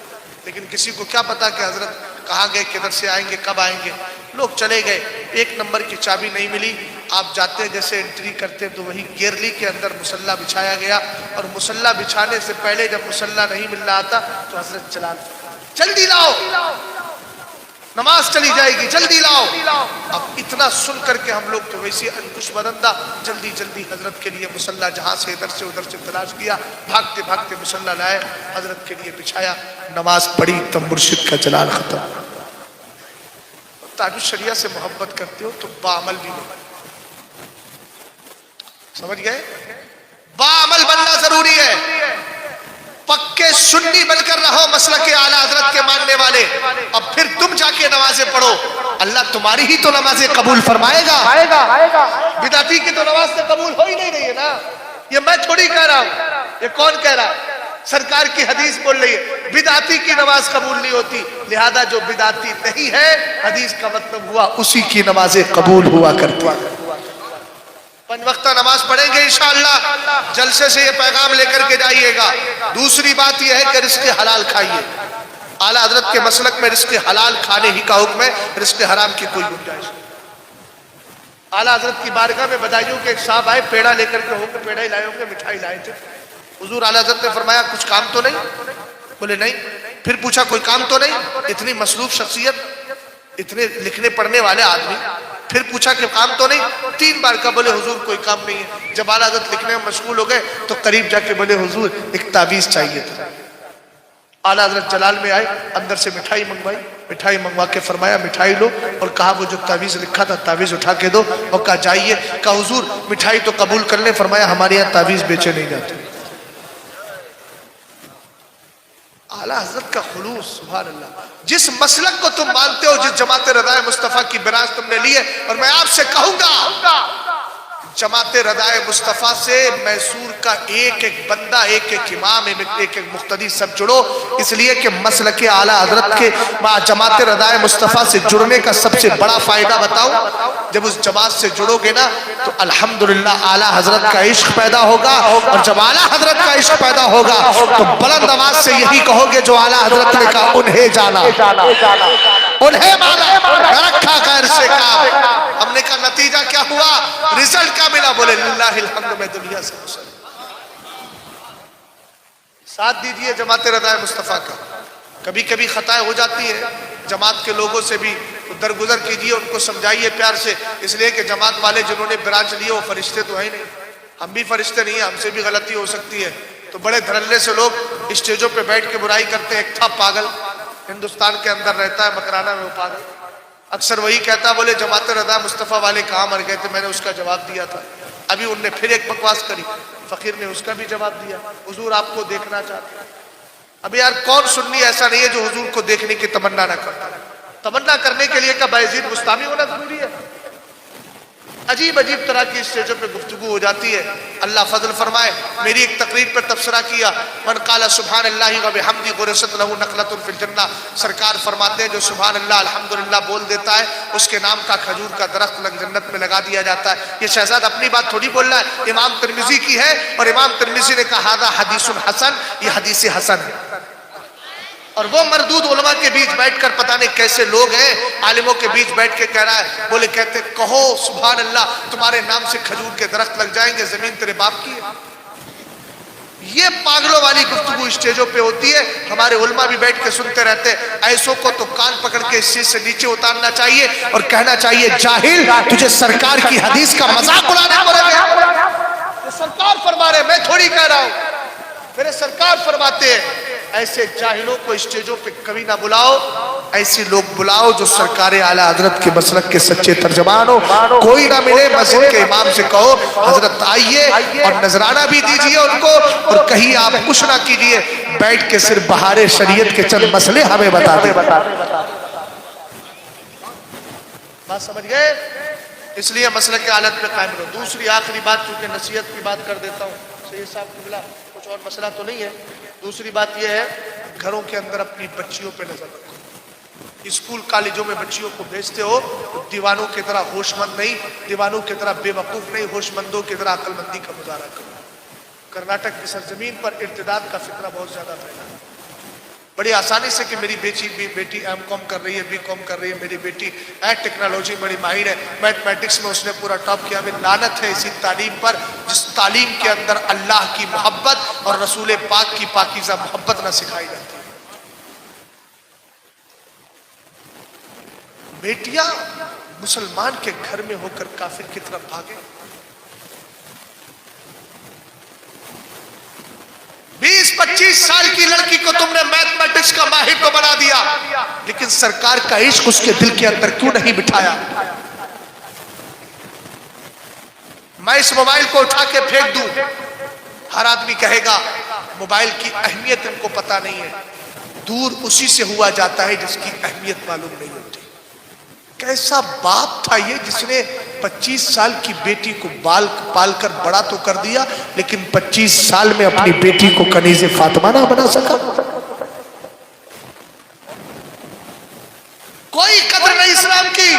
لیکن کسی کو کیا پتا کہ حضرت کہاں گئے, کدھر سے آئیں گے, کب آئیں گے. لوگ چلے گئے. 1 نمبر کی چابی نہیں ملی. آپ جاتے جیسے انٹری کرتے تو وہی گیرلی کے اندر مصلی بچھایا گیا, اور مصلی بچھانے سے پہلے جب مصلی نہیں مل رہا تھا تو حضرت جلال جلدی لاؤ, نماز چلی جائے گی, جلدی لاؤ. اب اتنا سن کر کے ہم لوگ تو ویسے انکش بدندہ جلدی جلدی حضرت کے لیے مصلی جہاں سے ادھر سے تلاش کیا, بھاگتے بھاگتے مصلی لائے, حضرت کے لیے بچھایا, نماز پڑھی, تب مرشد کا جلال ختم. تابع شریعہ سے محبت کرتے ہو تو باعمل بھی ہو. سمجھ گئے؟ باعمل بننا ضروری ہے. پکے سنی بن کر رہو, مسلک اعلی حضرت کے ماننے والے, اب پھر تم جا کے نمازیں پڑھو, اللہ تمہاری ہی تو نمازیں قبول فرمائے گا. بدعتی کی تو نماز سے قبول ہو ہی نہیں رہی ہے نا. یہ میں تھوڑی کہہ رہا ہوں, یہ کون کہہ رہا ہے؟ سرکار کی حدیث بول رہی ہے بدعتی کی نماز قبول نہیں ہوتی. لہذا جو بدعتی نہیں ہے, حدیث کا مطلب ہوا اسی کی نمازیں قبول ہوا کرتی. 5 وقتہ نماز پڑھیں گے انشاءاللہ. جلسے سے یہ پیغام لے کر کے جائیے گا. دوسری بات یہ ہے کہ رزق حلال کھائیے. اعلیٰ حضرت کے مسلک میں رزق حلال کھانے ہی کا حکم ہے, رزق حرام کی کوئی گنجائش نہیں. اعلیٰ حضرت کی بارگاہ میں بدایوں کے ایک صاحب آئے, پیڑا لے کر کے ہوں گے, پیڑا ہی لائے ہوں گے, مٹھائی لائے تھے. حضور اعلیٰ حضرت نے فرمایا کچھ کام تو نہیں؟ بولے نہیں. پھر پوچھا کوئی کام تو نہیں؟ اتنی مصروف شخصیت, اتنے لکھنے پڑھنے والے آدمی, پھر پوچھا کہ کام تو نہیں؟ 3 بار کا. بولے حضور کوئی کام نہیں ہے. جب اعلیٰ حضرت لکھنے میں مشغول ہو گئے تو قریب جا کے بولے حضور ایک تعویذ چاہیے تھا. اعلیٰ حضرت جلال میں آئے, اندر سے مٹھائی منگوائی, مٹھائی منگوا کے فرمایا مٹھائی لو, اور کہا وہ جو تعویذ لکھا تھا تعویذ اٹھا کے دو, اور کہا جائیے. کہا حضور مٹھائی تو قبول کر لیں. فرمایا ہمارے یہاں تعویذ بیچے نہیں جاتے. اعلیٰ حضرت کا خلوص, سبحان اللہ. جس مسلک کو تم مانتے ہو, جس جماعت رضائے مصطفیٰ کی برانچ تم نے لی ہے, اور میں آپ سے کہوں گا جماعت رضائے مصطفیٰ سے میسور کا ایک ایک بندہ, ایک ایک امام, ایک ایک مقتدی سب جڑو. اس لیے کہ مسلک اعلیٰ حضرت کے جماعت رضائے مصطفیٰ سے جڑنے کا سب سے بڑا فائدہ بتاؤں, جب اس جماعت سے جڑو گے نا تو الحمدللہ اعلیٰ حضرت کا عشق پیدا ہوگا, اور جب اعلیٰ حضرت کا عشق پیدا ہوگا تو بلند آواز سے یہی کہو گے جو اعلیٰ حضرت نے کہا, انہیں جانا, انہیں مانا, رکھا غیر سے کام. ہم نے کہا نتیجہ کیا ہوا, رزلٹ کیا ملا؟ بولے للہ الحمد, میں دنیا سے مسلم. ساتھ دیجئے جماعت رضائے مصطفیٰ کا. کبھی کبھی خطائیں ہو جاتی ہیں, جماعت کے لوگوں سے بھی درگزر کیجئے, ان کو سمجھائیے پیار سے. اس لیے کہ جماعت والے جنہوں نے برانچ لیے وہ فرشتے تو ہیں نہیں, ہم بھی فرشتے نہیں ہیں, ہم سے بھی غلطی ہو سکتی ہے. تو بڑے دھڑلے سے لوگ اسٹیجوں پہ بیٹھ کے برائی کرتے ہیں. ایک تھا پاگل, ہندوستان کے اندر رہتا ہے, مکرانہ میں وہ پاگل, اکثر وہی کہتا, بولے جماعت رضائے مصطفیٰ والے کہاں مر گئے تھے, میں نے اس کا جواب دیا تھا. ابھی ان نے پھر ایک بکواس کری, فقیر نے اس کا بھی جواب دیا, حضور آپ کو دیکھنا چاہتے ہیں. اب یار کون سنی ایسا نہیں ہے جو حضور کو دیکھنے کی تمنا نہ کرتا. تمنا کرنے کے لیے کیا بایزید بستامی ہونا ضروری ہے؟ عجیب عجیب طرح کی اسٹیجوں پہ گفتگو ہو جاتی ہے. اللہ فضل فرمائے. میری ایک تقریر پر تبصرہ کیا, من قال سبحان اللہ و بحمدہ غرست لہ نخلۃ فی الجنہ. سرکار فرماتے ہیں جو سبحان اللہ الحمدللہ بول دیتا ہے اس کے نام کا کھجور کا درخت جنت میں لگا دیا جاتا ہے. یہ شہزاد اپنی بات تھوڑی بول رہا ہے, امام ترمذی کی ہے, اور امام ترمذی نے کہا ھذا حدیث حسن, یہ حدیث حسن ہے. اور وہ مردود علماء کے بیچ بیٹھ کر پتہ نہیں کیسے لوگ ہیں, عالموں کے بیچ بیٹھ کے کہہ رہا ہے, بولے کہتے کہو سبحان اللہ تمہارے نام سے کھجور کے درخت لگ جائیں گے, زمین تیرے باپ کی ہے. یہ پاگلوں والی گفتگو اسٹیجوں پہ ہوتی ہے. ہمارے علماء بھی بیٹھ کے سنتے رہتے ہیں. ایسوں کو تو کان پکڑ کے اس چیز سے نیچے اتارنا چاہیے اور کہنا چاہیے جاہل, تجھے سرکار کی حدیث کا مذاق اڑانے کو لگے. سرکار فرما رہے, میں تھوڑی کہہ رہا ہوں, میرے سرکار فرماتے ہیں. ایسے جاہلوں کو اسٹیجوں پہ کبھی نہ بلاؤ, ایسی لوگ بلاؤ جو سرکار اعلیٰ حضرت کے مسلک کے سچے ترجمان ہو. کوئی نہ ملے مسجد کے امام سے کہو حضرت آئیے, اور نذرانہ بھی دیجئے ان کو, اور کہیں آپ کچھ نہ کیجئے, بیٹھ کے صرف بہار شریعت کے چند مسئلے ہمیں بتا دیں. بات سمجھ گئے؟ اس لیے مسلک کے حالت پہ قائم رہو. دوسری آخری بات, چونکہ نصیحت کی بات کر دیتا ہوں, سید صاحب قبلہ کچھ اور مسئلہ تو نہیں ہے, دوسری بات یہ ہے گھروں کے اندر اپنی بچیوں پہ نظر رکھو. اسکول کالجوں میں بچیوں کو بھیجتے ہو دیوانوں کی طرح ہوش مند نہیں, دیوانوں کی طرح بے وقوف نہیں, ہوش مندوں کی طرح عقل مندی کا مظاہرہ کرو. کرناٹک کی سرزمین پر ارتداد کا فطرہ بہت زیادہ پھیلا ہے. بڑی آسانی سے کہ میری بیٹی ایم کام کر رہی ہے, بی کام کر رہی ہے, میری بیٹی ٹیکنالوجی بڑی ماہر ہے, میتھمیٹکس میں اس نے پورا ٹاپ کیا. ہمیں لعنت ہے اسی تعلیم پر جس تعلیم کے اندر اللہ کی محبت اور رسول پاک کی پاکیزہ محبت نہ سکھائی جاتی ہے. بیٹیاں مسلمان کے گھر میں ہو کر کافر کی طرف بھاگے. 20-25 سال کی لڑکی کو تم نے میتھمیٹکس کا ماہر کو بنا دیا, لیکن سرکار کا عشق اس کے دل کے اندر کیوں نہیں بٹھایا؟ میں اس موبائل کو اٹھا کے پھینک دوں, ہر آدمی کہے گا موبائل کی اہمیت ان کو پتا نہیں ہے. دور اسی سے ہوا جاتا ہے جس کی اہمیت معلوم نہیں ہوتی. کیسا باپ تھا یہ جس نے 25 سال کی بیٹی کو پال کر بڑا تو کر دیا, لیکن 25 سال میں اپنی بیٹی کو کنیز فاطمہ نہ بنا سکا. کوئی قدر نہیں اسلام کی.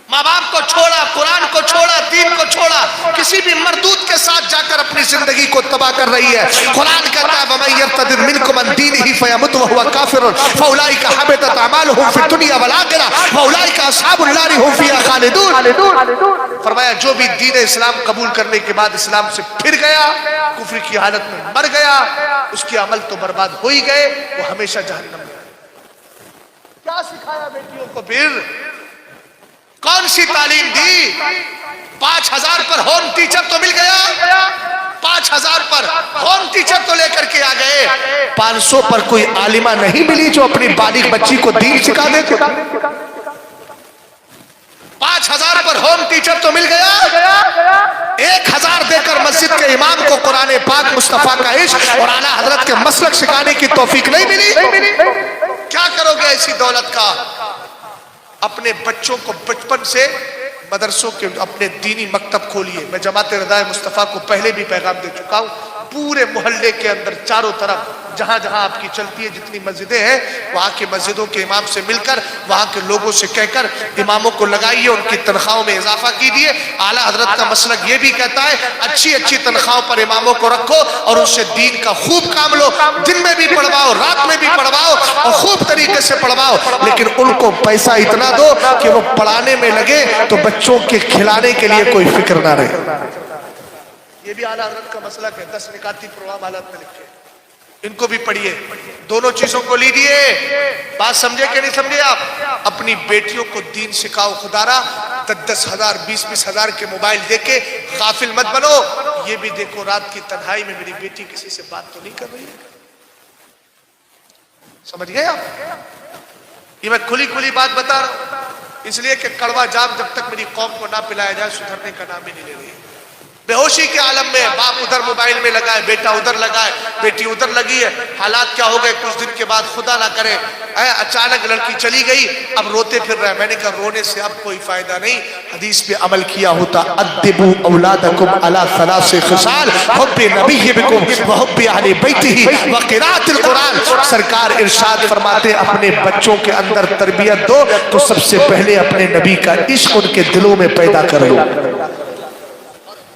ماں باپ کو چھوڑا, قرآن کو چھوڑا, دین کو چھوڑا, کسی بھی مردود کے ساتھ جا کر اپنی زندگی کو تباہ کر رہی ہے. قرآن کہتا ہے وَمَن يَرْتَدِدْ مِنْكُمْ عَنْ دِينِهِ فَيَمُتْ وَهُوَ كَافِرٌ فَأُولَٰئِكَ حَبِطَتْ أَعْمَالُهُمْ فِي الدُّنْيَا وَالْآخِرَةِ وَأُولَٰئِكَ أَصْحَابُ النَّارِ هُمْ فِيهَا خَالِدُونَ. فرمایا جو بھی دین اسلام قبول کرنے کے بعد اسلام سے پھر گیا, کفر کی حالت میں مر گیا, اس کے عمل تو برباد ہو ہی گئے, وہ ہمیشہ جہنم میں. کیا سکھایا بیٹیوں کو پھر؟ کون سی تعلیم دی؟ 5000 پر ہوم ٹیچر تو مل گیا, 5000 پر ہوم ٹیچر تو لے کر کے آ گئے, 500 پر کوئی عالمہ نہیں ملی جو اپنی بالغ بچی کو دین سکھا دیتے. 5000 پر ہوم ٹیچر تو مل گیا, 1000 دے کر مسجد کے امام کو قرآن پاک مصطفیٰ کا عشق اور اعلیٰ حضرت کے مسلک سکھانے کی توفیق نہیں ملی. کیا کرو گے ایسی دولت کا؟ اپنے بچوں کو بچپن سے مدرسوں کے اپنے دینی مکتب کھولیے. میں جماعت رضائے مصطفیٰ کو پہلے بھی پیغام دے چکا ہوں. پورے محلے کے اندر چاروں طرف جہاں جہاں آپ کی چلتی ہے جتنی مسجدیں ہیں, وہاں کے مسجدوں کے امام سے مل کر, وہاں کے لوگوں سے کہہ کر اماموں کو لگائیے, ان کی تنخواہوں میں اضافہ کیجیے. اعلیٰ حضرت کا مسلک یہ بھی کہتا ہے اچھی اچھی تنخواہوں پر اماموں کو رکھو اور ان سے دین کا خوب کام لو. دن میں بھی پڑھواؤ, رات میں بھی پڑھواؤ اور خوب طریقے سے پڑھواؤ, لیکن ان کو پیسہ اتنا دو کہ وہ پڑھانے میں لگے تو بچوں کے کھلانے کے لیے کوئی فکر نہ رہے. یہ بھی اعلیٰ حضرت کا مسلک ہے. 10 نکاتی پروگرام حالات میں لکھے, ان کو بھی پڑھیے. دونوں چیزوں کو لیجیے. بات سمجھے کہ نہیں سمجھے آپ؟ اپنی بیٹیوں کو دین سکھاؤ. خدا را 10,000 20,000 کے موبائل دے کے غافل مت بنو. یہ بھی دیکھو رات کی تنہائی میں میری بیٹی کسی سے بات تو نہیں کر رہی ہے. سمجھ گئے آپ؟ یہ میں کھلی بات بتا رہا ہوں, اس لیے کہ کڑوا جام جب تک میری قوم کو نہ پلایا جائے سدھرنے کا نام ہی نہیں لے رہی. بے ہوشی کے عالم میں باپ ادھر موبائل میں لگا ہے, بیٹا ادھر لگا ہے, بیٹی ادھر لگی ہے. حالات کیا ہو گئے, کچھ دن کے بعد خدا نہ کرے اچانک لڑکی چلی گئی, اب روتے پھر رہے. میں نے کہا رونے سے اب کوئی فائدہ نہیں, حدیث پہ عمل کیا ہوتا. ادبوا اولادکم علی 3 خصال حب نبیکم وحب اہل بیتہ وقراءۃ القرآن. سرکار ارشاد فرماتے اپنے بچوں کے اندر تربیت دو تو سب سے پہلے اپنے نبی کا عشق ان کے دلوں میں پیدا کر لو,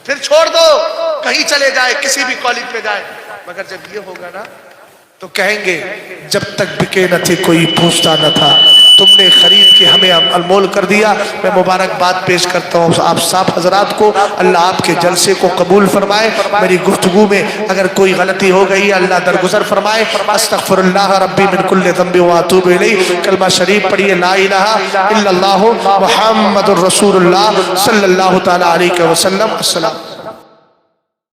پھر چھوڑ دو کہیں چلے جائے, کسی بھی کالج پہ جائے. مگر جب یہ ہوگا نا تو کہیں گے جب تک بکے نہ تھے کوئی پوچھتا نہ تھا, تم نے خرید کے ہمیں انمول کر دیا. میں مبارکباد پیش کرتا ہوں آپ صاحب حضرات کو, اللہ آپ کے جلسے کو قبول فرمائے. میری گفتگو میں اگر کوئی غلطی ہو گئی اللہ درگزر فرمائے. استغفر اللہ ربی من کل ذنب واتوب الیہ. کلمہ شریف پڑھیے لا الہ الا اللہ محمد الرسول اللہ صلی اللہ تعالی علیہ وسلم. السلام.